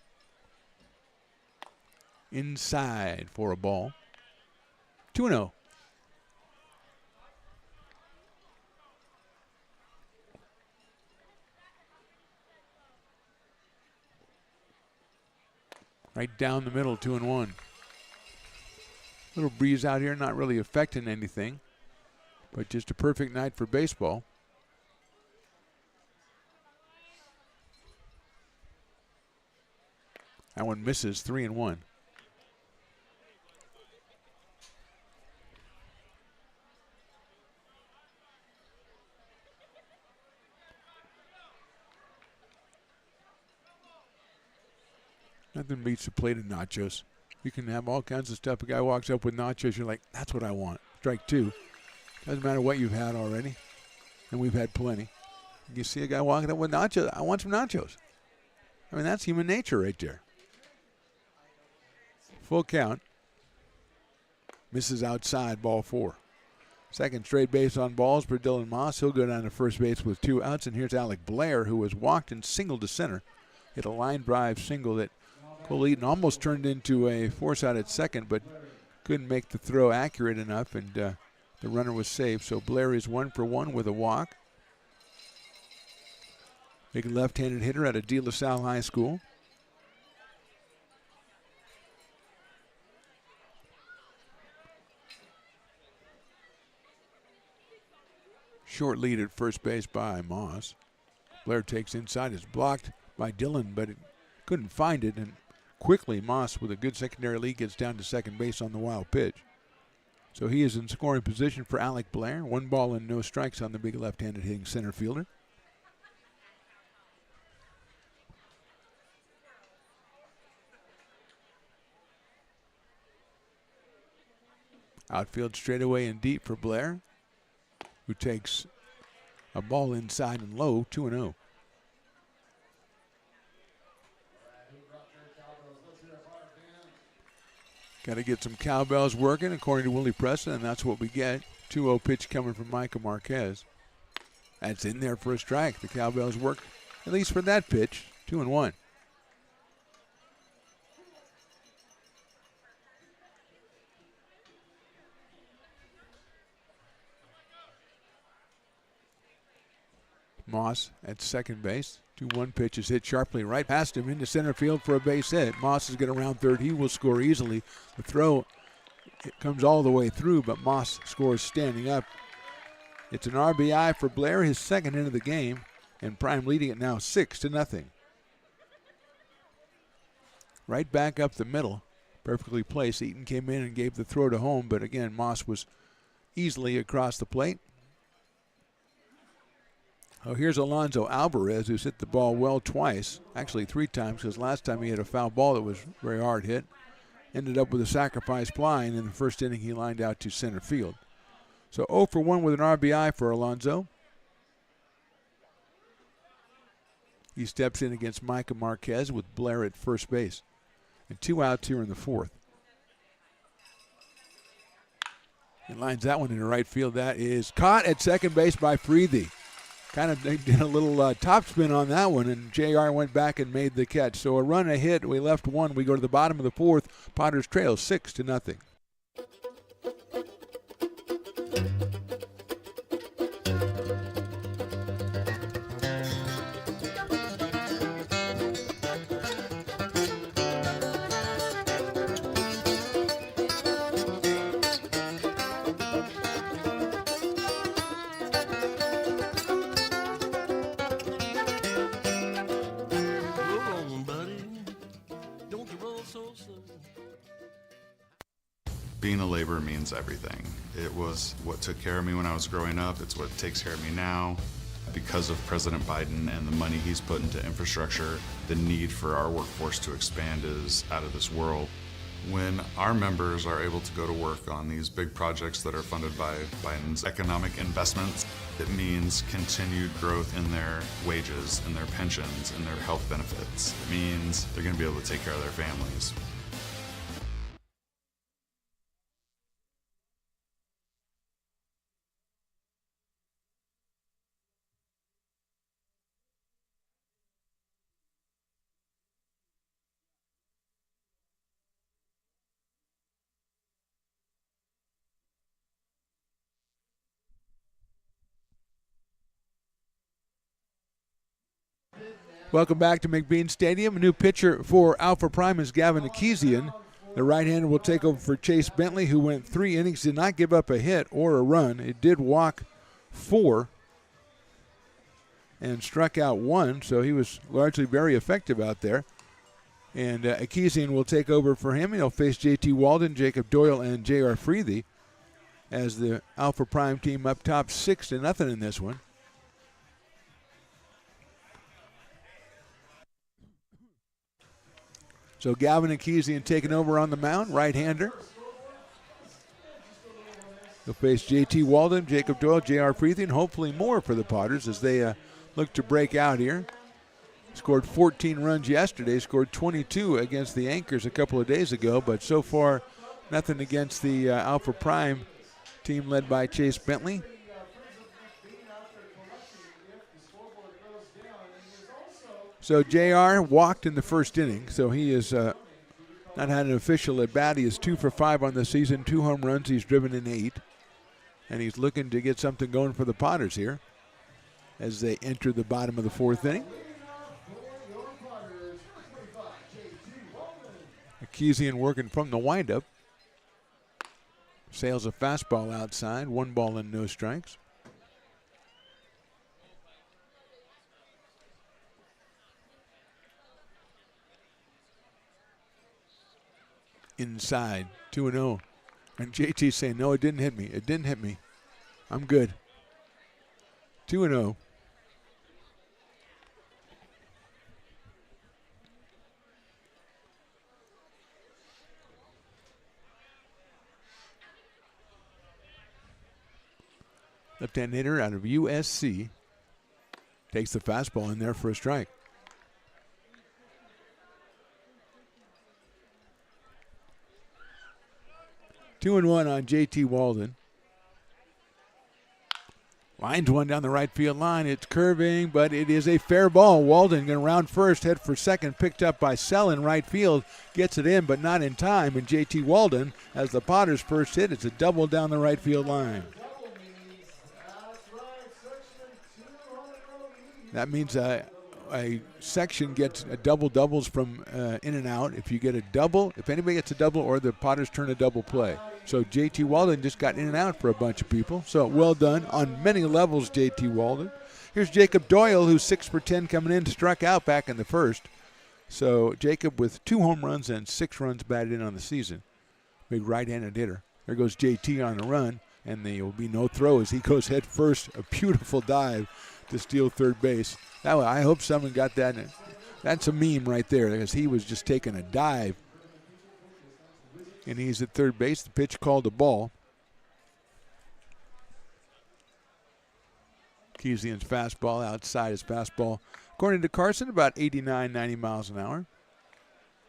Inside for a ball. 2-0. Right down the middle, 2-1. Little breeze out here, not really affecting anything, but just a perfect night for baseball. That one misses, 3-1. Nothing beats a plate of nachos. You can have all kinds of stuff. A guy walks up with nachos, you're like, that's what I want. Strike two. Doesn't matter what you've had already. And we've had plenty. You see a guy walking up with nachos, I want some nachos. I mean, that's human nature right there. Full count. Misses outside, ball 4. Second straight base on balls for Dylan Moss. He'll go down to first base with 2 outs. And here's Alec Blair, who was walked and singled to center. Hit a line drive single that Cole Eaton almost turned into a force out at second, but couldn't make the throw accurate enough, and the runner was saved. So Blair is 1 for 1 with a walk. Big left-handed hitter out of De La Salle High School. Short lead at first base by Moss. Blair takes inside, is blocked by Dillon, but it couldn't find it, and quickly Moss, with a good secondary lead, gets down to second base on the wild pitch. So he is in scoring position for Alec Blair. 1 ball and no strikes on the big left-handed hitting center fielder. Outfield straightaway and deep for Blair, who takes a ball inside and low, 2-0. Got to get some cowbells working, according to Willie Preston, and that's what we get. 2-0 pitch coming from Micah Marquez. That's in there for a strike. The cowbells work, at least for that pitch. 2-1. Moss at second base. 2-1 pitch is hit sharply right past him into center field for a base hit. Moss is going to round third. He will score easily. The throw, it comes all the way through, but Moss scores standing up. It's an RBI for Blair, his second hit of the game, and Prime leading it now 6-0. Right back up the middle, perfectly placed. Eaton came in and gave the throw to home, but again, Moss was easily across the plate. Oh, here's Alonzo Alvarez, who's hit the ball well twice, actually 3 times, because last time he had a foul ball that was very hard hit. Ended up with a sacrifice fly, and in the first inning he lined out to center field. So 0 for 1 with an RBI for Alonzo. He steps in against Micah Marquez with Blair at first base. And 2 outs here in the fourth. He lines that one into right field. That is caught at second base by Freethy. Kind of did a little topspin on that one, and JR went back and made the catch. So a run, a hit. We left 1. We go to the bottom of the fourth. Potters trail 6-0. Being a laborer means everything. It was what took care of me when I was growing up. It's what takes care of me now. Because of President Biden and the money he's put into infrastructure, the need for our workforce to expand is out of this world. When our members are able to go to work on these big projects that are funded by Biden's economic investments, it means continued growth in their wages, in their pensions, in their health benefits. It means they're going to be able to take care of their families. Welcome back to McBean Stadium. A new pitcher for Alpha Prime is Gavin Akizian. The right-hander will take over for Chase Bentley, who went 3 innings, did not give up a hit or a run. It did walk 4 and struck out 1, so he was largely very effective out there. And Akizian will take over for him. He'll face J.T. Walden, Jacob Doyle, and J.R. Freethy as the Alpha Prime team up top 6-0 in this one. So Gavin Akizian taking over on the mound, right-hander. He'll face J.T. Walden, Jacob Doyle, J.R. Freethy, and hopefully more for the Potters as they look to break out here. Scored 14 runs yesterday, scored 22 against the Anchors a couple of days ago, but so far nothing against the Alpha Prime team led by Chase Bentley. So JR walked in the first inning, so he is not had an official at bat. He is 2 for 5 on the season, 2 home runs. He's driven in 8, and he's looking to get something going for the Potters here as they enter the bottom of the 4th inning. Akizian working from the windup. Sails a fastball outside, 1 ball and no strikes. Inside, 2-0. And JT saying, no, it didn't hit me. It didn't hit me. I'm good. 2-0. Left-hand hitter out of USC takes the fastball in there for a strike. Two and 1 on JT Walden. Lines one down the right field line. It's curving, but it is a fair ball. Walden going to round first, head for second, picked up by Sell in right field. Gets it in, but not in time. And JT Walden has the Potters' first hit. It's a double down the right field line. That means a section gets a doubles from in and out. If you get a double, if anybody gets a double, or the Potters turn a double play. So JT Walden just got in and out for a bunch of people. So well done on many levels, JT Walden. Here's Jacob Doyle, who's 6 for 10 coming in, struck out back in the first. So Jacob with 2 home runs and 6 runs batted in on the season. Big right-handed hitter. There goes JT on the run, and there will be no throw as he goes head first. A beautiful dive to steal third base. I hope someone got that. That's a meme right there because he was just taking a dive. And he's at third base. The pitch called a ball. Akizian's fastball outside his fastball. According to Carson, about 89, 90 miles an hour.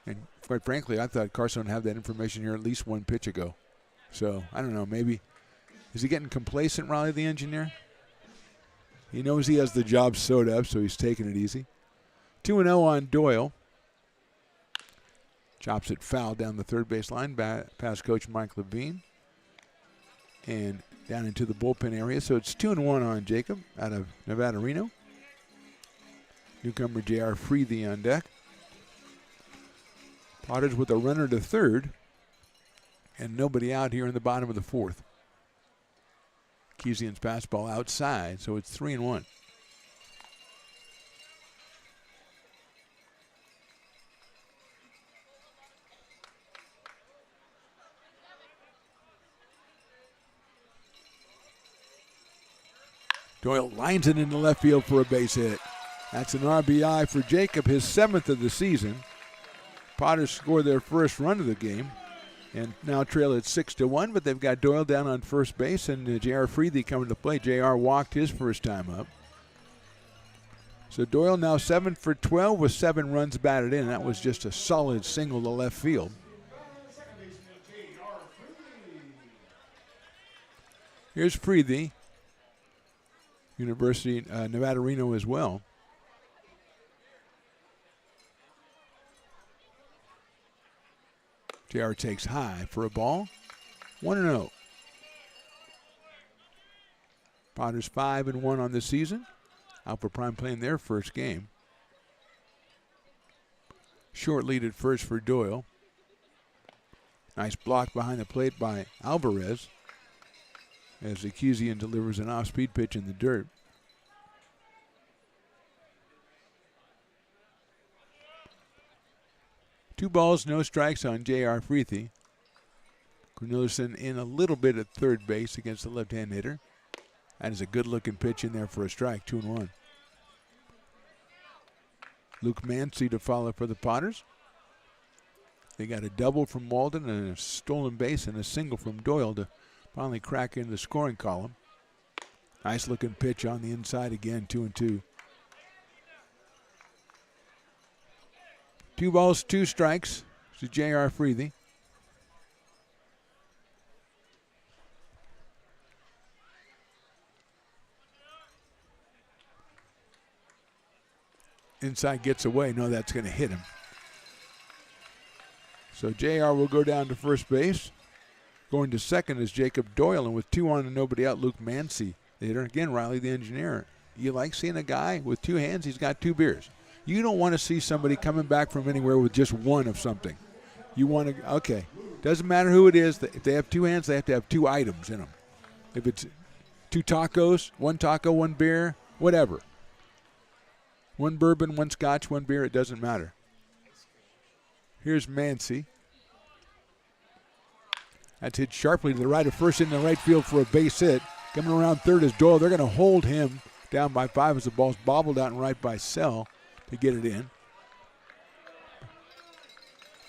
And quite frankly, I thought Carson would have that information here at least one pitch ago. So, I don't know, maybe. Is he getting complacent, Raleigh, the engineer? He knows he has the job sewed up, so he's taking it easy. 2-0 on Doyle. Chops it foul down the third base line past Coach Mike Levine. And down into the bullpen area. So it's 2-1 on Jacob out of Nevada Reno. Newcomer J.R. Freethy on deck. Potters with a runner to third. And nobody out here in the bottom of the 4th. Akizian's fastball outside, so it's 3-1. Doyle lines it into left field for a base hit. That's an RBI for Jacob, his 7th of the season. Potters score their first run of the game and now trail at 6-1, but they've got Doyle down on first base and J.R. Freethy coming to play. J.R. walked his first time up. So Doyle now 7 for 12 with 7 runs batted in. That was just a solid single to left field. Here's Freethy. University, Nevada Reno as well. JR takes high for a ball. 1-0. Potters 5-1 on the season. Alpha Prime playing their first game. Short lead at first for Doyle. Nice block behind the plate by Alvarez as Akizian delivers an off-speed pitch in the dirt. Two balls, no strikes on J.R. Freethy. Cornelison in a little bit at third base against the left-hand hitter. That is a good-looking pitch in there for a strike, 2-1. Luke Mancy to follow for the Potters. They got a double from Walden and a stolen base and a single from Doyle to finally crack into the scoring column. Nice-looking pitch on the inside again, 2-2. 2 balls, 2 strikes to J.R. Freethy. Inside gets away. No, that's going to hit him. So J.R. will go down to first base. Going to second is Jacob Doyle, and with 2 on and nobody out, Luke Mancy. The hitter, again, Riley the engineer. You like seeing a guy with 2 hands? He's got 2 beers. You don't want to see somebody coming back from anywhere with just 1 of something. You want to, okay. Doesn't matter who it is. If they have 2 hands, they have to have 2 items in them. If it's 2 tacos, 1 taco, 1 beer, whatever. 1 bourbon, 1 scotch, 1 beer, it doesn't matter. Here's Mancy. That's hit sharply to the right of first in the right field for a base hit. Coming around third is Doyle. They're going to hold him down by 5 as the ball's bobbled out and right by Sell to get it in.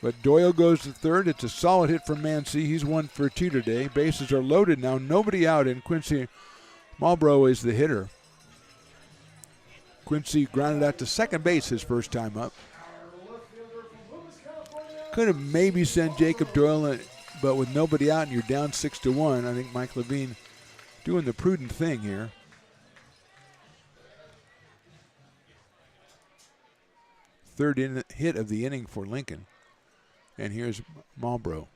But Doyle goes to third. It's a solid hit from Mancy. He's 1 for 2 today. Bases are loaded now. Nobody out, and Quincy Marlborough is the hitter. Quincy grounded out to second base his first time up. Could have maybe sent Jacob Doyle in, but with nobody out and you're down 6-1, I think Mike Levine doing the prudent thing here. Third hit of the inning for Lincoln. And here's Marlborough.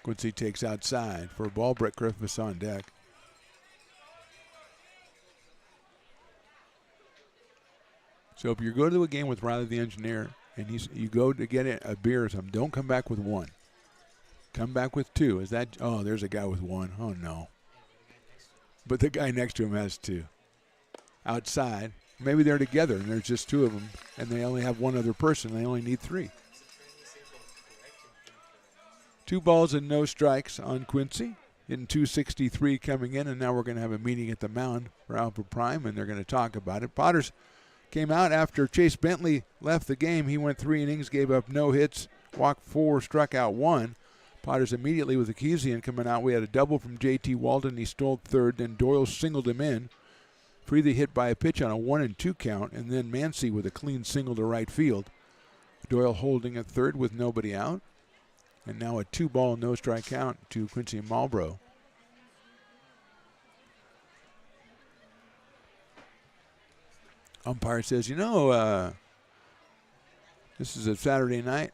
Quincy takes outside for a ball. Brett Griffiths on deck. So if you go to a game with Riley the engineer and you go to get a beer or something, don't come back with 1. Come back with 2. Is that, oh, there's a guy with 1. Oh, no. But the guy next to him has 2. Outside. Maybe they're together and there's just 2 of them and they only have 1 other person. They only need 3. 2 balls and no strikes on Quincy. Hitting .263 coming in, and now we're going to have a meeting at the mound for Alpha Prime, and they're going to talk about it. Potters came out after Chase Bentley left the game. He went 3 innings, gave up no hits, walked 4, struck out 1. Potters immediately with Akizian coming out. We had a double from J.T. Walden. He stole third. Then Doyle singled him in. Freethy hit by a pitch on a 1-2 count, and then Mancy with a clean single to right field. Doyle holding at third with nobody out. And now a 2-ball, no-strike count to Quincy Marlborough. Umpire says, this is a Saturday night,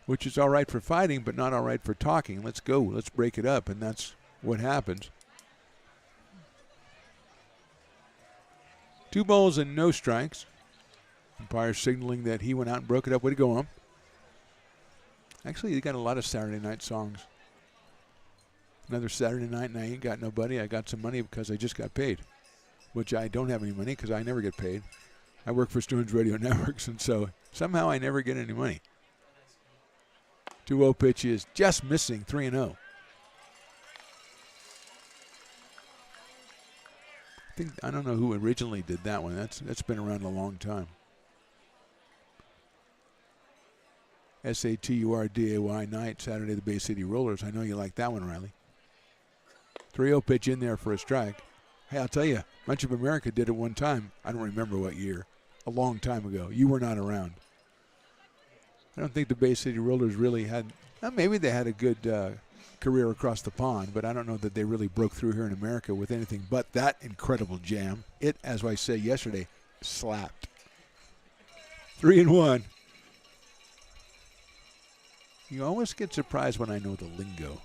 which is all right for fighting, but not all right for talking. Let's go. Let's break it up, and that's what happens. 2 balls and no strikes. Umpire signaling that he went out and broke it up. Way to go, ump. Actually, he got a lot of Saturday night songs. Another Saturday night, and I ain't got nobody. I got some money because I just got paid, which I don't have any money because I never get paid. I work for Stone's Radio Networks, and so somehow I never get any money. 2-0 pitch is just missing, 3-0. I don't know who originally did that one. That's been around a long time. SATURDAY night, Saturday the Bay City Rollers. I know you like that one, Riley. 3-0 pitch in there for a strike. Hey, I'll tell you, Bunch of America did it one time. I don't remember what year. A long time ago. You were not around. I don't think the Bay City Rollers really had, maybe they had a good career across the pond, but I don't know that they really broke through here in America with anything but that incredible jam. It, as I said yesterday, slapped. 3-1. You always get surprised when I know the lingo.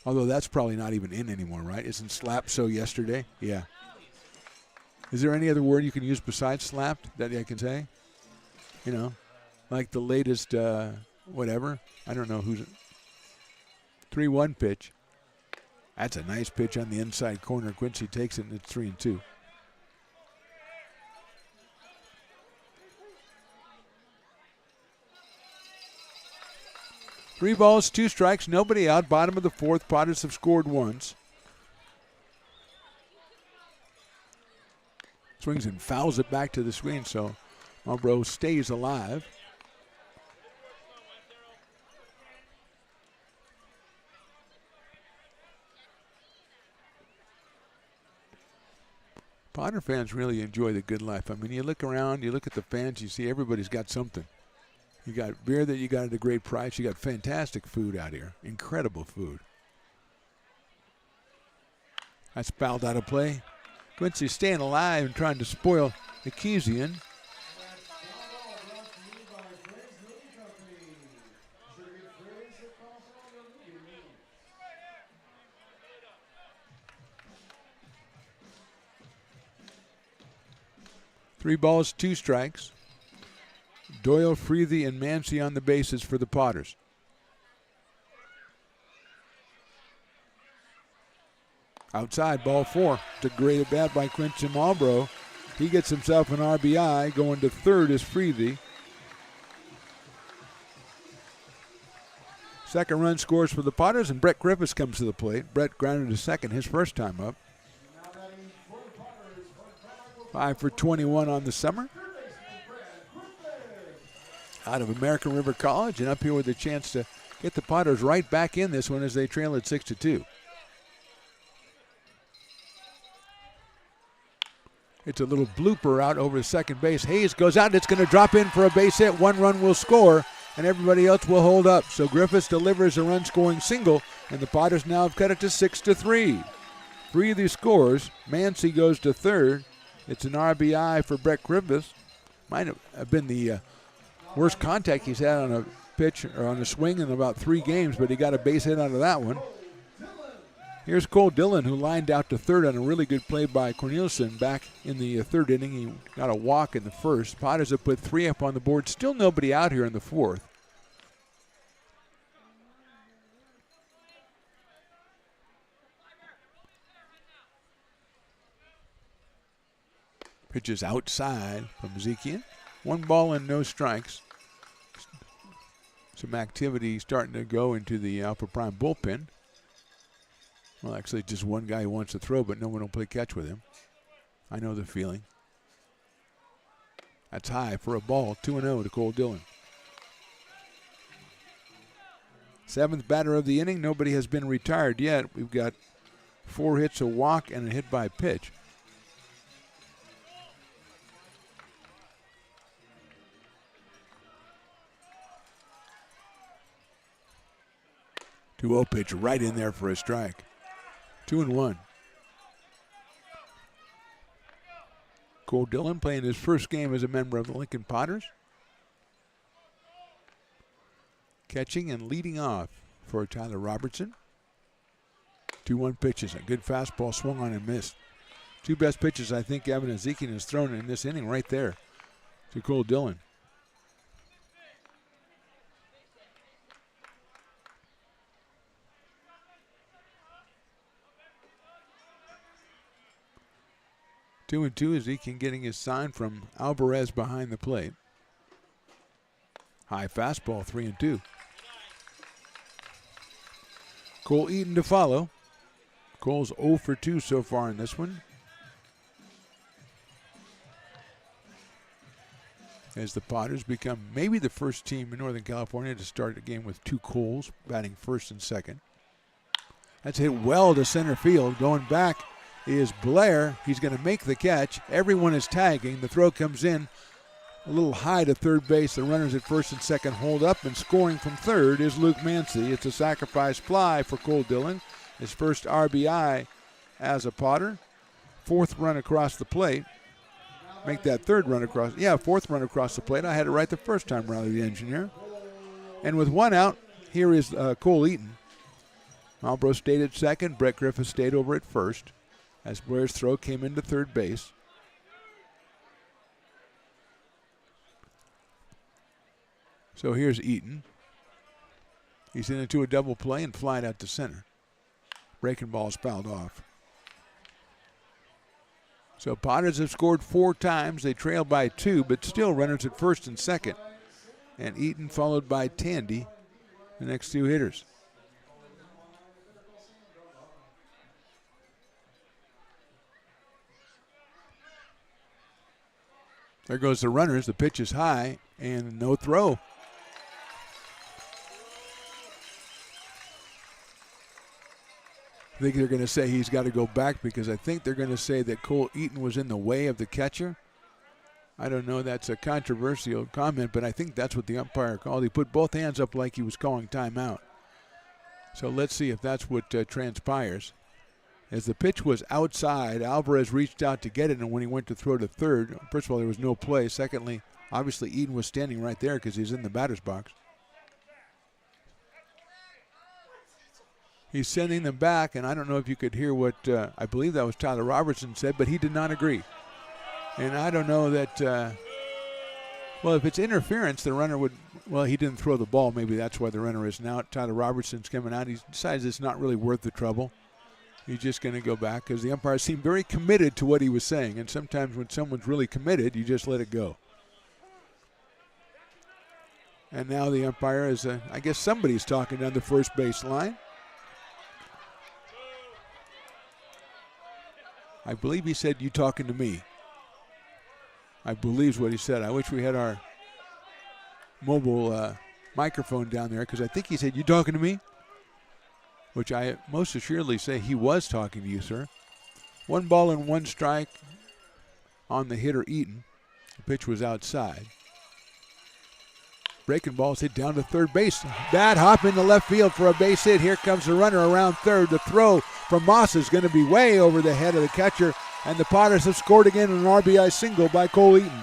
Although that's probably not even in anymore, right? Isn't slap so yesterday? Yeah. Is there any other word you can use besides slapped that I can say? You know, like the latest whatever. I don't know who's 3-1 pitch. That's a nice pitch on the inside corner. Quincy takes it, and it's 3-2. Three balls, 2 strikes, nobody out. Bottom of the fourth. Potters have scored once. Swings and fouls it back to the screen, so Marlboro stays alive. Potter fans really enjoy the good life. I mean, you look around, you look at the fans, you see everybody's got something. You got beer that you got at a great price. You got fantastic food out here. Incredible food. That's fouled out of play. Quincy staying alive and trying to spoil the Keesian. Three balls, 2 strikes. Doyle, Freethy, and Mancy on the bases for the Potters. Outside, ball 4. It's a great at bat by Quincy Marlboro. He gets himself an RBI. Going to third is Freethy. Second run scores for the Potters, and Brett Griffiths comes to the plate. Brett grounded to second his first time up. 5 for 21 on the summer. Out of American River College, and up here with a chance to get the Potters right back in this one as they trail at 6-2. It's a little blooper out over the second base. Hayes goes out, and it's going to drop in for a base hit. 1 run will score, and everybody else will hold up. So Griffiths delivers a run-scoring single, and the Potters now have cut it to 6-3. Freethy scores. Mancy goes to third. It's an RBI for Brett Griffiths. Might have been the worst contact he's had on a pitch or on a swing in about 3 games, but he got a base hit out of that one. Here's Cole Dillon, who lined out to third on a really good play by Cornelison back in the third inning. He got a walk in the first. Potters have put 3 up on the board. Still nobody out here in the fourth. Pitches outside from Ezekiel. 1 ball and no strikes. Some activity starting to go into the Alpha Prime bullpen. Well, actually, just one guy who wants to throw, but no one will play catch with him. I know the feeling. That's high for a ball. 2-0 to Cole Dillon. 7th batter of the inning. Nobody has been retired yet. We've got 4 hits, a walk, and a hit by pitch. Two-0 pitch right in there for a strike. 2-1. Cole Dillon playing his first game as a member of the Lincoln Potters. Catching and leading off for Tyler Robertson. 2-1 pitches. A good fastball swung on and missed. 2 best pitches I think Evan Ezekiel has thrown in this inning right there to Cole Dillon. 2-2. Ezekiel getting his sign from Alvarez behind the plate. High fastball, 3-2. Cole Eaton to follow. Cole's 0 for 2 so far in this one. As the Potters become maybe the first team in Northern California to start a game with 2 Coles batting first and second. That's hit well to center field. Going back is Blair. He's going to make the catch. Everyone is tagging. The throw comes in a little high to third base. The runners at first and second hold up, and scoring from third is Luke Mancy. It's a sacrifice fly for Cole Dillon. His first RBI as a Potter. 4th run across the plate. Make that 3rd run across. Yeah, 4th run across the plate. I had it right the first time, Riley the engineer. And with 1 out, here is Cole Eaton. Marlboro stayed at second. Brett Griffith stayed over at first as Blair's throw came into third base. So here's Eaton. He's into a double play and flying out to center. Breaking ball's fouled off. So Potters have scored 4 times. They trail by 2, but still runners at first and second. And Eaton followed by Tandy, the next 2 hitters. There goes the runners. The pitch is high and no throw. I think they're going to say he's got to go back because I think they're going to say that Cole Eaton was in the way of the catcher. I don't know. That's a controversial comment, but I think that's what the umpire called. He put both hands up like he was calling timeout. So let's see if that's what transpires. As the pitch was outside, Alvarez reached out to get it, and when he went to throw to third, first of all, there was no play. Secondly, obviously Eaton was standing right there because he's in the batter's box. He's sending them back, and I don't know if you could hear what I believe that was Tyler Robertson said, but he did not agree. And I don't know that, well, if it's interference, the runner would, well, he didn't throw the ball. Maybe that's why the runner isn't out. Tyler Robertson's coming out. He decides it's not really worth the trouble. He's just going to go back because the umpire seemed very committed to what he was saying. And sometimes when someone's really committed, you just let it go. And now the umpire is, I guess somebody's talking down the first base line. I believe he said, "You talking to me." I believe is what he said. I wish we had our mobile microphone down there because I think he said, "You talking to me?" Which I most assuredly say he was talking to you, sir. 1 ball and 1 strike on the hitter Eaton. The pitch was outside. Breaking ball's hit down to third base. Bad hop into left field for a base hit. Here comes the runner around third. The throw from Moss is going to be way over the head of the catcher. And the Potters have scored again an RBI single by Cole Eaton.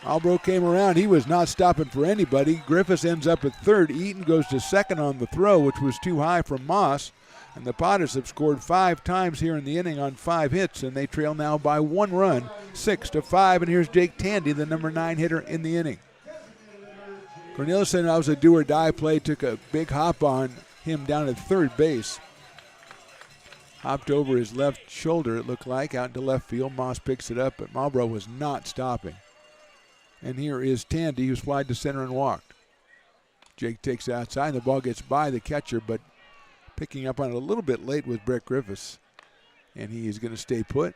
Albro came around. He was not stopping for anybody. Griffiths ends up at third. Eaton goes to second on the throw, which was too high from Moss. And the Potters have scored 5 times here in the inning on 5 hits, and they trail now by 1 run, 6-5. And here's Jake Tandy, the number 9 hitter in the inning. Cornelison, that was a do-or-die play, took a big hop on him down at third base. Hopped over his left shoulder, it looked like, out into left field. Moss picks it up, but Marlboro was not stopping. And here is Tandy, who's flied to center and walked. Jake takes it outside. The ball gets by the catcher, but picking up on it a little bit late with Brett Griffiths. And he is going to stay put.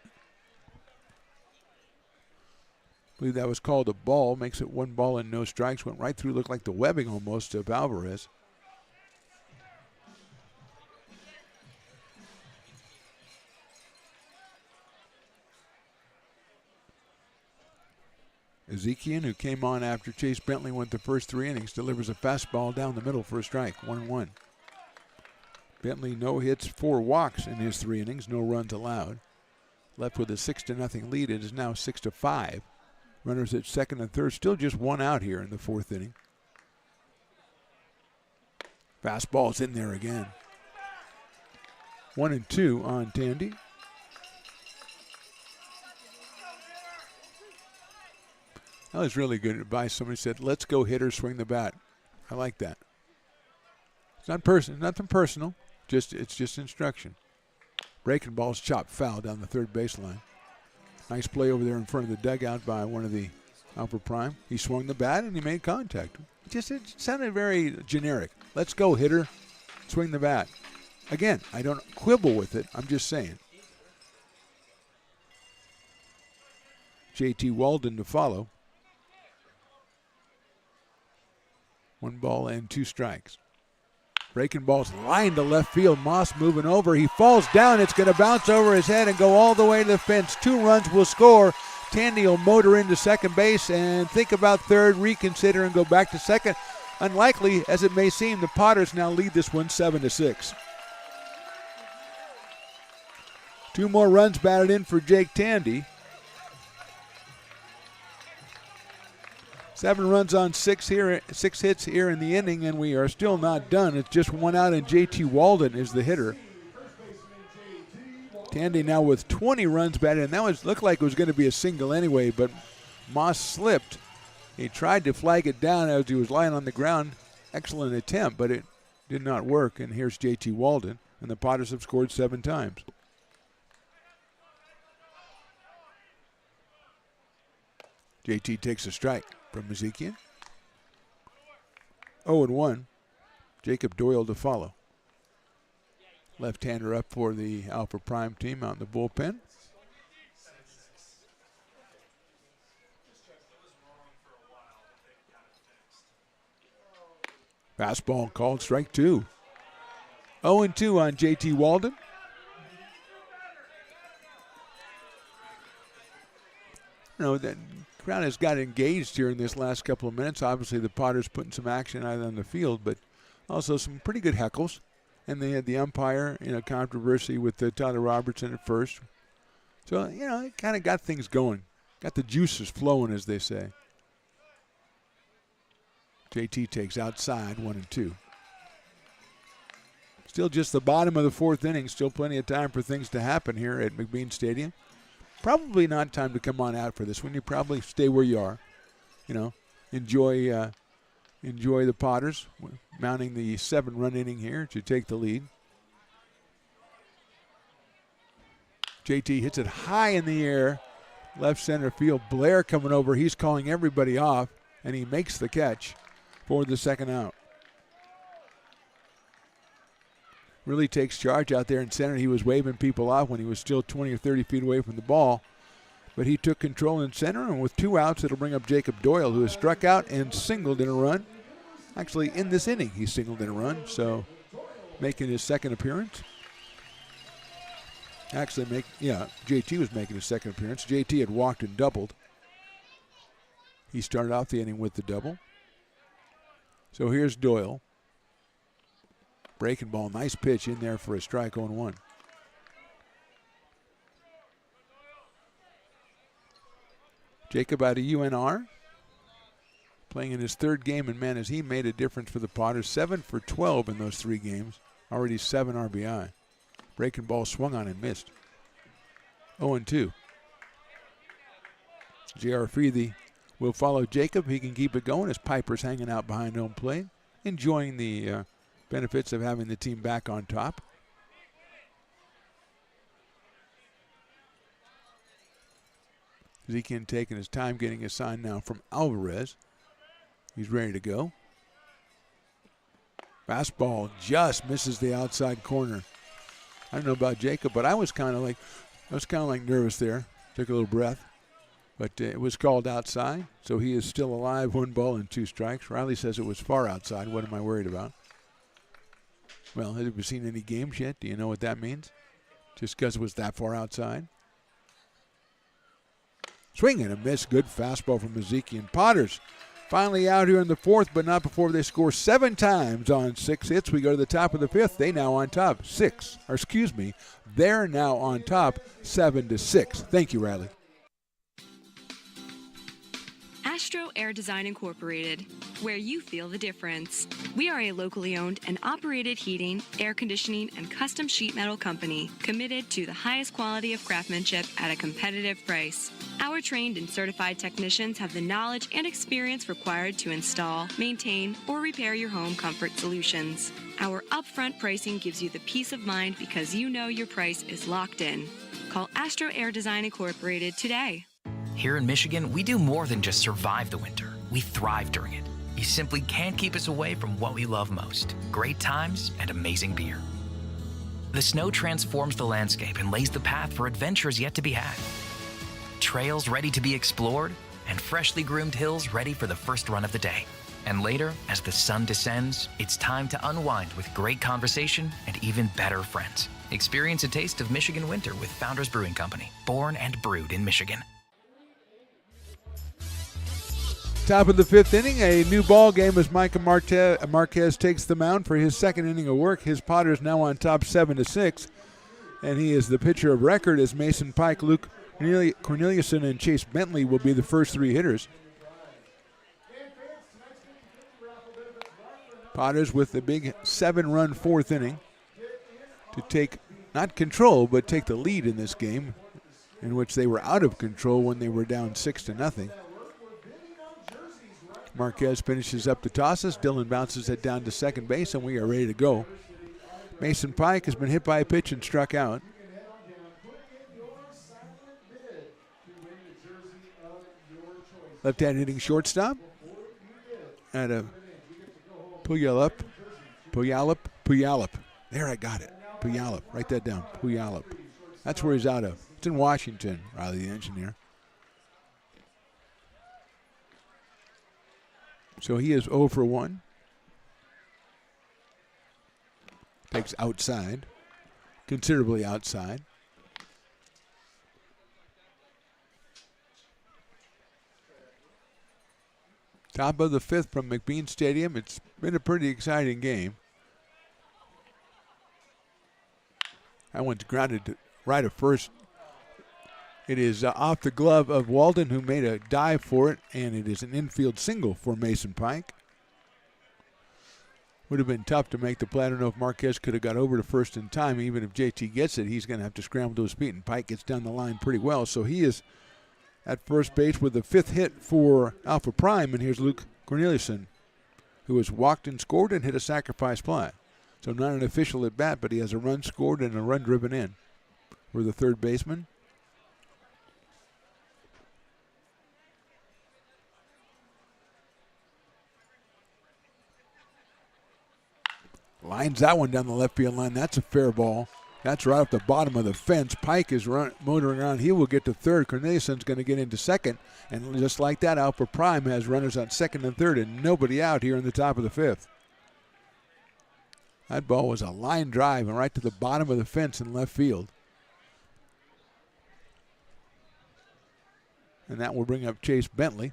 I believe that was called a ball. Makes it 1 ball and no strikes. Went right through, looked like the webbing almost of Alvarez. Ezekiel, who came on after Chase Bentley went the first 3 innings, delivers a fastball down the middle for a strike, 1-1. Bentley no hits, 4 walks in his 3 innings, no runs allowed. Left with a 6-0 lead. It is now 6-5. Runners at second and third, still just 1 out here in the 4th inning. Fastball's in there again. 1-2 on Tandy. That was really good advice. Somebody said, "Let's go hitter, swing the bat." I like that. It's not nothing personal. It's just instruction. Breaking ball's chopped foul down the third baseline. Nice play over there in front of the dugout by one of the Alpha Prime. He swung the bat and he made contact. It sounded very generic. Let's go hitter, swing the bat. Again, I don't quibble with it. I'm just saying. JT Walden to follow. 1 ball and 2 strikes. Breaking ball's lined to left field. Moss moving over. He falls down. It's going to bounce over his head and go all the way to the fence. 2 runs will score. Tandy will motor into second base and think about third, reconsider, and go back to second. Unlikely as it may seem, the Potters now lead this one 7-6. 2 more runs batted in for Jake Tandy. 7 runs on 6 hits here in the inning, and we are still not done. It's just 1 out, and JT Walden is the hitter. Tandy now with 20 runs batted, and that looked like it was going to be a single anyway, but Moss slipped. He tried to flag it down as he was lying on the ground. Excellent attempt, but it did not work. And here's J.T. Walden, and the Potters have scored 7 times. J.T. takes a strike from Mazikian. 0-1. Jacob Doyle to follow. Left-hander up for the Alpha Prime team out in the bullpen. Fastball called, strike 2. 0-2 on J.T. Walden. You know, the crowd has got engaged here in this last couple of minutes. Obviously, the Potters putting some action out on the field, but also some pretty good heckles. And they had the umpire in a controversy with Tyler Robertson at first. So, you know, it kind of got things going. Got the juices flowing, as they say. JT takes outside, 1-2. Still just the bottom of the 4th inning. Still plenty of time for things to happen here at McBean Stadium. Probably not time to come on out for this one. You probably stay where you are. You know, enjoy the Potters mounting the 7-run inning here to take the lead. JT hits it high in the air, left center field. Blair coming over. He's calling everybody off, and he makes the catch for the second out. Really takes charge out there in center. He was waving people off when he was still 20 or 30 feet away from the ball. But he took control in center, and with 2 outs, it'll bring up Jacob Doyle, who has struck out and singled in a run. Actually, in this inning, he singled in a run, so making his second appearance. JT was making his second appearance. JT had walked and doubled. He started off the inning with the double. So here's Doyle. Breaking ball, nice pitch in there for a strike on 1. Jacob out of UNR. Playing in his 3rd game, and man, has he made a difference for the Potters. 7 for 12 in those 3 games. Already 7 RBI. Breaking ball swung on and missed. 0-2. J.R. Feathy will follow Jacob. He can keep it going as Piper's hanging out behind home plate, enjoying the benefits of having the team back on top. Zekian taking his time getting a sign now from Alvarez. He's ready to go. Fastball just misses the outside corner. I don't know about Jacob, but I was kind of like nervous there. Took a little breath. But it was called outside, so he is still alive. 1 ball and 2 strikes. Riley says it was far outside. What am I worried about? Well, have you seen any games yet? Do you know what that means? Just because it was that far outside? Swing and a miss. Good fastball from Mazikian. Potters finally out here in the 4th, but not before they score 7 times on 6 hits. We go to the top of the 5th. They now on top. They're now on top 7-6. Thank you, Riley. Astro Air Design Incorporated, where you feel the difference. We are a locally owned and operated heating, air conditioning, and custom sheet metal company committed to the highest quality of craftsmanship at a competitive price. Our trained and certified technicians have the knowledge and experience required to install, maintain, or repair your home comfort solutions. Our upfront pricing gives you the peace of mind because you know your price is locked in. Call Astro Air Design Incorporated today. Here in Michigan, we do more than just survive the winter. We thrive during it. You simply can't keep us away from what we love most: great times and amazing beer. The snow transforms the landscape and lays the path for adventures yet to be had. Trails ready to be explored, and freshly groomed hills ready for the first run of the day. And later, as the sun descends, it's time to unwind with great conversation and even better friends. Experience a taste of Michigan winter with Founders Brewing Company, born and brewed in Michigan. Top of the 5th inning, a new ball game as Micah Marquez takes the mound for his 2nd inning of work. His Potters now on top 7-6, and he is the pitcher of record as Mason Pike, Luke Corneliuson, and Chase Bentley will be the first 3 hitters. Potters with the big 7-run 4th inning to take, not control, but take the lead in this game, in which they were out of control when they were down 6-0. Marquez finishes up the tosses. Dillon bounces it down to second base, and we are ready to go. Mason Pike has been hit by a pitch and struck out. Left-hand hitting shortstop. And a Puyallup. There, I got it. Puyallup. Write that down. Puyallup. That's where he's out of. It's in Washington, Riley the engineer. So he is 0 for 1. Takes outside. Considerably outside. Top of the 5th from McBean Stadium. It's been a pretty exciting game. That one's grounded right at first. It is off the glove of Walden, who made a dive for it, and it is an infield single for Mason Pike. Would have been tough to make the play. I don't know if Marquez could have got over to first in time. Even if JT gets it, he's going to have to scramble to his feet, and Pike gets down the line pretty well. So he is at first base with the 5th hit for Alpha Prime, and here's Luke Corneliuson, who has walked and scored and hit a sacrifice fly. So not an official at bat, but he has a run scored and a run driven in for the third baseman. Lines that one down the left field line. That's a fair ball. That's right off the bottom of the fence. Pike is motoring around. He will get to third. Corneliuson's going to get into second. And just like that, Alpha Prime has runners on second and third and nobody out here in the top of the 5th. That ball was a line drive and right to the bottom of the fence in left field. And that will bring up Chase Bentley.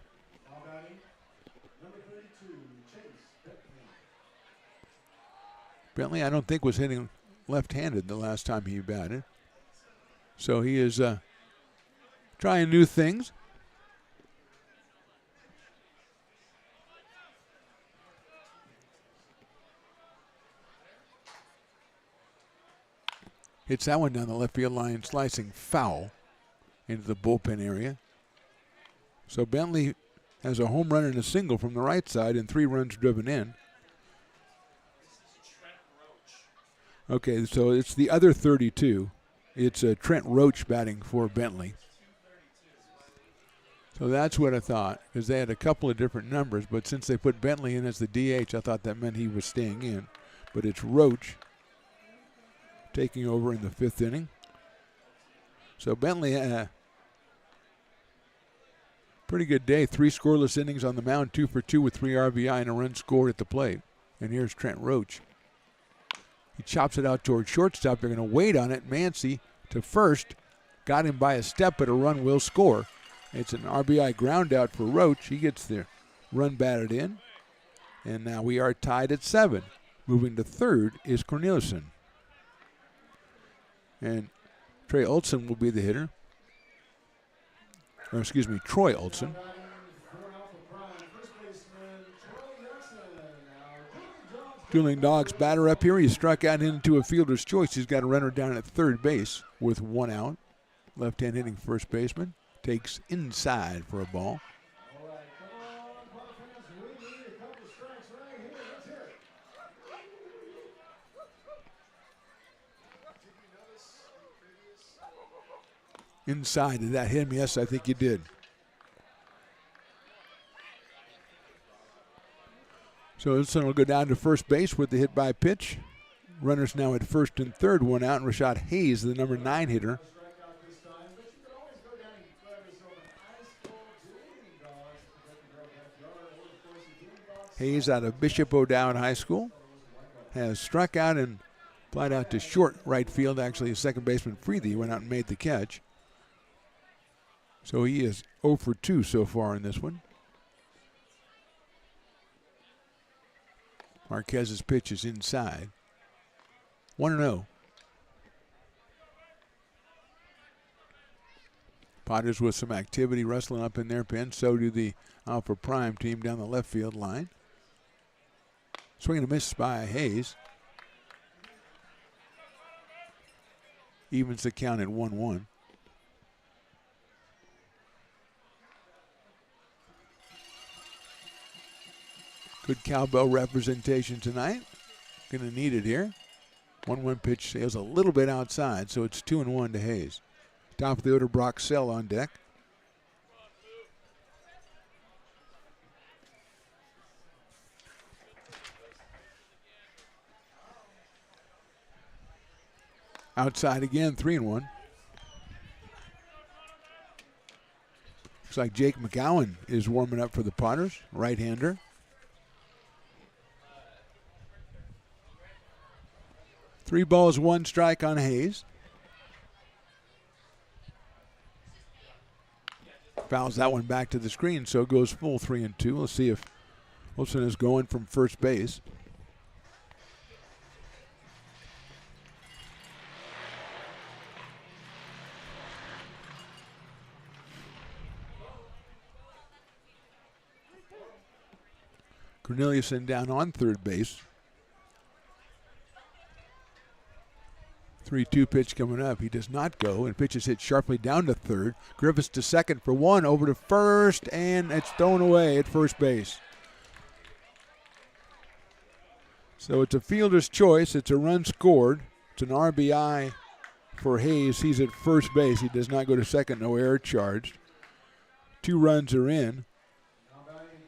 Bentley, I don't think, was hitting left-handed the last time he batted. So he is trying new things. Hits that one down the left field line, slicing foul into the bullpen area. So Bentley has a home run and a single from the right side and 3 runs driven in. Okay, so it's the other 32. It's Trent Roach batting for Bentley. So that's what I thought, because they had a couple of different numbers, but since they put Bentley in as the DH, I thought that meant he was staying in. But it's Roach taking over in the 5th inning. So Bentley had a pretty good day. 3 scoreless innings on the mound, 2 for 2 with 3 RBI and a run scored at the plate. And here's Trent Roach. He chops it out towards shortstop. They're going to wait on it. Mancy to first. Got him by a step, but a run will score. It's an RBI ground out for Roach. He gets the run batted in. And now we are tied at 7. Moving to third is Corneliuson. And Trey Olson will be the hitter. Or excuse me, Troy Olson. Dueling Dogs batter up here. He struck out into a fielder's choice. He's got a runner down at third base with 1 out. Left-hand hitting first baseman. Takes inside for a ball. Inside. Did that hit him? Yes, I think you did. So this one will go down to first base with the hit by pitch. Runners now at first and third, 1 out, and Rashad Hayes, the number 9 hitter. Hayes out of Bishop O'Dowd High School has struck out and flied out to short right field. Actually, second baseman Freethy went out and made the catch. So he is 0 for 2 so far in this one. Marquez's pitch is inside. 1-0. Potters with some activity wrestling up in their pen. So do the Alpha Prime team down the left field line. Swing and a miss by Hayes. Evens the count at 1-1. Good cowbell representation tonight. Going to need it here. 1-1 pitch sails a little bit outside, so it's 2-1 to Hayes. Top of the order, Brock Sell on deck. Outside again, 3-1. Looks like Jake McGowan is warming up for the Potters, right-hander. Three balls, one strike on Hayes. Fouls that one back to the screen, so it goes full 3-2. Let's see if Wilson is going from first base. Corneliuson down on third base. 3-2 pitch coming up. He does not go, and pitch is hit sharply down to third. Griffiths to second for one, over to first, and it's thrown away at first base. So it's a fielder's choice. It's a run scored. It's an RBI for Hayes. He's at first base. He does not go to second. No error charged. 2 runs are in.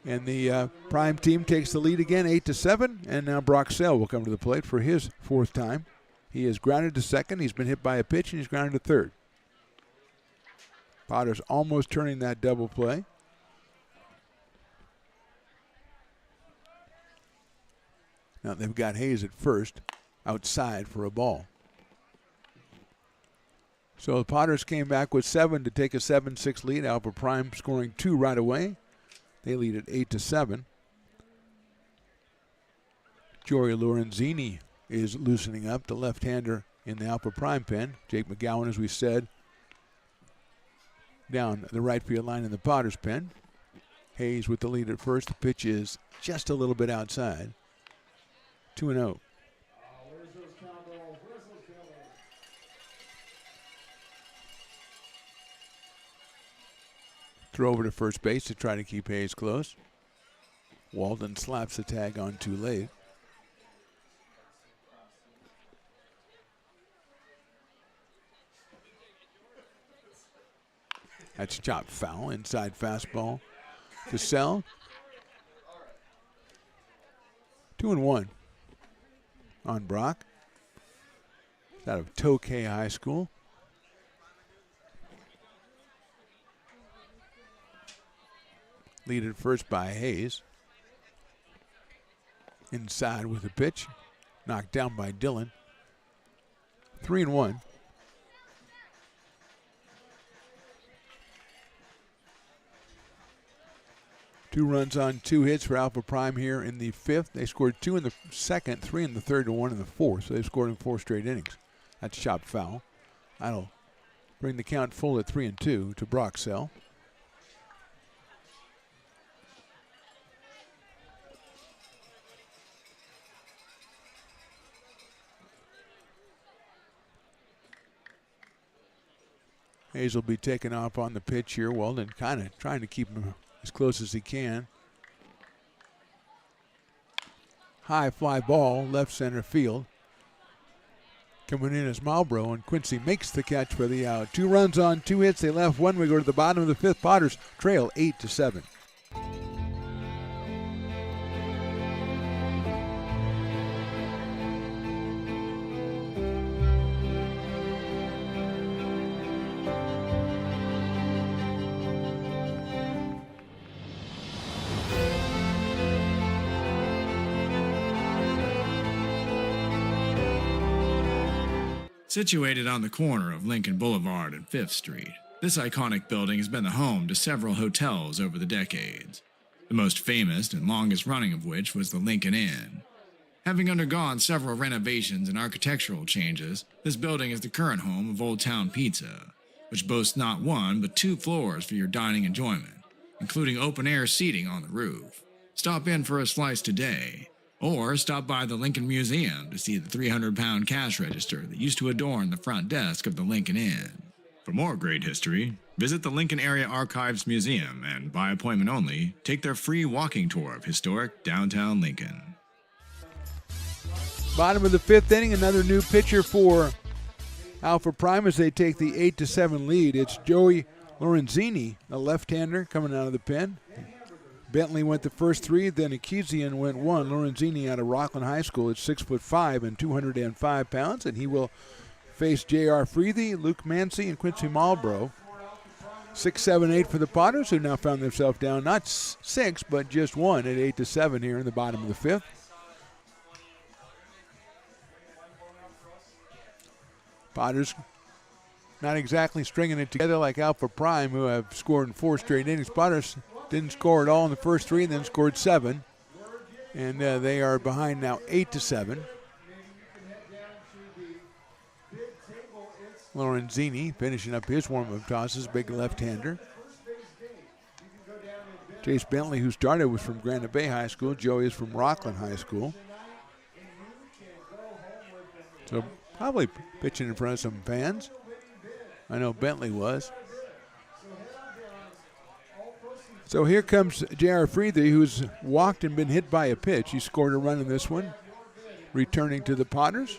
And the Prime team takes the lead again, 8-7. And now Brock Sell will come to the plate for his 4th time. He is grounded to second. He's been hit by a pitch, and he's grounded to third. Potters almost turning that double play. Now they've got Hayes at first, outside for a ball. So the Potters came back with 7 to take a 7-6 lead. Alpha Prime scoring 2 right away. They lead at 8-7. Jory Lorenzini is loosening up, the left-hander in the Alpha Prime pen. Jake McGowan, as we said, down the right field line in the Potters pen. Hayes with the lead at first. The pitch is just a little bit outside. 2-0. Throw over to first base to try to keep Hayes close. Walden slaps the tag on too late. That's chopped foul, inside fastball to Sell. 2-1 on Brock. It's out of Tokay High School. Lead at first by Hayes. Inside with a pitch. Knocked down by Dillon. 3-1. Two runs on 2 hits for Alpha Prime here in the 5th. They scored 2 in the 2nd, 3 in the 3rd, and 1 in the 4th. So they've scored in 4 straight innings. That's chopped foul. That'll bring the count full at 3-2 to Brock Sell. Hayes will be taken off on the pitch here. Walden kind of trying to keep him as close as he can. High fly ball, left center field. Coming in is Marlboro, and Quincy makes the catch for the out. 2 runs on 2 hits. They left 1. We go to the bottom of the 5th. Potters trail 8-7. Situated on the corner of Lincoln Boulevard and 5th Street, this iconic building has been the home to several hotels over the decades, the most famous and longest running of which was the Lincoln Inn. Having undergone several renovations and architectural changes, this building is the current home of Old Town Pizza, which boasts not 1 but 2 floors for your dining enjoyment, including open-air seating on the roof. Stop in for a slice today. Or stop by the Lincoln Museum to see the 300-pound cash register that used to adorn the front desk of the Lincoln Inn. For more great history, Visit the Lincoln Area Archives Museum and, by appointment only, take their free walking tour of historic downtown Lincoln. Bottom of the fifth inning, another new pitcher for Alpha Prime as they take the 8-7 lead. It's Joey Lorenzini, a left-hander, coming out of the pen. Bentley went the first three, then Akizian went one. Lorenzini out of Rockland High School is 6'5" and 205 pounds, and he will face J.R. Freethy, Luke Mancy, and Quincy Marlboro. 6, 7, 8 for the Potters, who now found themselves down not 6, but just 1 at 8-7 here in the bottom of the fifth. Potters not exactly stringing it together like Alpha Prime, who have scored in 4 straight innings. Potters didn't score at all in the first 3 and then scored 7. And they are behind now 8-7. Lorenzini finishing up his warm-up tosses, big left-hander. Chase Bentley, who started, was from Granite Bay High School. Joey is from Rockland High School. So probably pitching in front of some fans. I know Bentley was. So here comes J.R. Freethy, who's walked and been hit by a pitch. He scored a run in this one, returning to the Potters.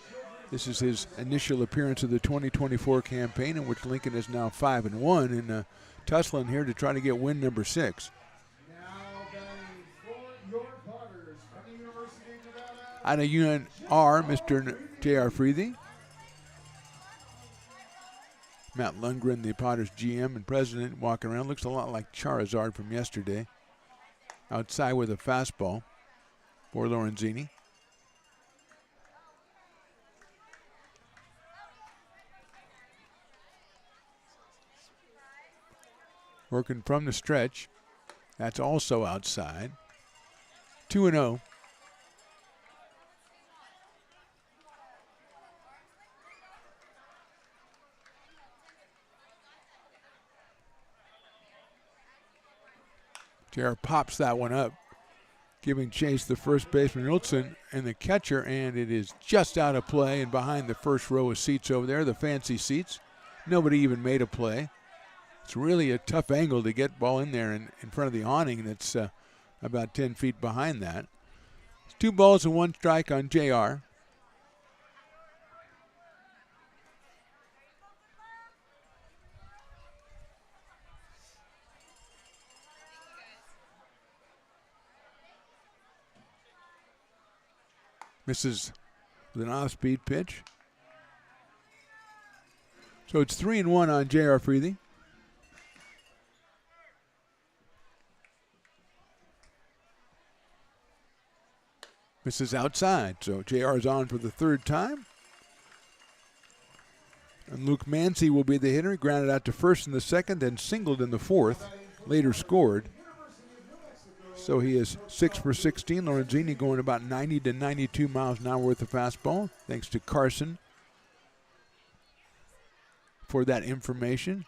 This is his initial appearance of the 2024 campaign, in which Lincoln is now 5-1, and tussling here to try to get win number 6. Out of Unit R, Mr. J.R. Freethy. Matt Lundgren, the Potters GM and president, walking around. Looks a lot like Charizard from yesterday. Outside with a fastball for Lorenzini. Working from the stretch. That's also outside. 2-0. J.R. pops that one up, giving chase the first baseman Wilson and the catcher, and it is just out of play and behind the first row of seats over there, the fancy seats. Nobody even made a play. It's really a tough angle to get ball in there in front of the awning that's about 10 feet behind that. It's 2 balls and 1 strike on J.R. Misses with an off-speed pitch. So it's 3-1 on J.R. Freethy. Misses outside, so J.R. is on for the 3rd time. And Luke Mancy will be the hitter. He grounded out to first in the 2nd, then singled in the 4th. Later scored. So he is 6 for 16. Lorenzini going about 90 to 92 miles an hour with the fastball. Thanks to Carson for that information.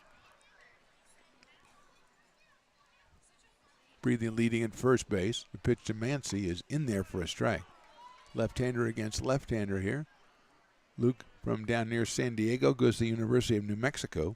Freethy leading at first base. The pitch to Mancy is in there for a strike. Left-hander against left-hander here. Luke from down near San Diego goes to the University of New Mexico.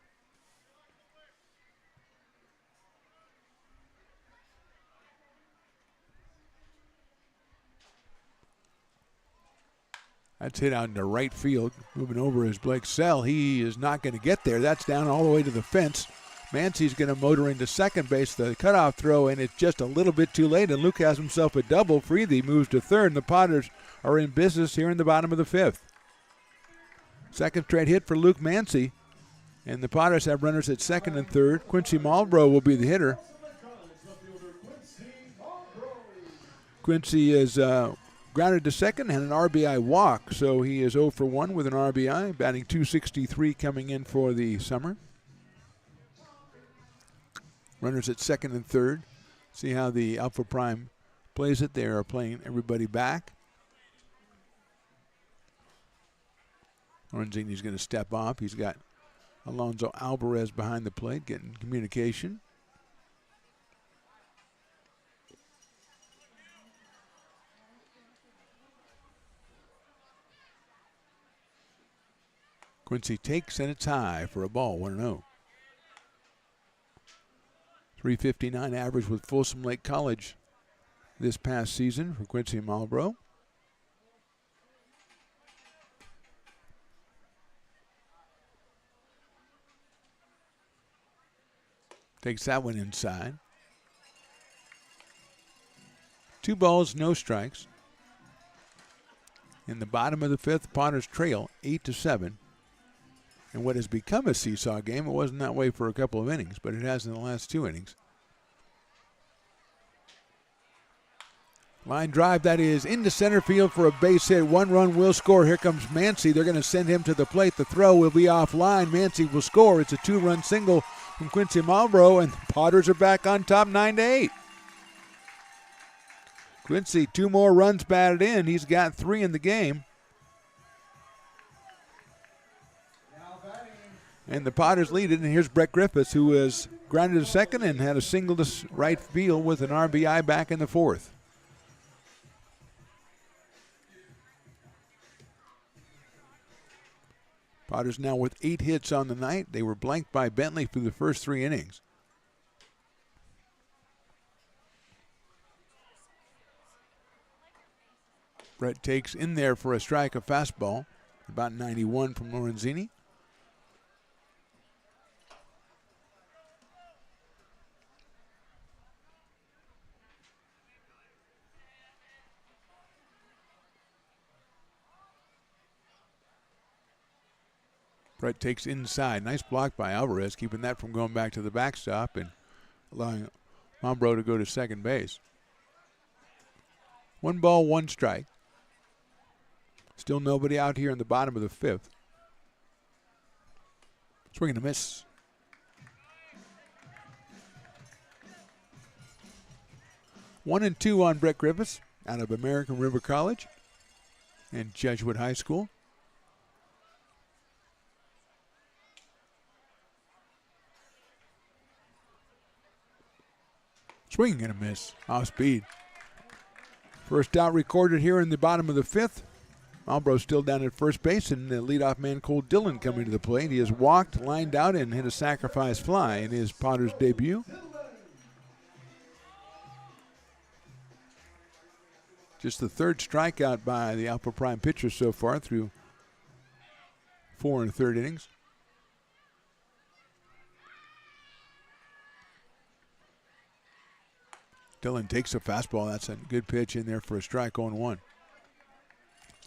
That's hit out into right field. Moving over is Blake Sell. He is not going to get there. That's down all the way to the fence. Mancy's going to motor into second base. The cutoff throw, and it's just a little bit too late, and Luke has himself a double. Freethy moves to third, and the Potters are in business here in the bottom of the 5th. Second straight hit for Luke Mancy, and the Potters have runners at second and third. Quincy Marlboro will be the hitter. Quincy is grounded to second and an RBI walk, so he is 0 for 1 with an RBI, batting .263 coming in for the summer. Runners at second and third. See how the Alpha Prime plays it. They are playing everybody back. Lorenzini's going to step off. He's got Alonzo Alvarez behind the plate getting communication. Quincy takes, and it's high for a ball, 1-0. .359 average with Folsom Lake College this past season for Quincy Marlboro. Takes that one inside. 2 balls, no strikes. In the bottom of the 5th, Potters trail 8-7. And what has become a seesaw game, it wasn't that way for a couple of innings, but it has in the last 2 innings. Line drive, that is into center field for a base hit. 1 run will score. Here comes Mancy. They're going to send him to the plate. The throw will be offline. Mancy will score. It's a 2-run single from Quincy Marlboro, and the Potters are back on top 9-8. Quincy, 2 more runs batted in. He's got 3 in the game. And the Potters lead it, and here's Brett Griffiths, who was grounded to second and had a single to right field with an RBI back in the 4th. Potters now with 8 hits on the night. They were blanked by Bentley through the first 3 innings. Brett takes in there for a strike, a fastball, about 91 from Lorenzini. Brett takes inside. Nice block by Alvarez, keeping that from going back to the backstop and allowing Marlboro to go to second base. 1 ball, 1 strike. Still nobody out here in the bottom of the 5th. Swing and a miss. One and 2 on Brett Griffiths out of American River College and Jesuit High School. Swing and a miss. Off speed. First out recorded here in the bottom of the 5th. Marlboro still down at first base, and the leadoff man Cole Dillon coming to the plate. He has walked, lined out, and hit a sacrifice fly in his Potters debut. Just the 3rd strikeout by the Alpha Prime pitcher so far through 4 1/3 innings. Dillon takes a fastball. That's a good pitch in there for a strike, 0-1.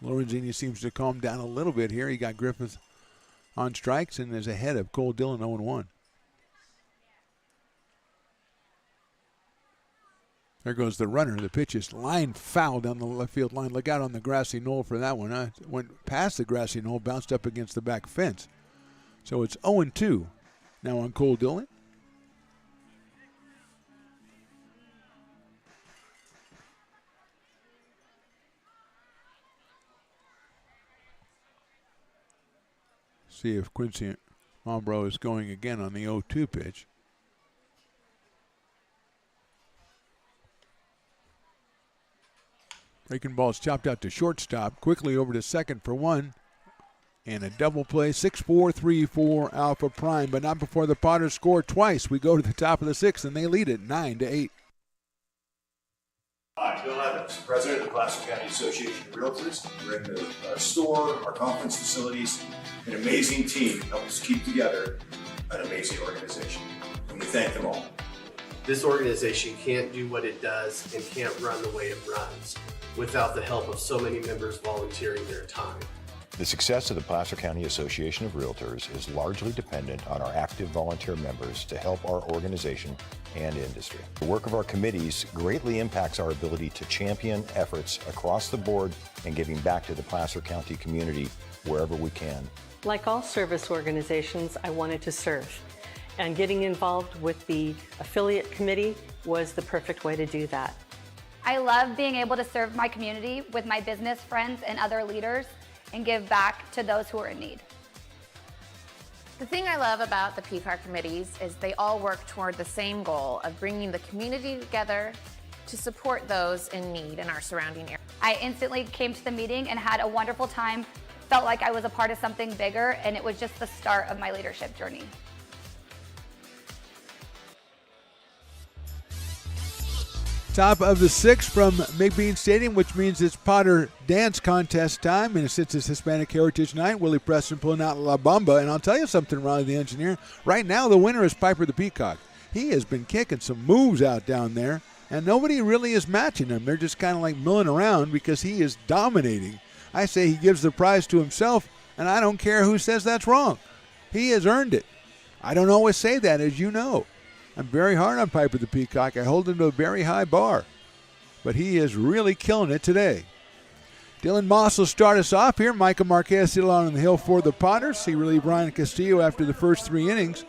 Lorenzini seems to calm down a little bit here. He got Griffith on strikes and is ahead of Cole Dillon, 0-1. There goes the runner. The pitch is line foul down the left field line. Look out on the grassy knoll for that one. Went past the grassy knoll, bounced up against the back fence. So it's 0-2 now on Cole Dillon. See if Quincy Marlboro is going again on the 0-2 pitch. Breaking ball is chopped out to shortstop. Quickly over to second for 1. And a double play. 6-4, 3-4 Alpha Prime. But not before the Potters score twice. We go to the top of the 6th, and they lead it 9-8. Hi, Bill Evans, President of the Placer County Association of Realtors. We're in the store, our conference facilities, an amazing team to help us keep together an amazing organization. And we thank them all. This organization can't do what it does and can't run the way it runs without the help of so many members volunteering their time. The success of the Placer County Association of Realtors is largely dependent on our active volunteer members to help our organization and industry. The work of our committees greatly impacts our ability to champion efforts across the board and giving back to the Placer County community wherever we can. Like all service organizations, I wanted to serve. And getting involved with the affiliate committee was the perfect way to do that. I love being able to serve my community with my business friends and other leaders and give back to those who are in need. The thing I love about the PFAR committees is they all work toward the same goal of bringing the community together to support those in need in our surrounding area. I instantly came to the meeting and had a wonderful time, felt like I was a part of something bigger, and it was just the start of my leadership journey. Top of the 6th from McBean Stadium, which means it's Potter dance contest time. And since it's Hispanic Heritage Night, Willie Preston pulling out La Bamba. And I'll tell you something, Ronnie the engineer. Right now, the winner is Piper the Peacock. He has been kicking some moves out down there, and nobody really is matching him. They're just kind of like milling around because he is dominating. I say he gives the prize to himself, and I don't care who says that's wrong. He has earned it. I don't always say that, as you know. I'm very hard on Piper the Peacock. I hold him to a very high bar. But he is really killing it today. Dylan Moss will start us off here. Micah Marquez still on the hill for the Potters. He relieved Ryan Castillo after the first 3 innings.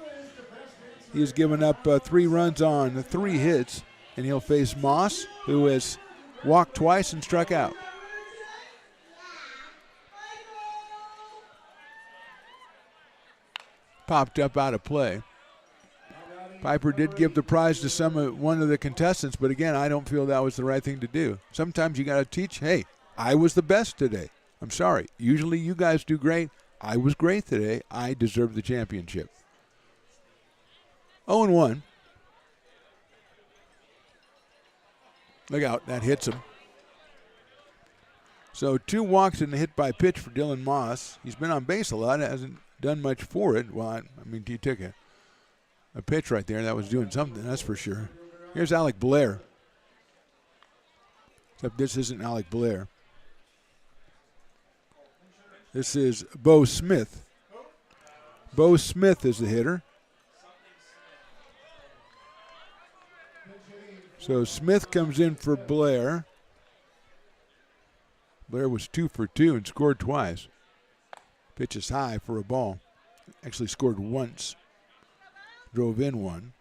He has given up 3 runs on 3 hits. And he'll face Moss, who has walked twice and struck out. Popped up out of play. Piper did give the prize to one of the contestants, but again, I don't feel that was the right thing to do. Sometimes you got to teach, hey, I was the best today. I'm sorry. Usually you guys do great. I was great today. I deserve the championship. 0-1. Look out, that hits him. So 2 walks and a hit by pitch for Dylan Moss. He's been on base a lot, hasn't done much for it. Well, I mean, he took a pitch right there that was doing something, that's for sure. Here's Alec Blair. Except this isn't Alec Blair. This is Bo Smith. Bo Smith is the hitter. So Smith comes in for Blair. Blair was 2 for 2 and scored twice. Pitch is high for a ball. Actually scored once. Drove in 1.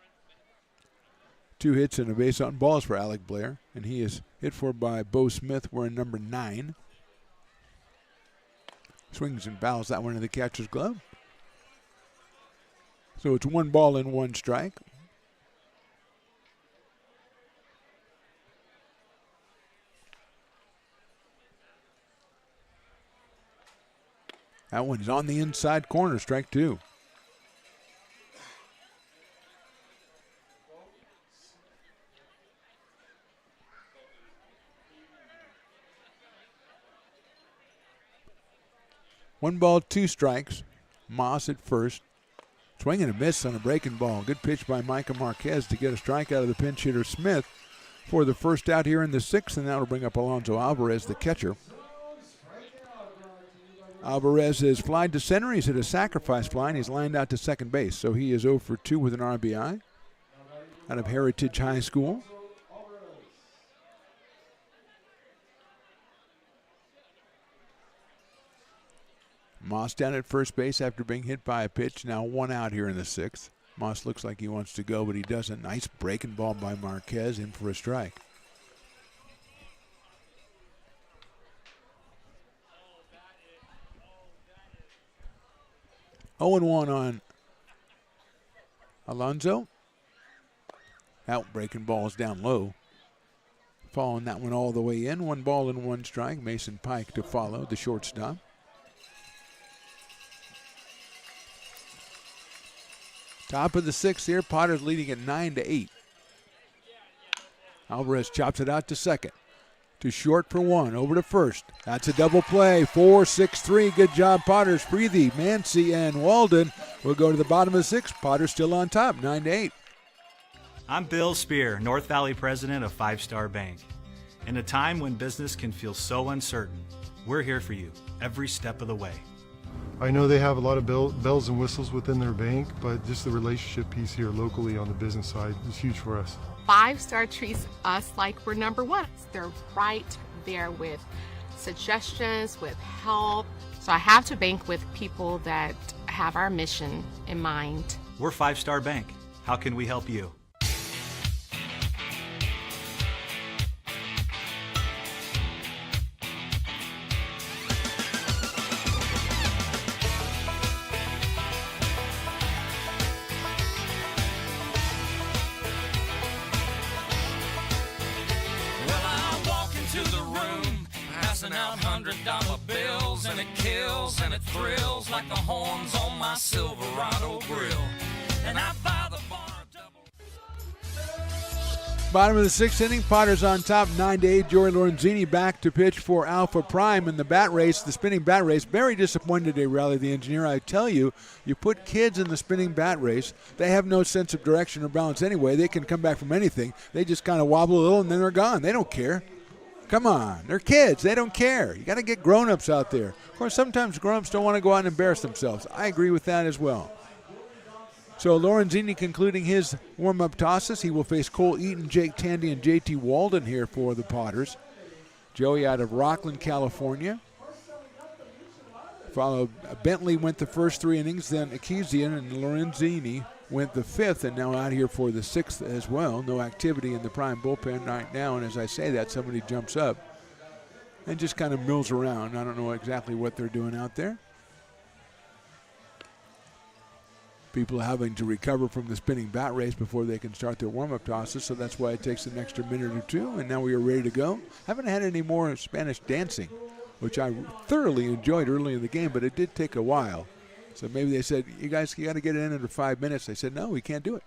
2 hits and a base on balls for Alec Blair. And he is hit for by Bo Smith wearing number 9. Swings and fouls that one in the catcher's glove. So it's 1 ball and 1 strike. That one's on the inside corner, strike 2. One ball, 2 strikes. Moss at first. Swing and a miss on a breaking ball. Good pitch by Micah Marquez to get a strike out of the pinch hitter Smith for the first out here in the 6th, and that'll bring up Alonzo Alvarez, the catcher. Alvarez is flied to center. He's hit a sacrifice fly, and he's lined out to second base. So he is 0 for 2 with an RBI out of Heritage High School. Moss down at first base after being hit by a pitch. Now 1 out here in the 6th. Moss looks like he wants to go, but he doesn't. Nice breaking ball by Marquez, in for a strike. Oh and 1 on Alonzo. Out breaking balls down low. Following that one all the way in. 1 ball and 1 strike. Mason Pike to follow, the shortstop. Top of the 6th here. Potter's leading at 9-8. Alvarez chops it out to second. To short for 1. Over to first. That's a double play. 4-6-3. Good job, Potters. Freethy, Mancy, and Walden will go to the bottom of the 6th. Potters still on top, 9-8. I'm Bill Spear, North Valley president of 5 Star Bank. In a time when business can feel so uncertain, we're here for you every step of the way. I know they have a lot of bells and whistles within their bank, but just the relationship piece here locally on the business side is huge for us. 5 Star treats us like we're number 1. They're right there with suggestions, with help. So I have to bank with people that have our mission in mind. We're 5 Star Bank. How can we help you? Out $100 bills, and it kills and it thrills like the horns on my Silverado grill. And I buy the bar double. Bottom of the sixth inning, Potters on top, 9-8. Joey Lorenzini back to pitch for Alpha Prime in the bat race, the spinning bat race. Very disappointed today, Raleigh the engineer. I tell you, you put kids in the spinning bat race, they have no sense of direction or balance anyway. They can come back from anything. They just kind of wobble a little and then they're gone. They don't care. Come on, they're kids. They don't care. You got to get grown-ups out there. Of course, sometimes grown-ups don't want to go out and embarrass themselves. I agree with that as well. So Lorenzini concluding his warm-up tosses. He will face Cole Eaton, Jake Tandy, and JT Walden here for the Potters. Joey out of Rockland, California. Followed, Bentley went the first 3 innings, then Akizian and Lorenzini went the 5th, and now out here for the 6th as well. No activity in the Prime bullpen right now, and as I say that, somebody jumps up and just kind of mills around. I don't know exactly what they're doing out there. People having to recover from the spinning bat race before they can start their warm-up tosses, so that's why it takes an extra minute or two, and now we are ready to go. Haven't had any more Spanish dancing, which I thoroughly enjoyed early in the game, but it did take a while. So maybe they said, you guys, you got to get it in under 5 minutes. They said, no, we can't do it.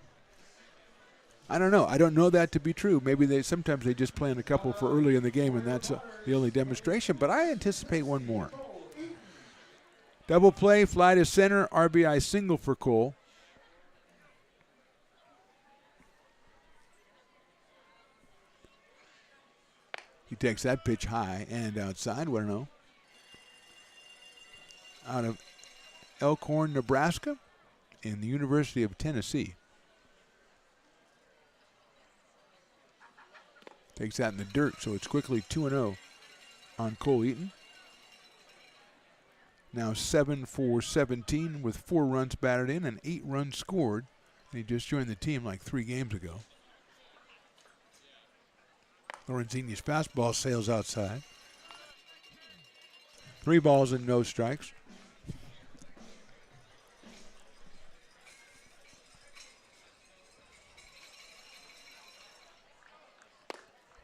I don't know. I don't know that to be true. Maybe sometimes they just plan a couple for early in the game, and that's the only demonstration, but I anticipate one more. Double play, fly to center, RBI single for Cole. He takes that pitch high and outside. 1-0. Out of Elkhorn, Nebraska, in the University of Tennessee. Takes that in the dirt, so it's quickly 2-0 on Cole Eaton. Now 7 for 17 with 4 runs batted in and 8 runs scored. He just joined the team like 3 games ago. Lorenzini's fastball sails outside. 3 balls and no strikes.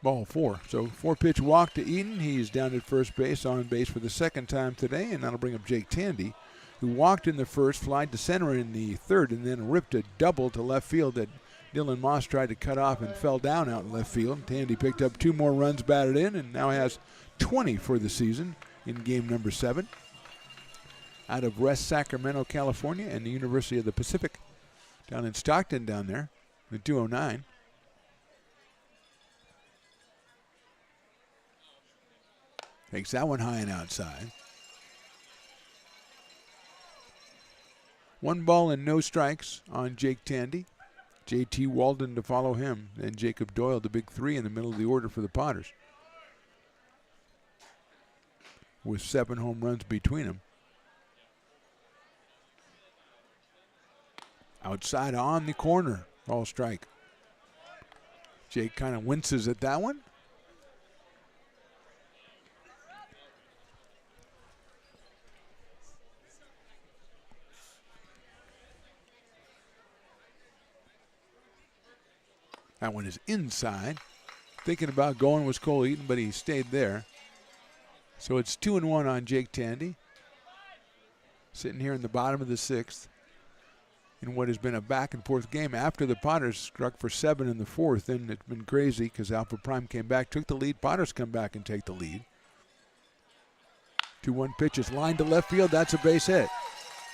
Ball 4. So 4-pitch walk to Eaton. He's down at first base, on base for the second time today, and that'll bring up Jake Tandy, who walked in the first, flied to center in the third, and then ripped a double to left field that Dylan Moss tried to cut off and fell down out in left field. Tandy picked up 2 more runs batted in and now has 20 for the season in game number 7. Out of West Sacramento, California, and the University of the Pacific down in Stockton down there, the 209. Takes that one high and outside. 1 ball and no strikes on Jake Tandy. JT Walden to follow him. Then Jacob Doyle, the big 3 in the middle of the order for the Potters, with 7 home runs between them. Outside on the corner. Ball strike. Jake kind of winces at that one. That one is inside. Thinking about going was Cole Eaton, but he stayed there. So it's 2-1 on Jake Tandy. Sitting here in the bottom of the 6th in what has been a back-and-forth game after the Potters struck for 7 in the 4th. Then it's been crazy because Alpha Prime came back, took the lead. Potters come back and take the lead. 2-1 pitch is lined to left field. That's a base hit.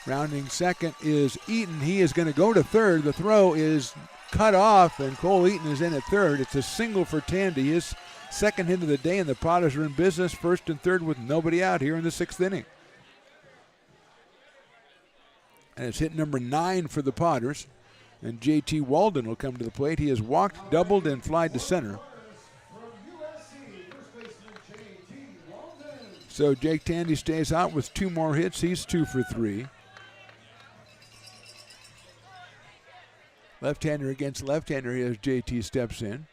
Rounding second is Eaton. He is going to go to third. The throw is cut off, and Cole Eaton is in at third. It's a single for Tandy, his second hit of the day, and the Potters are in business, first and third with nobody out here in the 6th inning. And it's hit number 9 for the Potters, and JT Walden will come to the plate. He has walked, doubled, and flied to center. So Jake Tandy stays out with 2 more hits. He's 2 for 3. Left-hander against left-hander as JT steps in.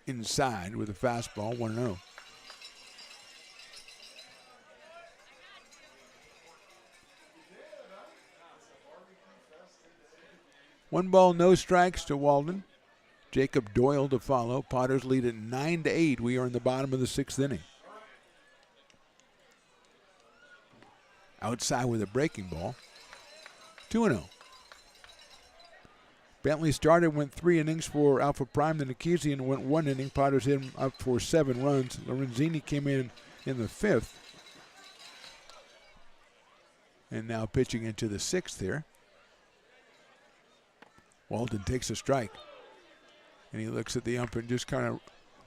Inside with a fastball, 1-0. One ball, no strikes to Walden. Jacob Doyle to follow. Potters lead at 9-8. We are in the bottom of the 6th inning. Outside with a breaking ball. 2-0. Bentley started, went 3 innings for Alpha Prime. Then Nikizian went 1 inning. Potters hit him up for 7 runs. Lorenzini came in the 5th. And now pitching into the 6th here. Walden takes a strike. And he looks at the ump and just kind of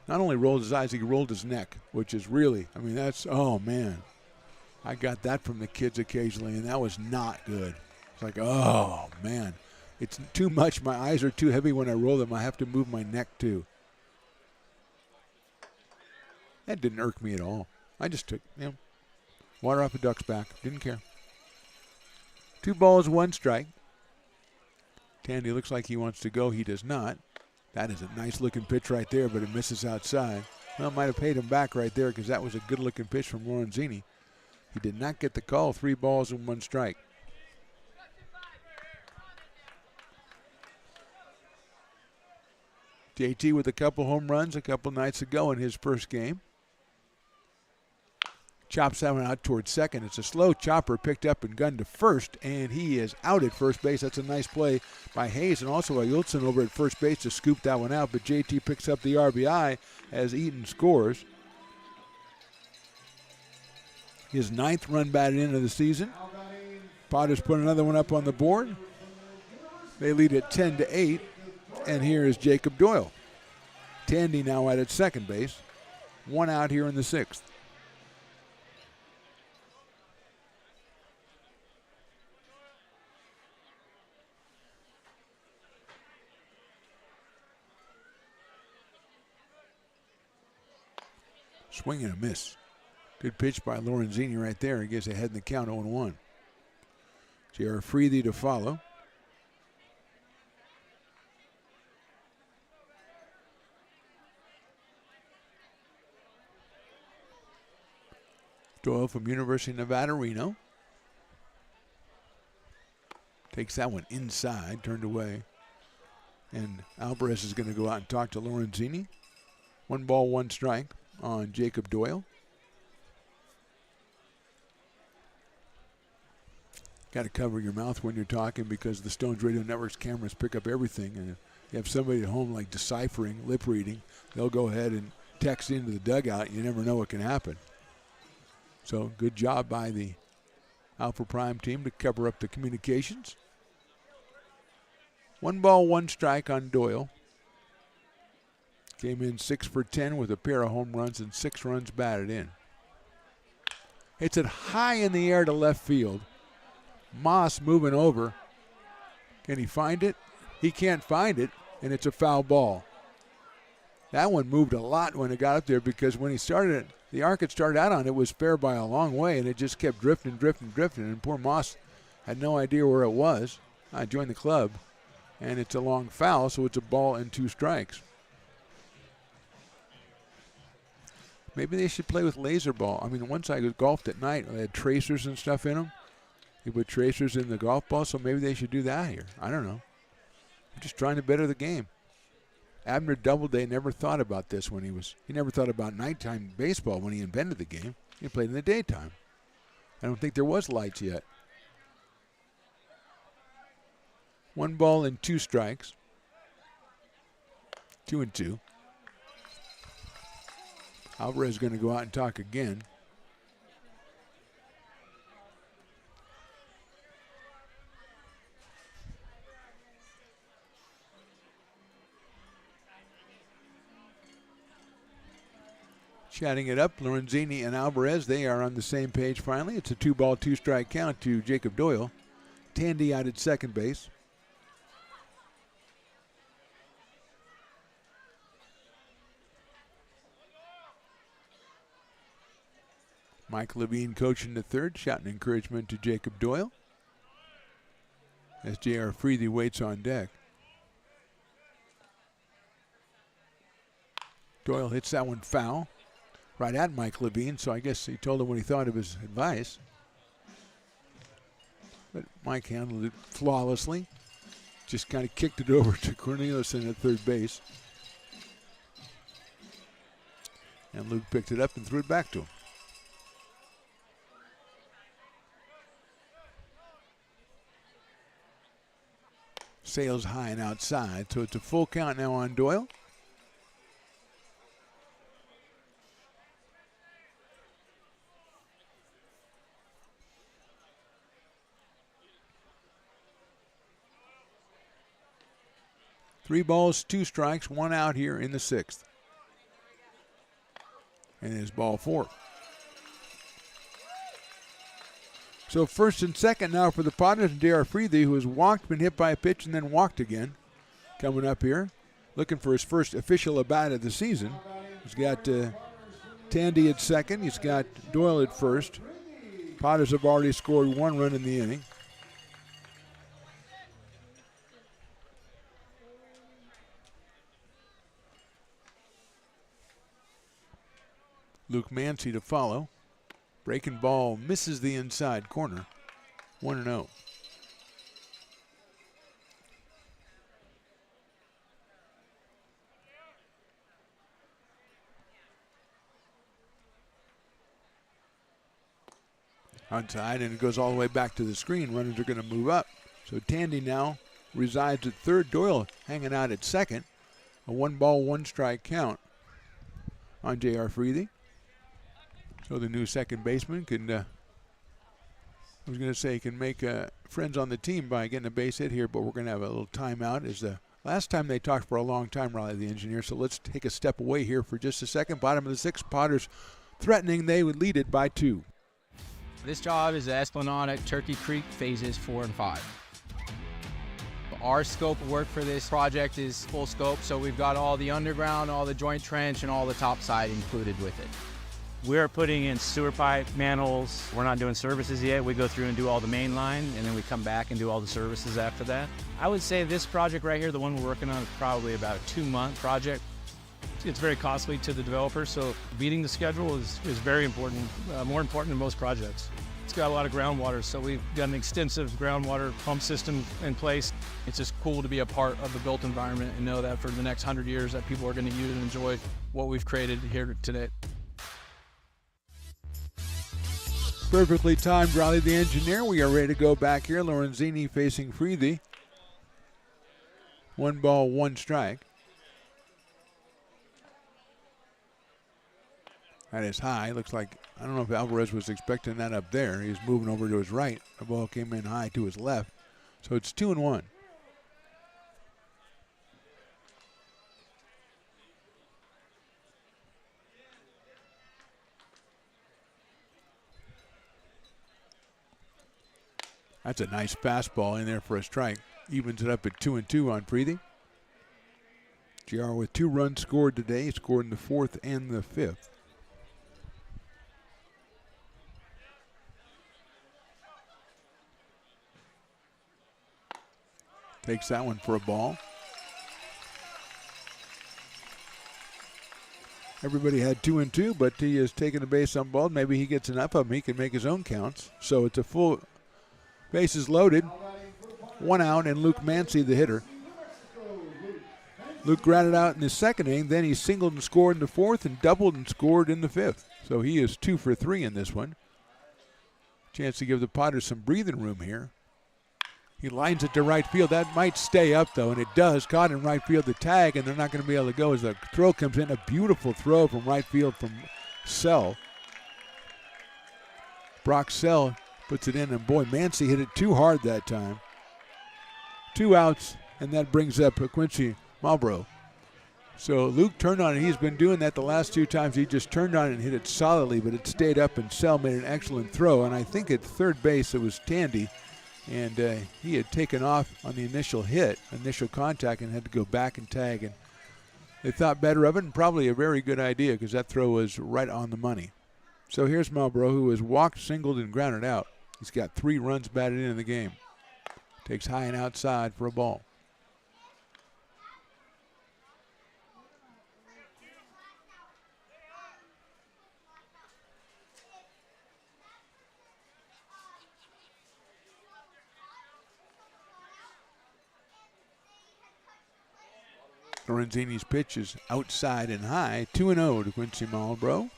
not only rolled his eyes, he rolled his neck, which is really, I mean, that's, oh, man. I got that from the kids occasionally, and that was not good. It's like, oh, man. It's too much. My eyes are too heavy when I roll them. I have to move my neck, too. That didn't irk me at all. I just took, water off a duck's back. Didn't care. 2 balls, 1 strike. Tandy looks like he wants to go. He does not. That is a nice-looking pitch right there, but it misses outside. Well, might have paid him back right there because that was a good-looking pitch from Lorenzini. He did not get the call. 3 balls and 1 strike. JT with a couple home runs a couple nights ago in his first game. Chops that one out towards second. It's a slow chopper picked up and gunned to first, and he is out at first base. That's a nice play by Hayes and also by Yultsen over at first base to scoop that one out, but JT picks up the RBI as Eaton scores. His 9th run batted in of the season. Potters put another one up on the board. They lead at 10-8, and here is Jacob Doyle. Tandy now at second base. 1 out here in the 6th. Swing and a miss. Good pitch by Lorenzini right there. He gets ahead in the count 0-1. J.R. Freethy to follow. Doyle from University of Nevada, Reno. Takes that one inside, turned away. And Alvarez is going to go out and talk to Lorenzini. 1 ball, 1 strike on Jacob Doyle. Got to cover your mouth when you're talking because the Stones Radio Network's cameras pick up everything. And if you have somebody at home like deciphering, lip reading, they'll go ahead and text into the dugout. You never know what can happen. So good job by the Alpha Prime team to cover up the communications. 1 ball, 1 strike on Doyle. Came in 6 for 10 with a pair of home runs and 6 runs batted in. It's it high in the air to left field. Moss moving over. Can he find it? He can't find it, and it's a foul ball. That one moved a lot when it got up there because when he started it, the arc it started out on, it was fair by a long way, and it just kept drifting, and poor Moss had no idea where it was. I joined the club, and it's a long foul, so it's a ball and 2 strikes. Maybe they should play with laser ball. I mean, once I golfed at night, they had tracers and stuff in them. You put tracers in the golf ball, so maybe they should do that here. I don't know. I'm just trying to better the game. Abner Doubleday never thought about this when he never thought about nighttime baseball when he invented the game. He played in the daytime. I don't think there was lights yet. 1 ball and 2 strikes. 2-2. Alvarez is going to go out and talk again. Chatting it up, Lorenzini and Alvarez, they are on the same page finally. It's a 2 ball, 2 strike count to Jacob Doyle. Tandy out at second base. Mike Levine coaching the third, shouting encouragement to Jacob Doyle as J.R. Freethy waits on deck. Doyle hits that one foul right at Mike Levine, so I guess he told him what he thought of his advice. But Mike handled it flawlessly. Just kind of kicked it over to Corneliuson at third base. And Luke picked it up and threw it back to him. Sails high and outside, so it's a full count now on Doyle. Three balls, 2 strikes, 1 out here in the 6th. And it's ball 4. So first and second now for the Potters, and J.R. Freethy, who has walked, been hit by a pitch, and then walked again. Coming up here, looking for his first official at-bat of the season. He's got Tandy at second. He's got Doyle at first. Potters have already scored 1 run in the inning. Luke Mancy to follow. Breaking ball misses the inside corner. 1-0. Outside, and it goes all the way back to the screen. Runners are going to move up. So Tandy now resides at third. Doyle hanging out at second. A 1-ball, 1-strike count on J.R. Freethy. So the new second baseman can, I was going to say, can make friends on the team by getting a base hit here, but we're going to have a little timeout. As the last time they talked for a long time, Riley, the engineer, so let's take a step away here for just a second. Bottom of the 6th, Potters threatening they would lead it by 2. This job is the Esplanade at Turkey Creek phases 4 and 5. Our scope of work for this project is full scope, so we've got all the underground, all the joint trench, and all the topside included with it. We're putting in sewer pipe, manholes. We're not doing services yet. We go through and do all the main line, and then we come back and do all the services after that. I would say this project right here, the one we're working on, is probably about a 2-month project. It's very costly to the developer, so beating the schedule is very important, more important than most projects. It's got a lot of groundwater, so we've got an extensive groundwater pump system in place. It's just cool to be a part of the built environment and know that for the next 100 years that people are going to use and enjoy what we've created here today. Perfectly timed, Riley the engineer. We are ready to go back here. Lorenzini facing Freethy. 1-ball, 1-strike. That is high. Looks like, I don't know if Alvarez was expecting that up there. He was moving over to his right. The ball came in high to his left. So it's 2-1. That's a nice fastball in there for a strike. Evens it up at 2-2 on Freethy. JR with 2 runs scored today. He scored in the 4th and the 5th. Takes that one for a ball. Everybody had 2-2, but he has taken a base on ball. Maybe he gets enough of them. He can make his own counts. So it's a full bases loaded. 1 out, and Luke Mancy, the hitter. Luke grounded out in the 2nd inning. Then he singled and scored in the 4th and doubled and scored in the 5th. So he is 2 for 3 in this one. Chance to give the Potters some breathing room here. He lines it to right field. That might stay up, though, and it does. Caught in right field, the tag, and they're not going to be able to go as the throw comes in. A beautiful throw from right field from Sell. Brock Sell puts it in, and boy, Mancy hit it too hard that time. 2 outs, and that brings up Quincy Marlboro. So Luke turned on it. He's been doing that the last 2 times. He just turned on it and hit it solidly, but it stayed up, and Sell made an excellent throw. And I think at third base it was Tandy, and he had taken off on the initial hit, initial contact, and had to go back and tag. And they thought better of it, and probably a very good idea because that throw was right on the money. So here's Marlboro, who has walked, singled, and grounded out. He's got 3 runs batted in the game. Takes high and outside for a ball. Lorenzini's pitch is outside and high. 2-0 to Quincy Marlboro.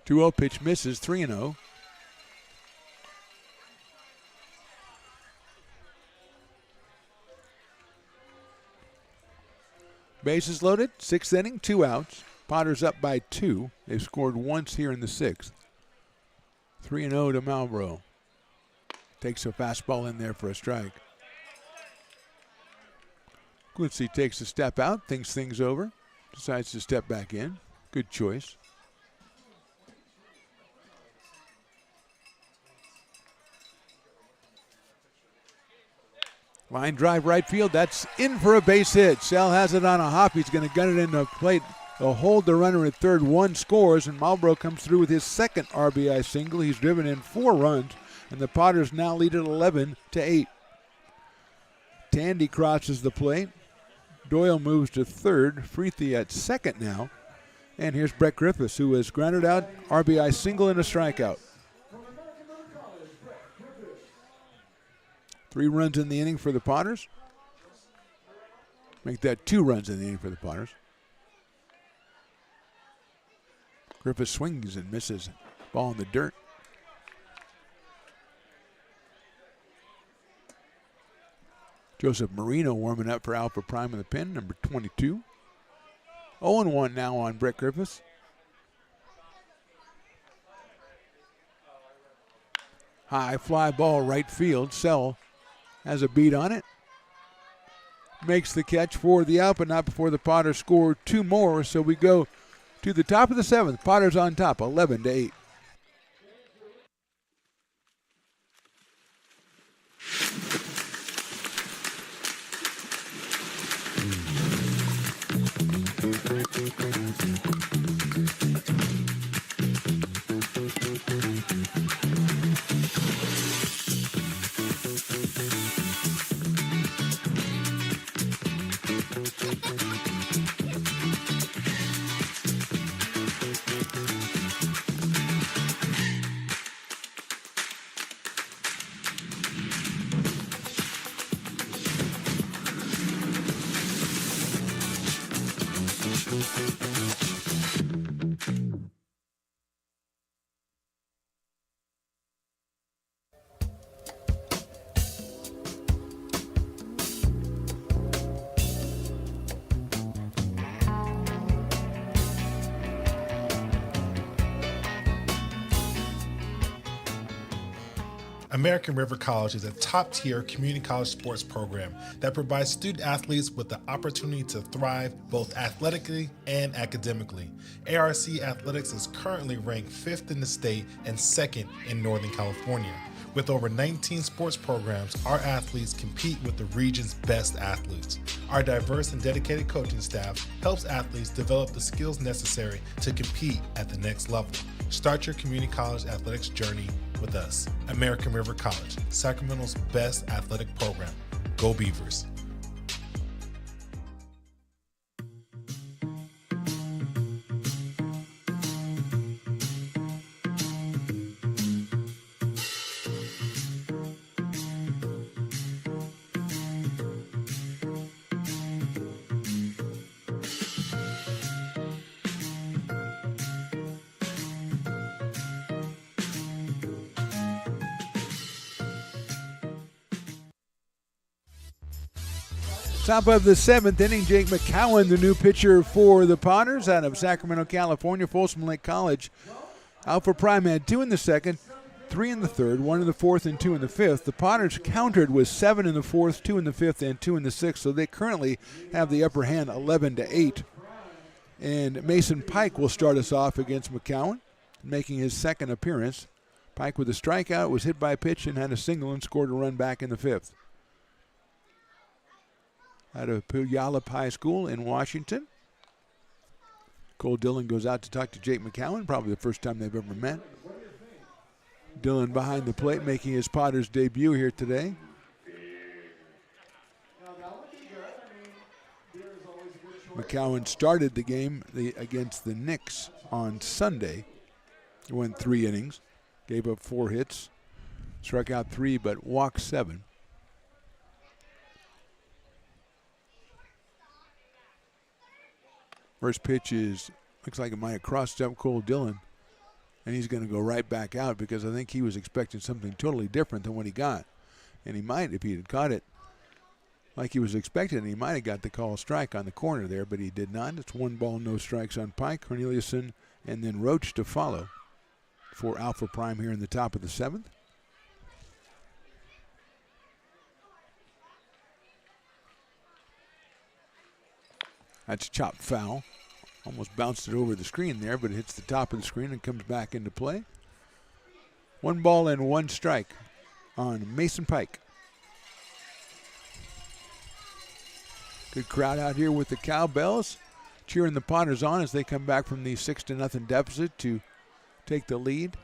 2-0 pitch misses, 3-0. Bases loaded, 6th inning, 2 outs. Potters up by 2. They've scored once here in the 6th. 3-0 to Malbrough. Takes a fastball in there for a strike. Quincy takes a step out, thinks things over, decides to step back in. Good choice. Line drive right field. That's in for a base hit. Sell has it on a hop. He's going to gun it into the plate. They'll hold the runner at third. 1 scores, and Malbrough comes through with his second RBI single. He's driven in 4 runs, and the Potters now lead at 11-8. Tandy crosses the plate. Doyle moves to third. Freethy at second now. And here's Brett Griffiths, who has grounded out RBI single and a strikeout. 3 runs in the inning for the Potters. Make that 2 runs in the inning for the Potters. Griffith swings and misses. Ball in the dirt. Joseph Marino warming up for Alpha Prime in the pen, number 22. 0-1 now on Brett Griffiths. High fly ball right field. Sell has a beat on it. Makes the catch for the out, but not before the Potters score 2 more. So we go to the top of the 7th. Potters on top, 11-8. American River College is a top-tier community college sports program that provides student athletes with the opportunity to thrive both athletically and academically. ARC Athletics is currently ranked 5th in the state and 2nd in Northern California. With over 19 sports programs, our athletes compete with the region's best athletes. Our diverse and dedicated coaching staff helps athletes develop the skills necessary to compete at the next level. Start your community college athletics journey with us. American River College, Sacramento's best athletic program. Go Beavers. Top of the 7th inning, Jake McCowan, the new pitcher for the Potters out of Sacramento, California, Folsom Lake College. Alpha Prime had 2 in the 2nd, 3 in the 3rd, 1 in the 4th, and 2 in the 5th. The Potters countered with 7 in the 4th, 2 in the 5th, and 2 in the 6th, so they currently have the upper hand 11-8. And Mason Pike will start us off against McCowan, making his 2nd appearance. Pike with a strikeout, was hit by a pitch, and had a single and scored a run back in the 5th. Out of Puyallup High School in Washington. Cole Dillon goes out to talk to Jake McCowan, probably the first time they've ever met. Dillon behind the plate, making his Potters debut here today. McCowan started the game against the Knicks on Sunday. He went 3 innings, gave up 4 hits, struck out 3, but walked 7. First pitch looks like it might have crossed up Cole Dillon. And he's going to go right back out because I think he was expecting something totally different than what he got. And he might, if he had caught it like he was expecting, he might have got the call strike on the corner there, but he did not. It's 1 ball, no strikes on Pike, Corneliuson, and then Roach to follow for Alpha Prime here in the top of the 7th. That's chopped foul. Almost bounced it over the screen there, but it hits the top of the screen and comes back into play. 1 ball and 1 strike on Mason Pike. Good crowd out here with the cowbells, cheering the Potters on as they come back from the 6-0 deficit to take the lead.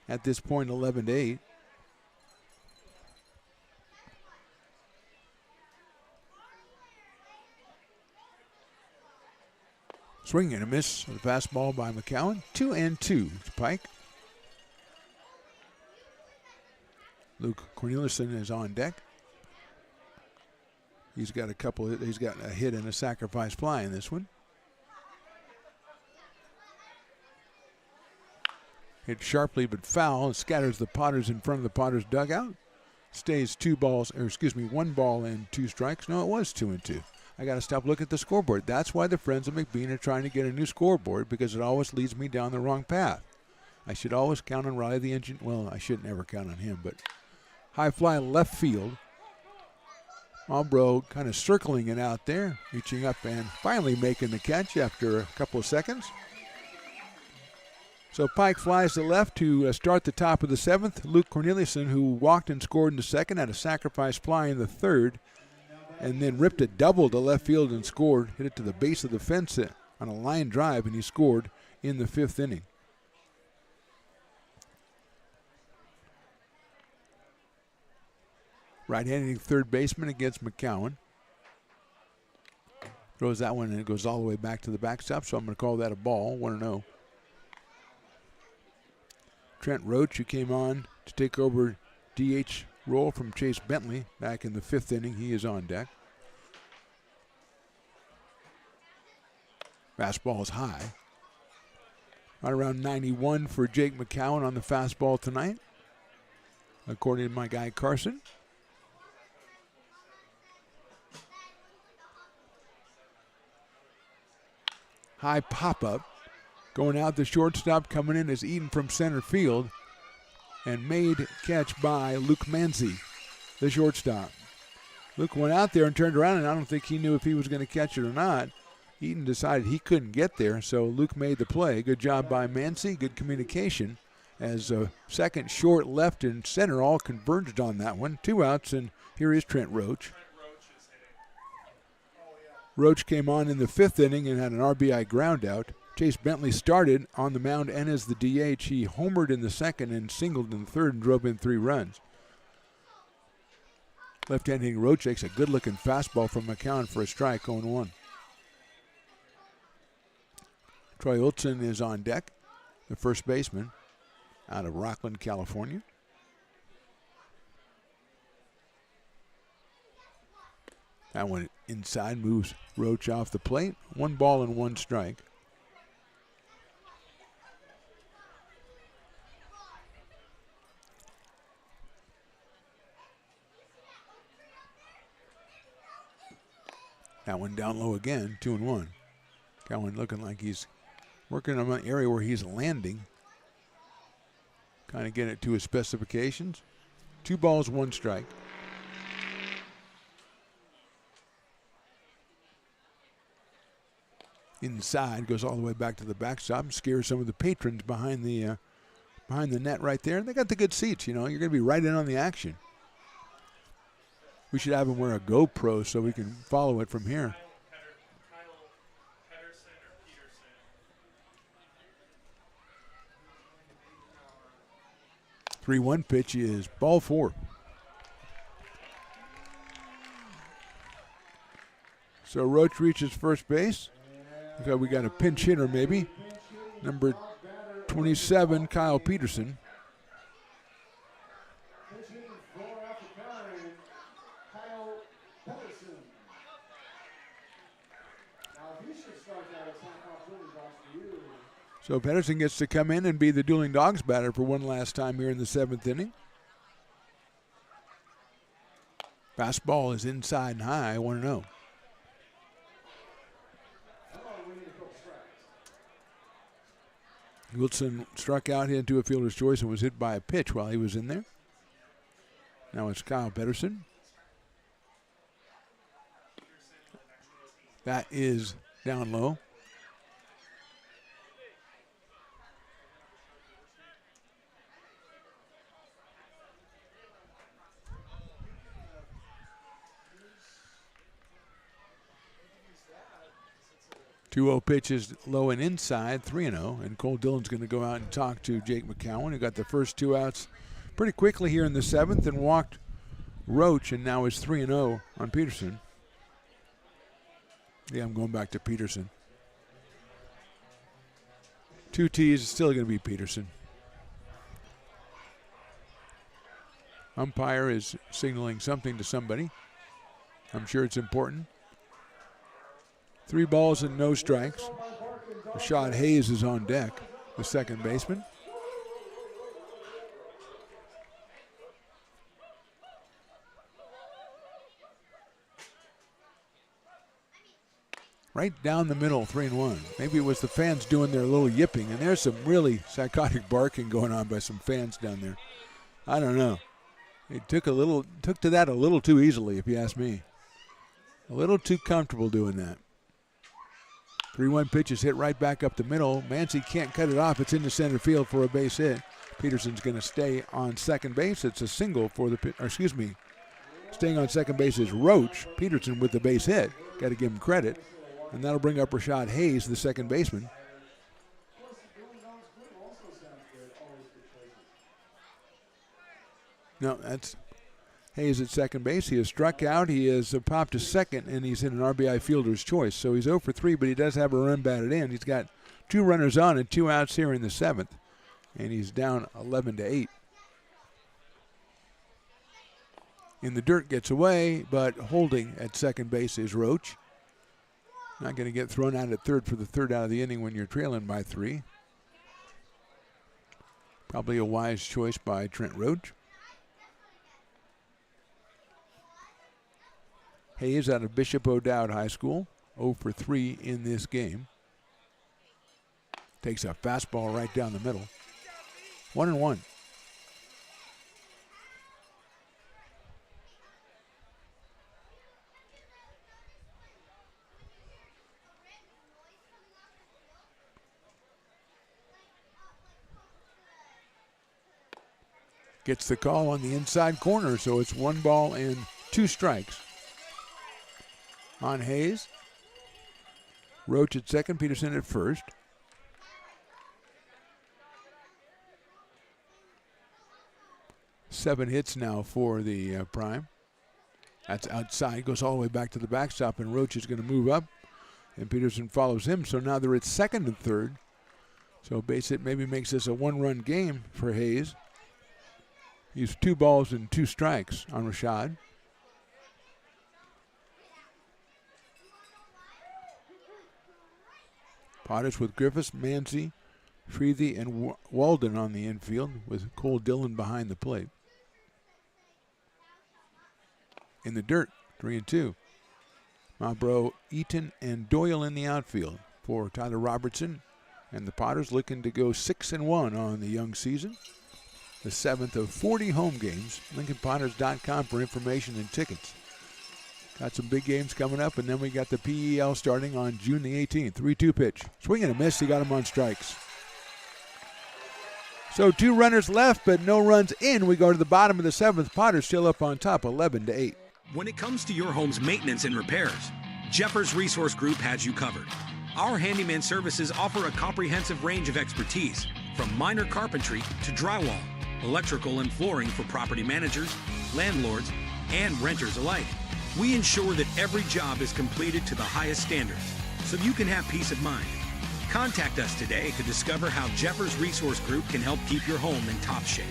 At this point, 11-8. Swing and a miss. The fastball by McCowan. 2-2 to Pike. Luke Corneliuson is on deck. He's got a hit and a sacrifice fly in this one. Hit sharply but foul and scatters the Potters in front of the Potters dugout. Stays 1 ball and 2 strikes. No, it was 2-2. I got to stop looking at the scoreboard. That's why the Friends of McBean are trying to get a new scoreboard, because it always leads me down the wrong path. I should always count on Riley the engine. Well, I should never count on him, but high fly left field. Albro kind of circling it out there, reaching up and finally making the catch after a couple of seconds. So Pike flies to left to start the top of the 7th. Luke Corneliuson, who walked and scored in the 2nd, had a sacrifice fly in the 3rd, and then ripped a double to left field and scored. Hit it to the base of the fence on a line drive, and he scored in the 5th inning. Right-handed third baseman against McCowan. Throws that one and it goes all the way back to the backstop, so I'm going to call that a ball, 1-0. Trent Roach, who came on to take over DH role from Chase Bentley back in the 5th inning, he is on deck. Fastball is high. Right around 91 for Jake McCowan on the fastball tonight, according to my guy Carson. High pop-up. Going out the shortstop, coming in is Eaton from center field. And made catch by Luke Manzi, the shortstop. Luke went out there and turned around, and I don't think he knew if he was going to catch it or not. Eaton decided he couldn't get there, so Luke made the play. Good job by Manzi, good communication. As second, short, left, and center all converged on that one. 2 outs, and here is Trent Roach. Roach came on in the 5th inning and had an RBI ground out. Chase Bentley started on the mound and as the DH. He homered in the 2nd and singled in the 3rd and drove in 3 runs. Left-handed Roach takes a good-looking fastball from McCowan for a strike, 0-1. Troy Olson is on deck, the first baseman out of Rockland, California. That one inside moves Roach off the plate. 1 ball and 1 strike. That one down low again, 2-1. Cowan looking like he's working on an area where he's landing. Kind of getting it to his specifications. 2 balls, 1 strike. Inside, goes all the way back to the backstop, scares some of the patrons behind the net right there. They got the good seats, you know. You're going to be right in on the action. We should have him wear a GoPro so we can follow it from here. The 3-1 pitch is ball 4. So Roach reaches first base. We got a pinch hitter maybe. Number 27, Kyle Peterson. So Pedersen gets to come in and be the Dueling Dogs batter for one last time here in the 7th inning. Fastball is inside and high, 1-0. Wilson struck out into a fielder's choice and was hit by a pitch while he was in there. Now it's Kyle Pedersen. That is down low. Two-0 pitch is low and inside, 3-0, and Cole Dillon's going to go out and talk to Jake McCowan, who got the first 2 outs pretty quickly here in the 7th and walked Roach, and now is 3-0 on Peterson. Yeah, I'm going back to Peterson. 2 T's is still going to be Peterson. Umpire is signaling something to somebody. I'm sure it's important. 3 balls and no strikes. Rashad Hayes is on deck, the second baseman. Right down the middle, 3-1. Maybe it was the fans doing their little yipping, and there's some really psychotic barking going on by some fans down there. I don't know. It took to that a little too easily, if you ask me. A little too comfortable doing that. 3-1 pitch is hit right back up the middle. Mancy can't cut it off. It's into center field for a base hit. Peterson's going to stay on second base. It's a single for staying on second base is Roach. Peterson with the base hit. Got to give him credit. And that'll bring up Rashad Hayes, the second baseman. No, that's Hayes at second base. He has struck out. He has popped to second, and he's in an RBI fielder's choice. So he's 0 for 3, but he does have a run batted in. He's got 2 runners on and 2 outs here in the 7th, and he's down 11-8. In the dirt gets away, but holding at second base is Roach. Not going to get thrown out at third for the third out of the inning when you're trailing by 3. Probably a wise choice by Trent Roach. Hayes out of Bishop O'Dowd High School, 0 for 3 in this game. Takes a fastball right down the middle. 1-1. Gets the call on the inside corner, so it's 1 ball and 2 strikes. On Hayes. Roach at second, Peterson at first. Seven hits now for the Prime. That's outside, goes all the way back to the backstop, and Roach is going to move up, and Peterson follows him. So now they're at second and third. So base hit maybe makes this a 1-run game for Hayes. He's 2 balls and 2 strikes on Rashad. Potash with Griffiths, Mancy, Freethy, and Walden on the infield with Cole Dillon behind the plate. In the dirt, 3-2. Mabro, Eaton, and Doyle in the outfield for Tyler Robertson. And the Potters looking to go 6-1 on the young season. The 7th of 40 home games. LincolnPotters.com for information and tickets. Got some big games coming up, and then we got the PEL starting on June the 18th. 3-2 pitch. Swing and a miss. He got him on strikes. So 2 runners left, but no runs in. We go to the bottom of the 7th. Potters still up on top, 11-8. When it comes to your home's maintenance and repairs, Jeffers Resource Group has you covered. Our handyman services offer a comprehensive range of expertise, from minor carpentry to drywall, electrical and flooring for property managers, landlords, and renters alike. We ensure that every job is completed to the highest standards, so you can have peace of mind. Contact us today to discover how Jeffers Resource Group can help keep your home in top shape.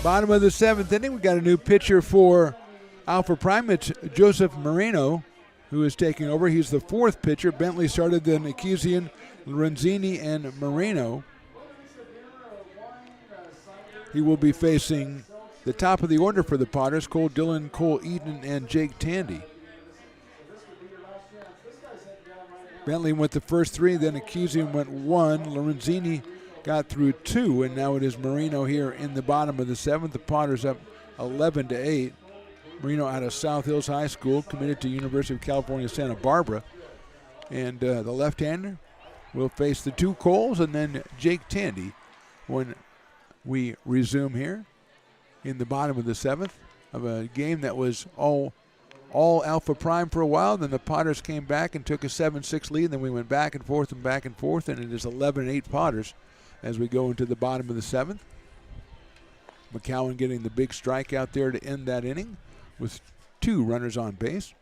Bottom of the 7th inning, we got a new pitcher for Alpha Prime. It's Joseph Moreno, who is taking over. He's the 4th pitcher. Bentley started, then Akizian, Lorenzini, and Moreno. He will be facing the top of the order for the Potters, Cole Dillon, Cole Eaton, and Jake Tandy. Bentley went the first 3, then Akizian went 1. Lorenzini got through 2, and now it is Moreno here in the bottom of the 7th. The Potters up 11-8. Moreno out of South Hills High School, committed to University of California, Santa Barbara. And the left-hander will face the 2 Coles and then Jake Tandy when we resume here in the bottom of the 7th of a game that was all Alpha Prime for a while. Then the Potters came back and took a 7-6 lead. Then we went back and forth, and it is 11-8 Potters as we go into the bottom of the 7th. McCowan getting the big strike out there to end that inning with 2 runners on base.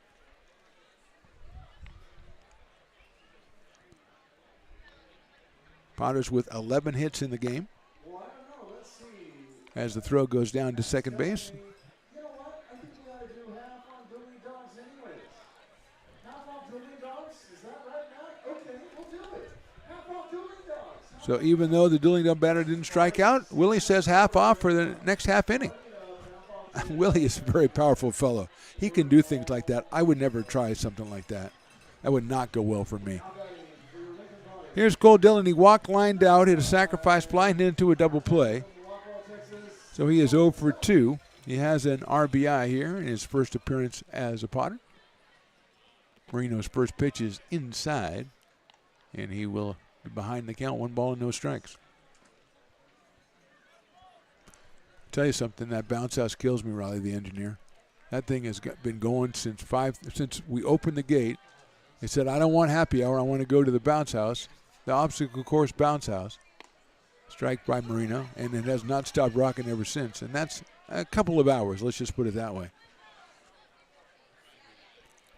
Potters with 11 hits in the game. As the throw goes down to second base. So even though the Dueling Dog batter didn't strike out, Willie says half off for the next half inning. Willie is a very powerful fellow. He can do things like that. I would never try something like that. That would not go well for me. Here's Cole Dillon. He walked, lined out, hit a sacrifice fly, and into a double play. So he is 0 for 2. He has an RBI here in his first appearance as a Potter. Moreno's first pitch is inside, and he will be behind the count, 1 ball and no strikes. Tell you something, that bounce house kills me, Riley, the engineer. That thing has been going since we opened the gate. They said, I don't want happy hour, I want to go to the bounce house, the obstacle course bounce house. Strike by Moreno, and it has not stopped rocking ever since. And that's a couple of hours, let's just put it that way.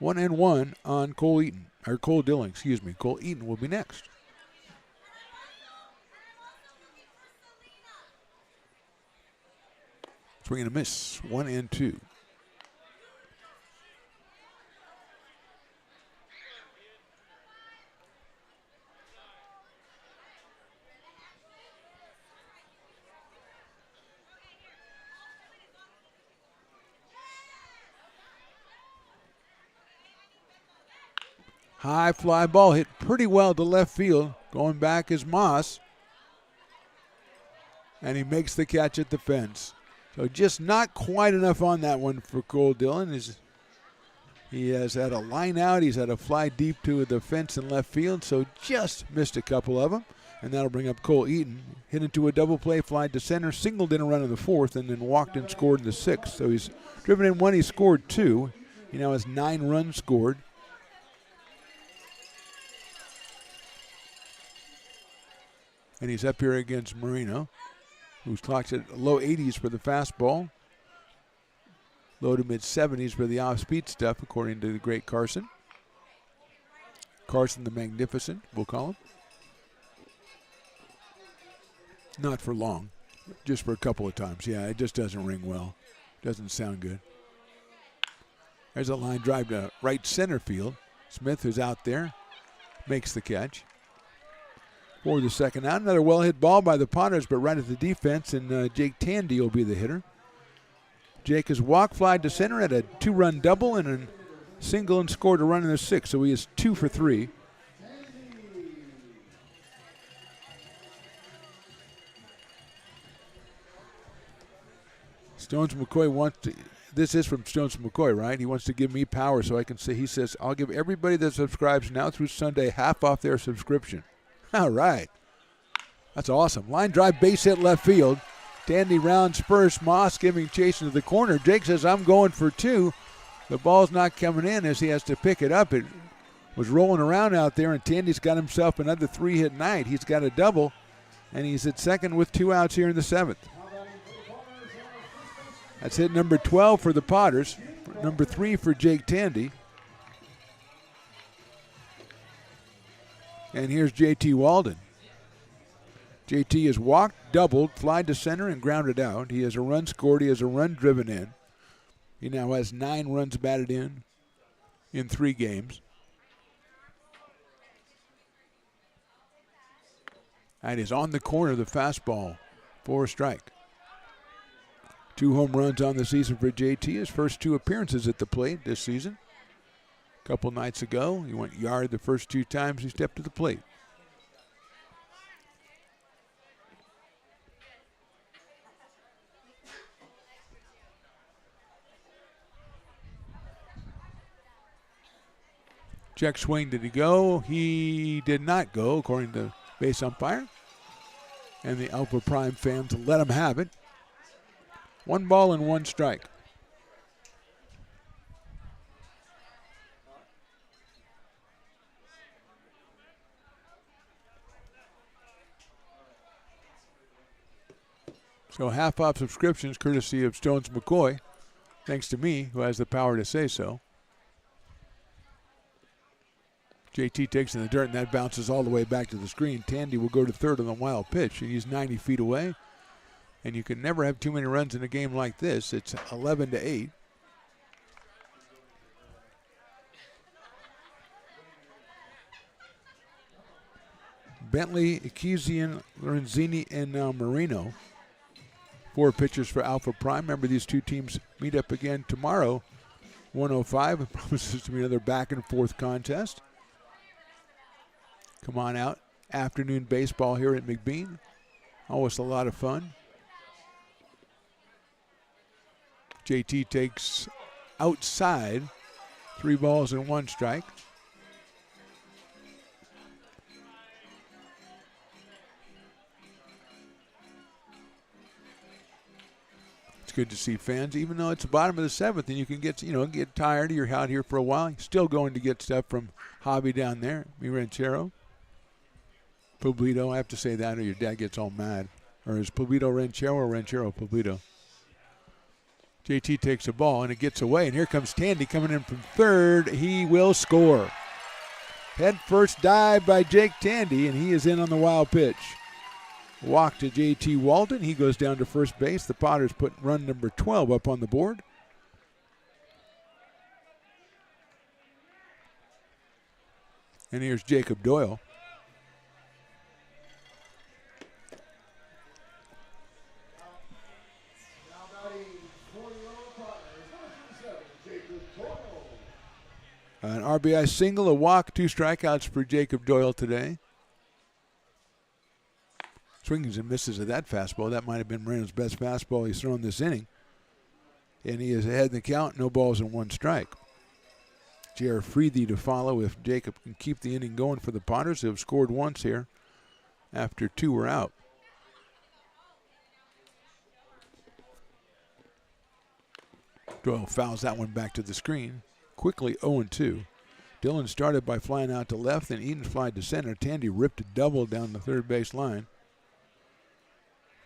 1-1 on Cole Dillon, excuse me. Cole Eaton will be next. Swing and a miss, 1-2. High fly ball hit pretty well to left field. Going back is Moss. And he makes the catch at the fence. So just not quite enough on that one for Cole Dillon. He has had a line out. He's had a fly deep to the fence in left field. So just missed a couple of them. And that'll bring up Cole Eaton. Hit into a double play, fly to center, singled in a run in the 4th, and then walked and scored in the 6th. So he's driven in 1. He scored 2. He now has 9 runs scored. And he's up here against Moreno, who's clocked at low 80s for the fastball, low to mid 70s for the off-speed stuff, according to the great Carson. Carson the Magnificent, we'll call him. Not for long, just for a couple of times. Yeah, it just doesn't ring well. Doesn't sound good. There's a line drive to right center field. Smith, who's out there, makes the catch. For the second out, another well-hit ball by the Potters, but right at the defense, and Jake Tandy will be the hitter. Jake has walk fly to center at a 2-run double and a single and scored a run in the 6th, so he is 2 for 3. Stones McCoy wants to, this is from Stones McCoy, right? He wants to give me power so I can say, he says, I'll give everybody that subscribes now through Sunday half off their subscription. All right. That's awesome. Line drive, base hit left field. Tandy rounds first. Moss giving chase into the corner. Jake says, I'm going for 2. The ball's not coming in as he has to pick it up. It was rolling around out there, and Tandy's got himself another 3-hit night. He's got a double, and he's at second with 2 outs here in the 7th. That's hit number 12 for the Potters, number 3 for Jake Tandy. And here's JT Walden. JT has walked, doubled, flied to center, and grounded out. He has a run scored. He has a run driven in. He now has 9 runs batted in 3 games. And is on the corner of the fastball for a strike. 2 home runs on the season for JT. His first 2 appearances at the plate this season. A couple nights ago, he went yard the first 2 times he stepped to the plate. Check swing, did he go? He did not go, according to base umpire. And the Alpha Prime fans let him have it. 1 ball and 1 strike. So half-off subscriptions courtesy of Stones McCoy, thanks to me, who has the power to say so. JT takes in the dirt, and that bounces all the way back to the screen. Tandy will go to third on the wild pitch. He's 90 feet away, and you can never have too many runs in a game like this. It's 11-8. Bentley, Ekezian, Lorenzini, and now Marino. 4 pitchers for Alpha Prime. Remember, these 2 teams meet up again tomorrow, 1:05. It promises to be another back-and-forth contest. Come on out. Afternoon baseball here at McBean. Always a lot of fun. JT takes outside. 3 balls and 1 strike. It's good to see fans, even though it's the bottom of the 7th and you can get tired. You're out here for a while. You're still going to get stuff from Hobby down there. Mi Ranchero. Pueblito, I have to say that or your dad gets all mad. Or is Pueblito Ranchero or Ranchero Pueblito? JT takes a ball and it gets away. And here comes Tandy coming in from third. He will score. Head first dive by Jake Tandy, and he is in on the wild pitch. Walk to JT Walden. He goes down to first base. The Potters put run number 12 up on the board. And here's Jacob Doyle. An RBI single, a walk, 2 strikeouts for Jacob Doyle today. Swings and misses of that fastball. That might have been Marino's best fastball he's thrown this inning. And he is ahead in the count, no balls and 1 strike. J.R. Freethy to follow if Jacob can keep the inning going for the Potters, who have scored once here after 2 were out. Doyle fouls that one back to the screen. Quickly 0-2. Dillon started by flying out to left, then Eaton flied to center. Tandy ripped a double down the third base line.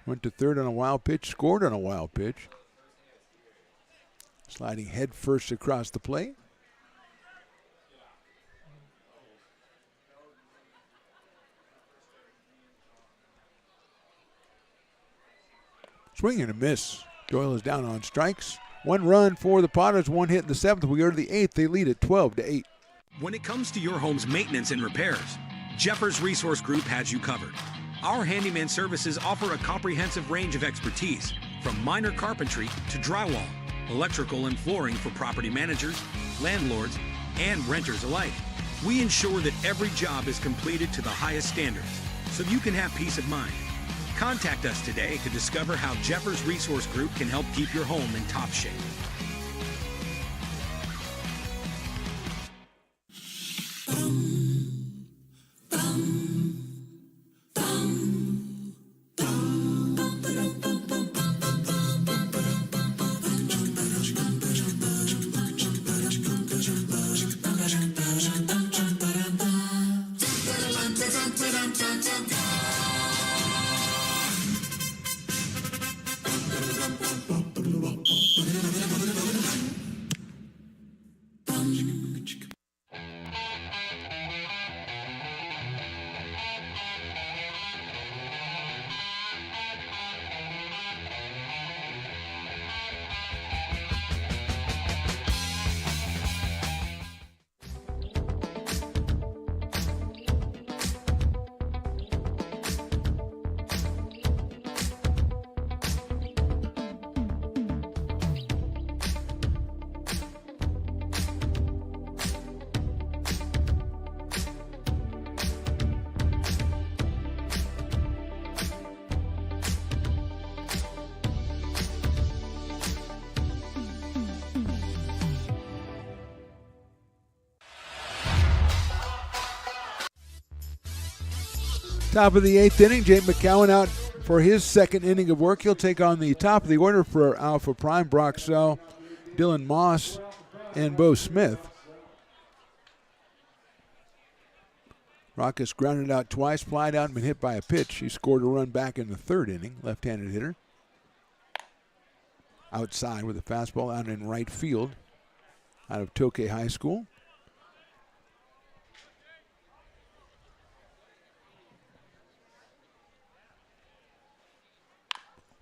Went to third on a wild pitch, scored on a wild pitch. Sliding head first across the plate. Swing and a miss. Doyle is down on strikes. 1 run for the Potters, 1 hit in the 7th. We go to the 8th. They lead at 12-8. When it comes to your home's maintenance and repairs, Jeffers Resource Group has you covered. Our handyman services offer a comprehensive range of expertise, from minor carpentry to drywall, electrical and flooring for property managers, landlords, and renters alike. We ensure that every job is completed to the highest standards, so you can have peace of mind. Contact us today to discover how Jeffers Resource Group can help keep your home in top shape. Top of the 8th inning, Jake McCowan out for his second inning of work. He'll take on the top of the order for Alpha Prime, Brock Sell, Dylan Moss, and Bo Smith. Rockets grounded out twice, flied out, and been hit by a pitch. He scored a run back in the 3rd inning, left-handed hitter. Outside with a fastball out in right field out of Tokay High School.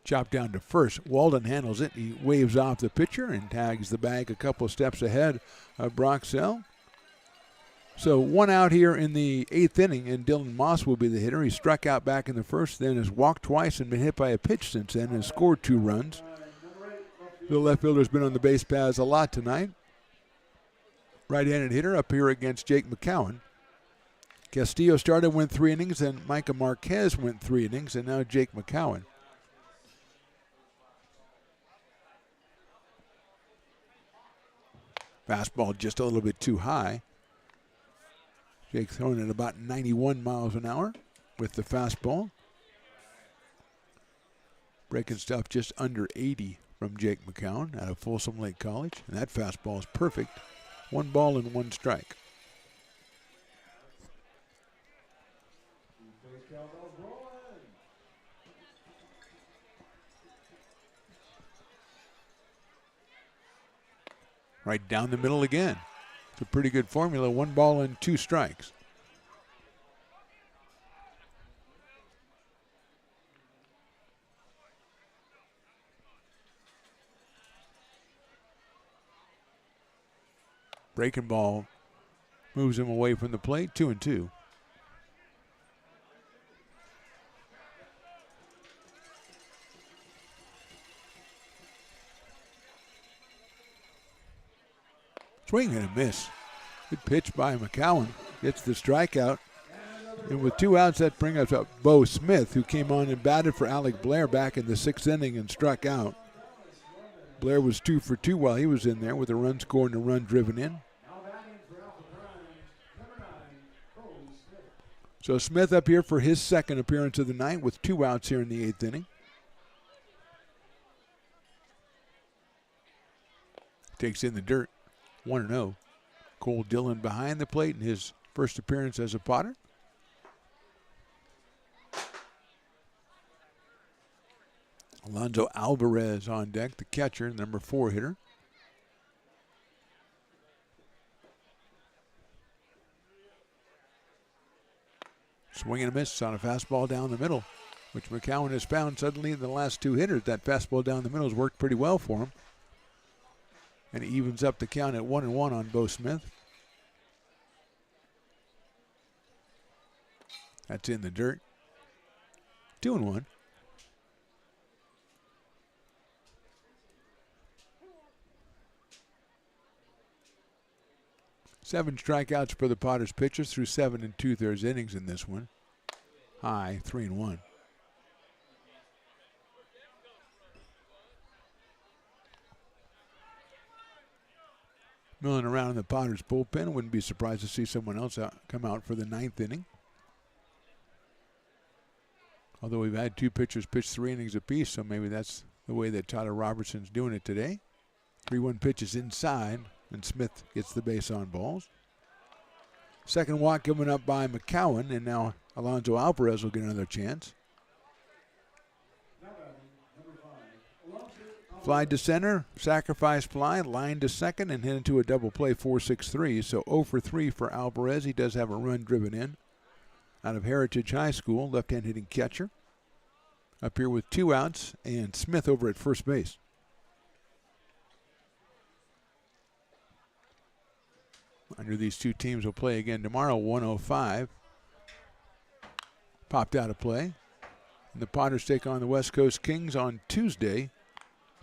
Chopped down to first. Walden handles it. He waves off the pitcher and tags the bag a couple steps ahead of Brock Sell. So 1 out here in the 8th inning, and Dylan Moss will be the hitter. He struck out back in the 1st, then has walked twice and been hit by a pitch since then and scored 2 runs. The left fielder's been on the base paths a lot tonight. Right-handed hitter up here against Jake McCowan. Castillo started, went 3 innings, and Micah Marquez went 3 innings, and now Jake McCowan. Fastball just a little bit too high. Jake throwing at about 91 miles an hour with the fastball. Breaking stuff just under 80 from Jake McCowan out of Folsom Lake College. And that fastball is perfect. 1 ball and 1 strike. Right down the middle again. It's a pretty good formula. 1 ball and 2 strikes. Breaking ball moves him away from the plate. 2-2. Swing and a miss. Good pitch by McCowan. Gets the strikeout. And with 2 outs, that brings us up Bo Smith, who came on and batted for Alec Blair back in the 6th inning and struck out. Blair was 2 for 2 while he was in there with a run scored and a run driven in. So Smith up here for his 2nd appearance of the night with 2 outs here in the 8th inning. Takes in the dirt. 1-0. Cole Dillon behind the plate in his first appearance as a Potter. Alonzo Alvarez on deck, the catcher, number 4 hitter. Swing and a miss on a fastball down the middle, which McCowan has found suddenly in the last 2 hitters. That fastball down the middle has worked pretty well for him. And he evens up the count at 1-1 on Bo Smith. That's in the dirt. 2-1. Seven strikeouts for the Potters pitchers through 7 2/3 innings in this one. High, 3-1. Milling around in the Potters bullpen. Wouldn't be surprised to see someone else come out for the 9th inning. Although we've had 2 pitchers pitch 3 innings apiece, so maybe that's the way that Tyler Robertson's doing it today. 3-1 pitches inside, and Smith gets the base on balls. Second walk given up by McCowan, and now Alonzo Alvarez will get another chance. Fly to center, sacrifice fly, line to second, and hit into a double play, 4-6-3. So 0 for 3 for Alvarez. He does have a run driven in out of Heritage High School, left-hand hitting catcher. Up here with 2 outs, and Smith over at first base. Under these 2 teams will play again tomorrow, 1:05. Popped out of play. And the Potters take on the West Coast Kings on Tuesday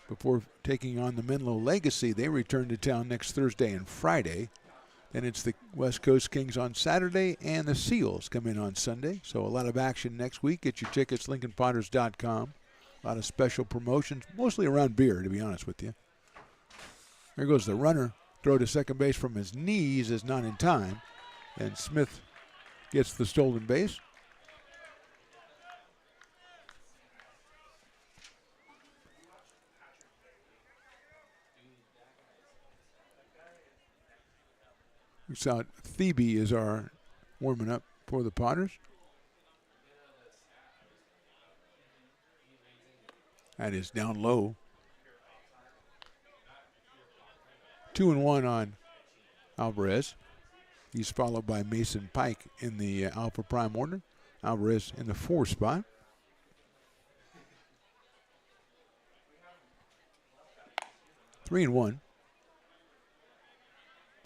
before taking on the Menlo Legacy. They return to town next Thursday and Friday. Then it's the West Coast Kings on Saturday, and the Seals come in on Sunday. So a lot of action next week. Get your tickets, LincolnPotters.com. A lot of special promotions, mostly around beer, to be honest with you. There goes the runner. Throw to second base from his knees is not in time. And Smith gets the stolen base. We saw Thebe is our warming up for the Potters. That is down low. 2-1 on Alvarez. He's followed by Mason Pike in the Alpha Prime order. Alvarez in the 4 spot. Three and 1.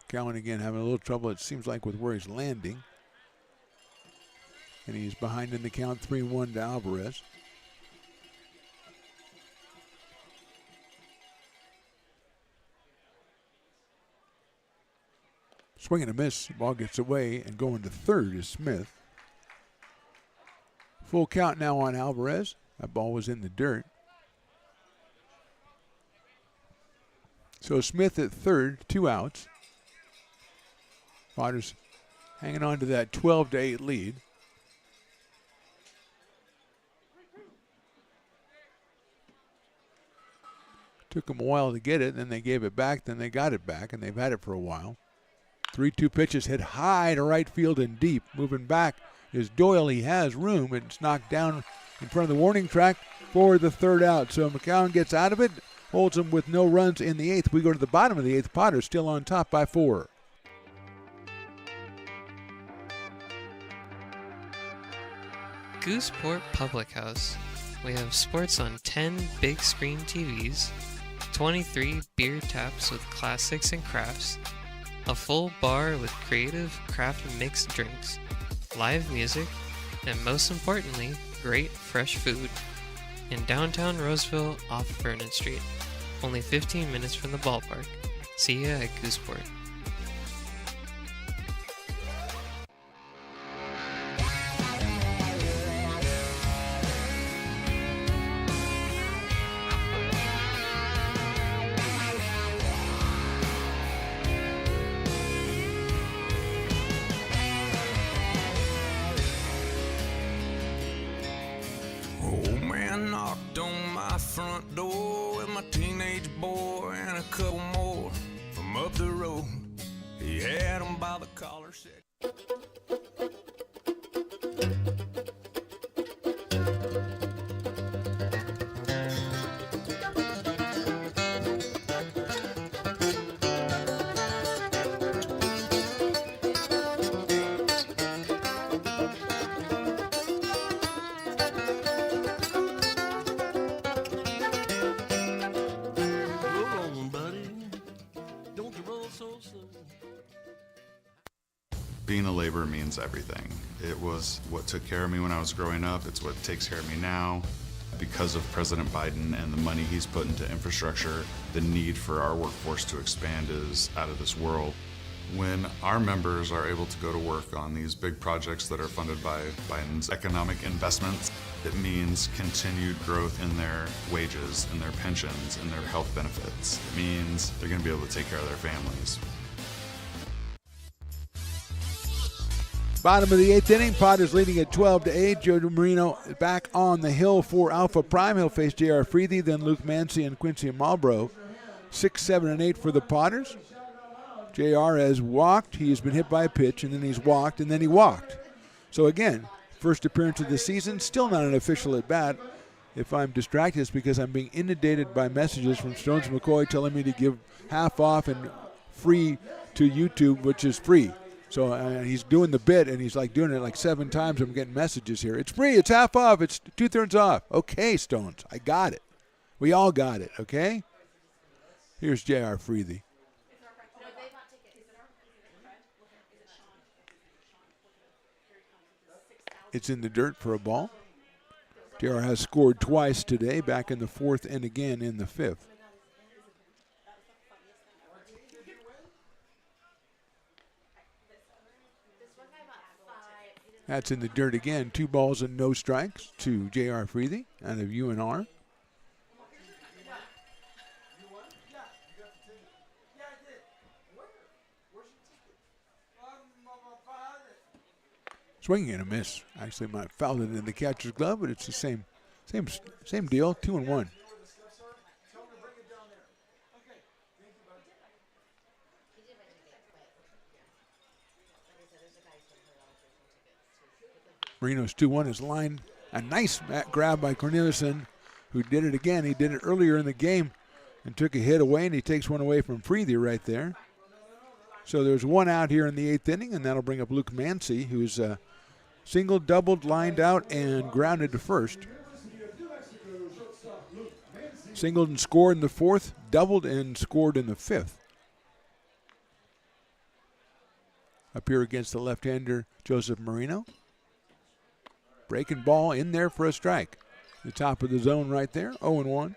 Cowan again having a little trouble, it seems like, with where he's landing. And he's behind in the count, 3-1 to Alvarez. Swing and a miss. Ball gets away, and going to third is Smith. Full count now on Alvarez. That ball was in the dirt. So Smith at third, 2 outs. Potters hanging on to that 12-8 lead. Took them a while to get it, then they gave it back, then they got it back, and they've had it for a while. 3-2 pitches hit high to right field and deep. Moving back is Doyle. He has room. It's knocked down in front of the warning track for the 3rd out. So McCowan gets out of it, holds him with no runs in the 8th. We go to the bottom of the 8th. Potters still on top by 4. Gooseport Public House. We have sports on 10 big screen TVs, 23 beer taps with classics and crafts, a full bar with creative craft mixed drinks, live music, and most importantly, great fresh food. In downtown Roseville off Vernon Street. Only 15 minutes from the ballpark. See ya at Gooseport. Old man knocked on my front door with my teenage boy and a couple more from up the road. He had him by the collar, said, Being a laborer means everything. It was what took care of me when I was growing up. It's what takes care of me now. Because of President Biden and the money he's put into infrastructure, the need for our workforce to expand is out of this world. When our members are able to go to work on these big projects that are funded by Biden's economic investments, it means continued growth in their wages, in their pensions, in their health benefits. It means they're going to be able to take care of their families. Bottom of the 8th inning, Potters leading at 12-8. Joe Marino back on the hill for Alpha Prime. He'll face J.R. Freethy, then Luke Mancy and Quincy Marlboro. 6, 7, and 8 for the Potters. J.R. has walked. He's been hit by a pitch, and then he's walked, and then he walked. So again, first appearance of the season, still not an official at bat. If I'm distracted, it's because I'm being inundated by messages from Stones McCoy telling me to give half off and free to YouTube, which is free. So he's doing the bit, and he's like doing it like 7 times. I'm getting messages here. It's free. It's half off. It's 2/3 off. Okay, Stones. I got it. We all got it, okay? Here's J.R. Freethy. It's in the dirt for a ball. J.R. has scored twice today, back in the 4th and again in the 5th. That's in the dirt again. 2 balls and no strikes to J.R. Freethy out of UNR. Swinging and a miss. Actually, might have fouled it in the catcher's glove, but it's the same deal. 2-1. Marino's 2-1 is lined. A nice grab by Corneliuson, who did it again. He did it earlier in the game and took a hit away, and he takes one away from Freethy right there. So there's one out here in the 8th inning, and that'll bring up Luke Mancy, who's single, doubled, lined out, and grounded to first. Singled and scored in the 4th, doubled and scored in the 5th. Up here against the left-hander, Joseph Marino. Breaking ball in there for a strike. The top of the zone right there, 0-1.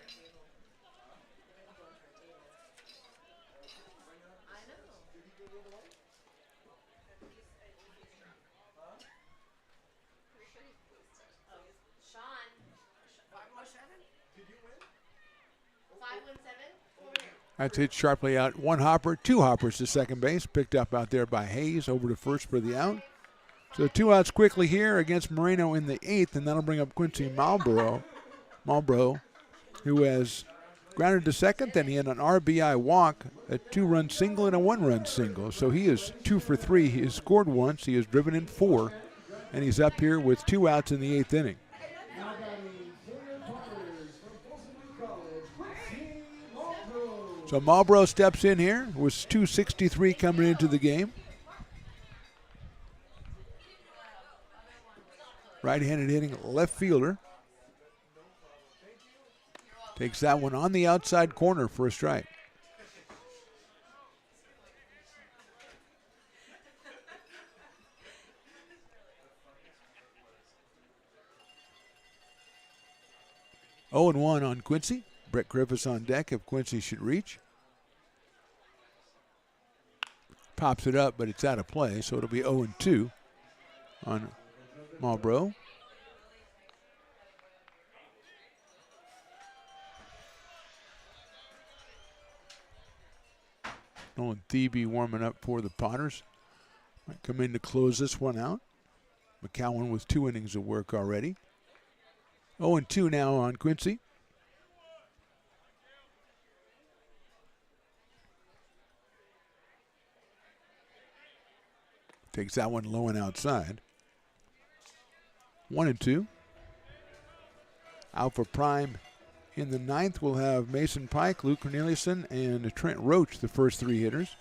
That's hit sharply out. One hopper, 2 hoppers to second base. Picked up out there by Hayes, over to first for the out. So 2 outs quickly here against Moreno in the 8th, and that'll bring up Quincy Malbrough, who has grounded to second. Then he had an RBI walk, a 2-run single, and a 1-run single. So he is 2 for 3. He has scored once. He has driven in 4, and he's up here with 2 outs in the 8th inning. So Malbrough steps in here. It was 263 coming into the game. Right-handed hitting left fielder. Takes that one on the outside corner for a strike. Oh, 0-1 on Quincy. Brett Griffiths on deck if Quincy should reach. Pops it up, but it's out of play, so it'll be 0-2 on Malbrough. Nolan Thebe warming up for the Potters. Might come in to close this one out. McCowan with 2 innings of work already. 0-2 now on Quincy. Takes that one low and outside. 1-2. Alpha Prime in the 9th. We'll have Mason Pike, Luke Corneliuson, and Trent Roach, the first 3 hitters,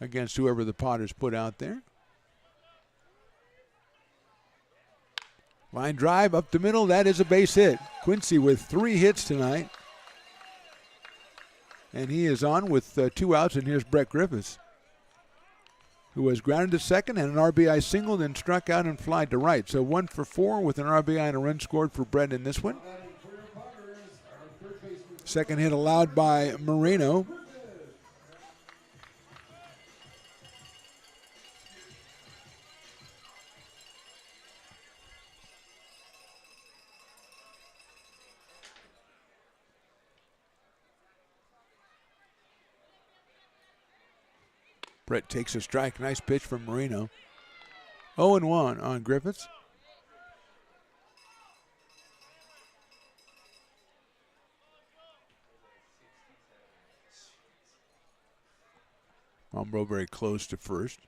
against whoever the Potters put out there. Line drive up the middle. That is a base hit. Quincy with 3 hits tonight. And he is on with 2 outs, and here's Brett Griffiths, who was grounded to second and an RBI single, then struck out and flied to right. So 1 for 4 with an RBI and a run scored for Brett in this one. Second hit allowed by Moreno. Brett takes a strike. Nice pitch from Moreno. 0-1 on Griffiths. Malbrough very close to first.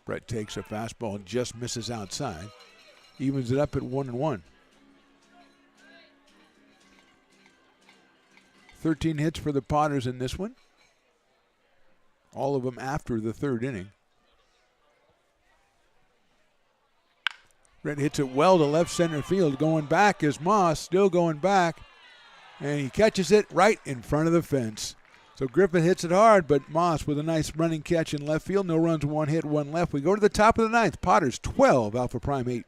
Brett takes a fastball and just misses outside. Evens it up at 1-1. 13 hits for the Potters in this one. All of them after the 3rd inning. Brett hits it well to left center field. Going back is Moss, still going back. And he catches it right in front of the fence. So Griffith hits it hard, but Moss with a nice running catch in left field. No runs, 1 hit, 1 left. We go to the top of the 9th. Potters 12, Alpha Prime 8.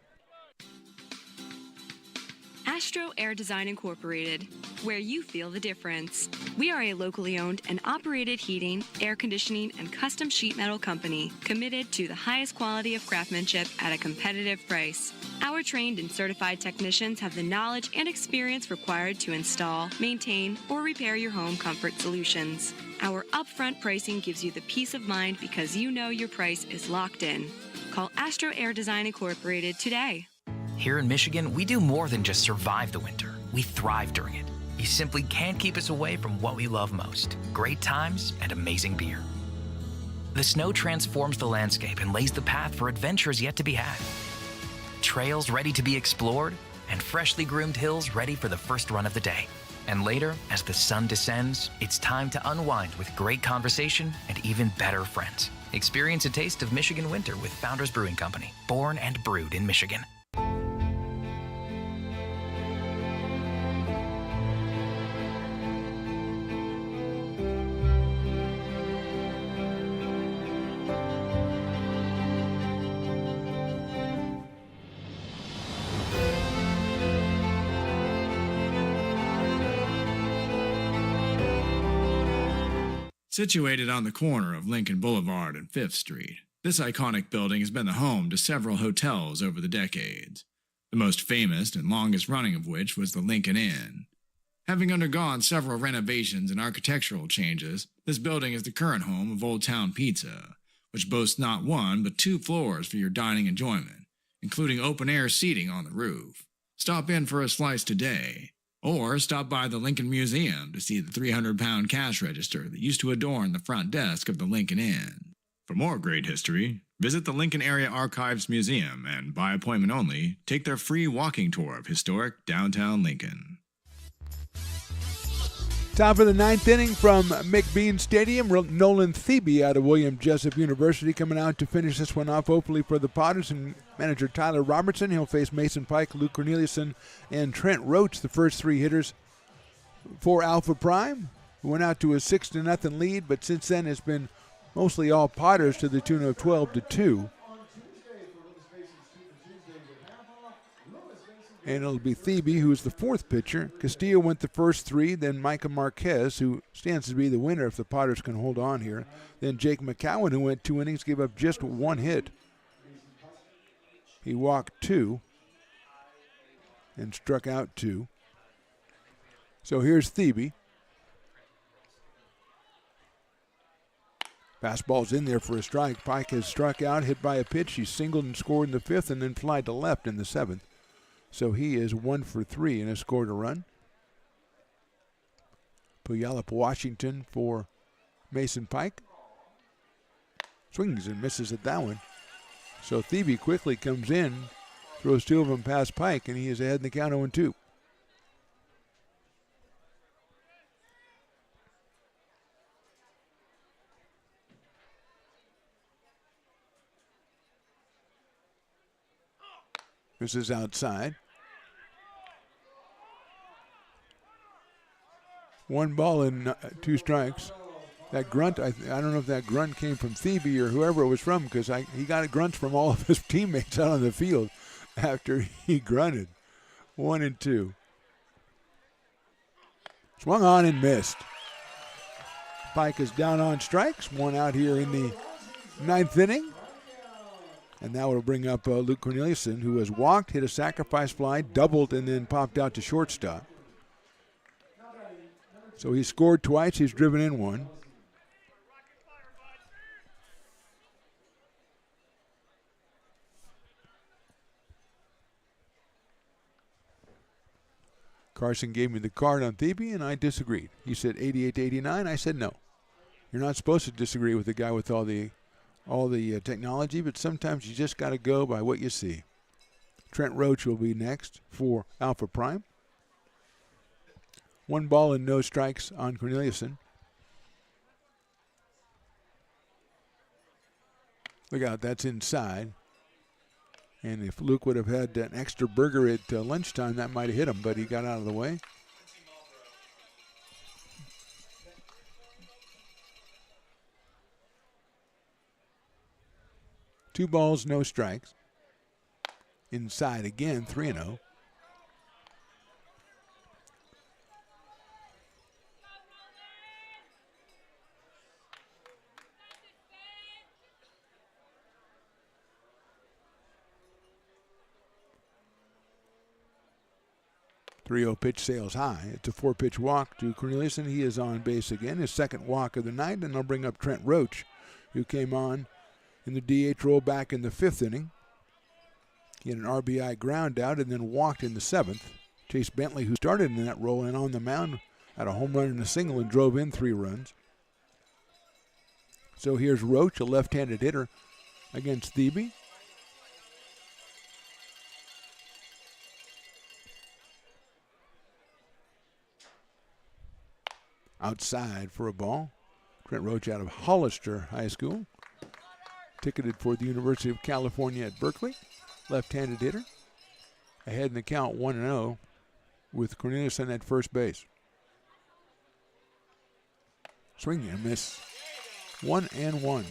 Astro Air Design Incorporated, where you feel the difference. We are a locally owned and operated heating, air conditioning, and custom sheet metal company committed to the highest quality of craftsmanship at a competitive price. Our trained and certified technicians have the knowledge and experience required to install, maintain, or repair your home comfort solutions. Our upfront pricing gives you the peace of mind because you know your price is locked in. Call Astro Air Design Incorporated today. Here in Michigan, we do more than just survive the winter. We thrive during it. You simply can't keep us away from what we love most: great times and amazing beer. The snow transforms the landscape and lays the path for adventures yet to be had. Trails ready to be explored, and freshly groomed hills ready for the first run of the day. And later, as the sun descends, it's time to unwind with great conversation and even better friends. Experience a taste of Michigan winter with Founders Brewing Company, born and brewed in Michigan. Situated on the corner of Lincoln Boulevard and 5th Street, this iconic building has been the home to several hotels over the decades, the most famous and longest running of which was the Lincoln Inn. Having undergone several renovations and architectural changes, this building is the current home of Old Town Pizza, which boasts not one but 2 floors for your dining enjoyment, including open-air seating on the roof. Stop in for a slice today. Or stop by the Lincoln Museum to see the 300-pound cash register that used to adorn the front desk of the Lincoln Inn. For more great history, visit the Lincoln Area Archives Museum and, by appointment only, take their free walking tour of historic downtown Lincoln. Time for the 9th inning from McBean Stadium. Nolan Thebe out of William Jessup University coming out to finish this one off, hopefully for the Potters. And manager Tyler Robertson, he'll face Mason Pike, Luke Corneliuson, and Trent Roach, the first 3 hitters for Alpha Prime. Went out to a 6-0 lead, but since then it's been mostly all Potters to the tune of 12-2. And it'll be Thebe, who's the 4th pitcher. Castillo went the first 3, then Micah Marquez, who stands to be the winner if the Potters can hold on here. Then Jake McCowan, who went 2 innings, gave up just 1 hit. He walked 2 and struck out 2. So here's Thebe. Fastball's in there for a strike. Pike has struck out, hit by a pitch. He singled and scored in the 5th and then flied to left in the 7th. So he is 1 for 3 and has scored a run. Puyallup Washington for Mason Pike. Swings and misses at that one. So Thebe quickly comes in, throws 2 of them past Pike, and he is ahead in the count 0-2. This is outside. 1 ball and 2 strikes. That grunt, I don't know if that grunt came from Thebe or whoever it was from, because he got grunts from all of his teammates out on the field after he grunted. 1-2. Swung on and missed. Pike is down on strikes. 1 out here in the 9th inning. And that will bring up Luke Corneliuson, who has walked, hit a sacrifice fly, doubled, and then popped out to shortstop. So he scored twice. He's driven in 1. Carson gave me the card on Thebe, and I disagreed. He said 88-89. I said no. You're not supposed to disagree with the guy with all the technology, but sometimes you just got to go by what you see. Trent Roach will be next for Alpha Prime. 1 ball and no strikes on Corneliuson. Look out, that's inside. And if Luke would have had an extra burger at lunchtime, that might have hit him, but he got out of the way. Two balls, no strikes. Inside again, 3-0. Pitch sails high. It's a 4-pitch walk to Corneliuson. He is on base again, his 2nd walk of the night, and they'll bring up Trent Roach, who came on in the DH role back in the 5th inning. He had an RBI ground out and then walked in the 7th. Chase Bentley, who started in that role and on the mound, had a home run and a single and drove in 3 runs. So here's Roach, a left-handed hitter against Thebe. Outside for a ball. Trent Roach out of Hollister High School. Ticketed for the University of California at Berkeley. Left-handed hitter. Ahead in the count 1-0 with Corneliuson at first base. Swing and a miss. 1-1.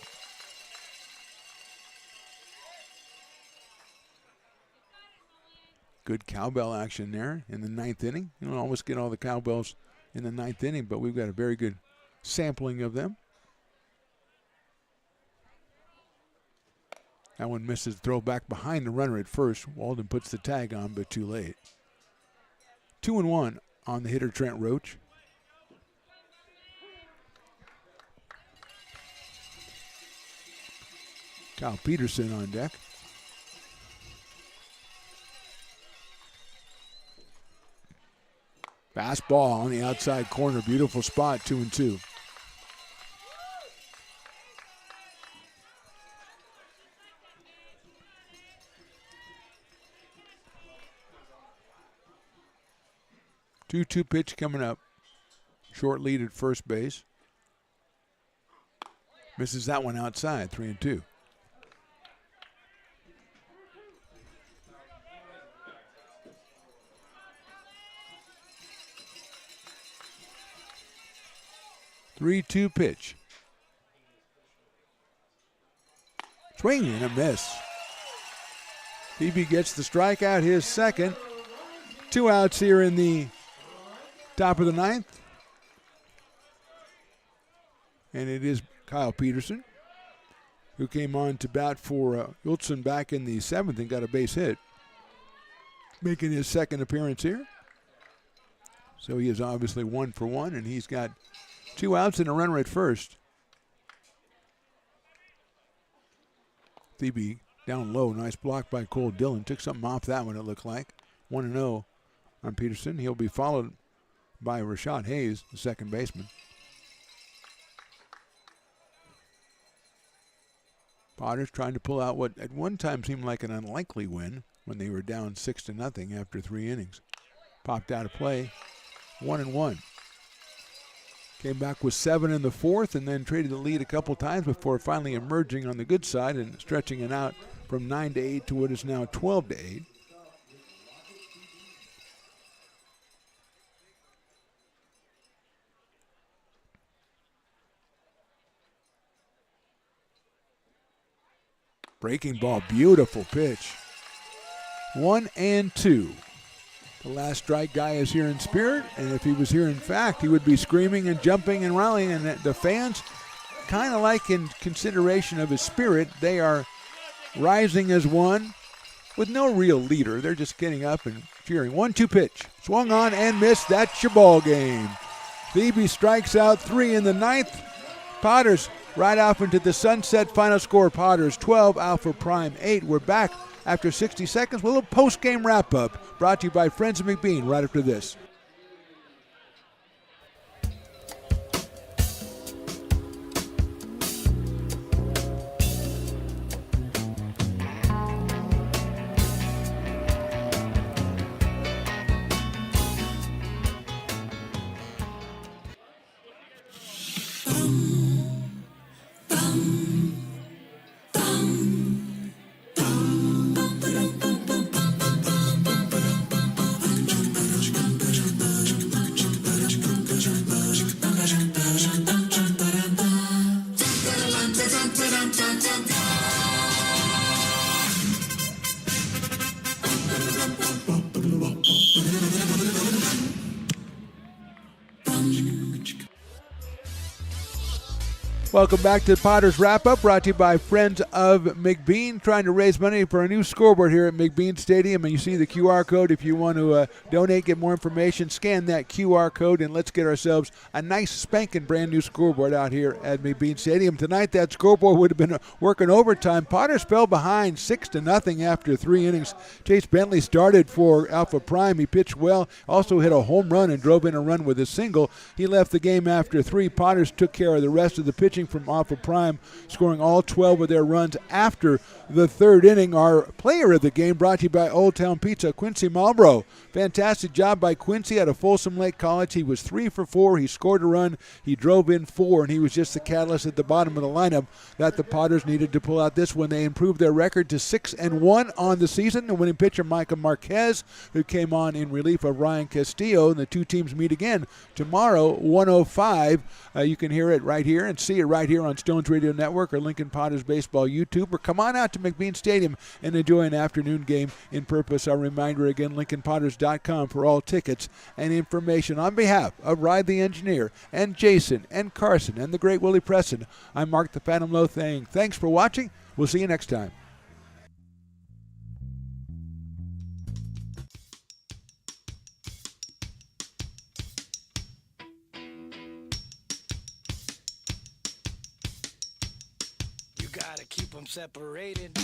Good cowbell action there in the ninth inning. You don't always get all the cowbells in the ninth inning, but we've got a very good sampling of them. That one misses. Throw back behind the runner at first. Walden puts the tag on, but too late. 2-1 on the hitter, Trent Roach. Kyle Peterson on deck. Fastball on the outside corner. Beautiful spot, 2-2. Two pitch coming up. Short lead at first base. Misses that one outside, 3-2. Three-two pitch. Swing and a miss. Thebe gets the strikeout, his second. 2 outs here in the top of the ninth. And it is Kyle Peterson, who came on to bat for Ueltzen back in the seventh and got a base hit, making his second appearance here. So he is obviously 1 for 1, and he's got 2 outs and a runner at first. Thebe down low. Nice block by Cole Dillon. Took something off that one, it looked like. 1-0 on Peterson. He'll be followed by Rashad Hayes, the second baseman. Potters trying to pull out what at one time seemed like an unlikely win when they were down 6-0 after 3 innings. Popped out of play. 1-1. Came back with 7 in the fourth and then traded the lead a couple times before finally emerging on the good side and stretching it out from 9-8 to what is now 12-8. Breaking ball, beautiful pitch. 1-2. The last strike guy is here in spirit, and if he was here in fact, he would be screaming and jumping and rallying, and the fans, kind of like in consideration of his spirit, they are rising as one with no real leader. They're just getting up and cheering. 1-2 pitch. Swung on and missed. That's your ball game. Thebe strikes out 3 in the ninth. Potters right off into the sunset. Final score, Potters 12, Alpha Prime 8. We're back after 60 seconds with a little post-game wrap-up brought to you by Friends of McBean right after this. Welcome back to the Potters Wrap-Up, brought to you by Friends of McBean, trying to raise money for a new scoreboard here at McBean Stadium. And you see the QR code if you want to donate, get more information. Scan that QR code, and let's get ourselves a nice spanking brand new scoreboard out here at McBean Stadium. Tonight, that scoreboard would have been working overtime. Potters fell behind 6-0 after 3 innings. Chase Bentley started for Alpha Prime. He pitched well, also hit a home run and drove in a run with a single. He left the game after 3. Potters took care of the rest of the pitching from off of Prime, scoring all 12 of their runs after the third inning. Our player of the game brought to you by Old Town Pizza, Quincy Marlboro. Fantastic job by Quincy out of Folsom Lake College. He was 3 for 4. He scored a run. He drove in 4, and he was just the catalyst at the bottom of the lineup that the Potters needed to pull out this one. They improved their record to 6-1 on the season. The winning pitcher, Micah Marquez, who came on in relief of Ryan Castillo. And the two teams meet again tomorrow, 1:05. You can hear it right here and see it right here on Stones Radio Network or Lincoln Potters Baseball YouTube. Or come on out to McBean Stadium and enjoy an afternoon game in Purpose. Our reminder again, LincolnPotters.com for all tickets and information. On behalf of Ride the Engineer and Jason and Carson and the great Willie Preston, I'm Mark the Phantom Lowe saying thanks for watching. We'll see you next time. You gotta keep them separated.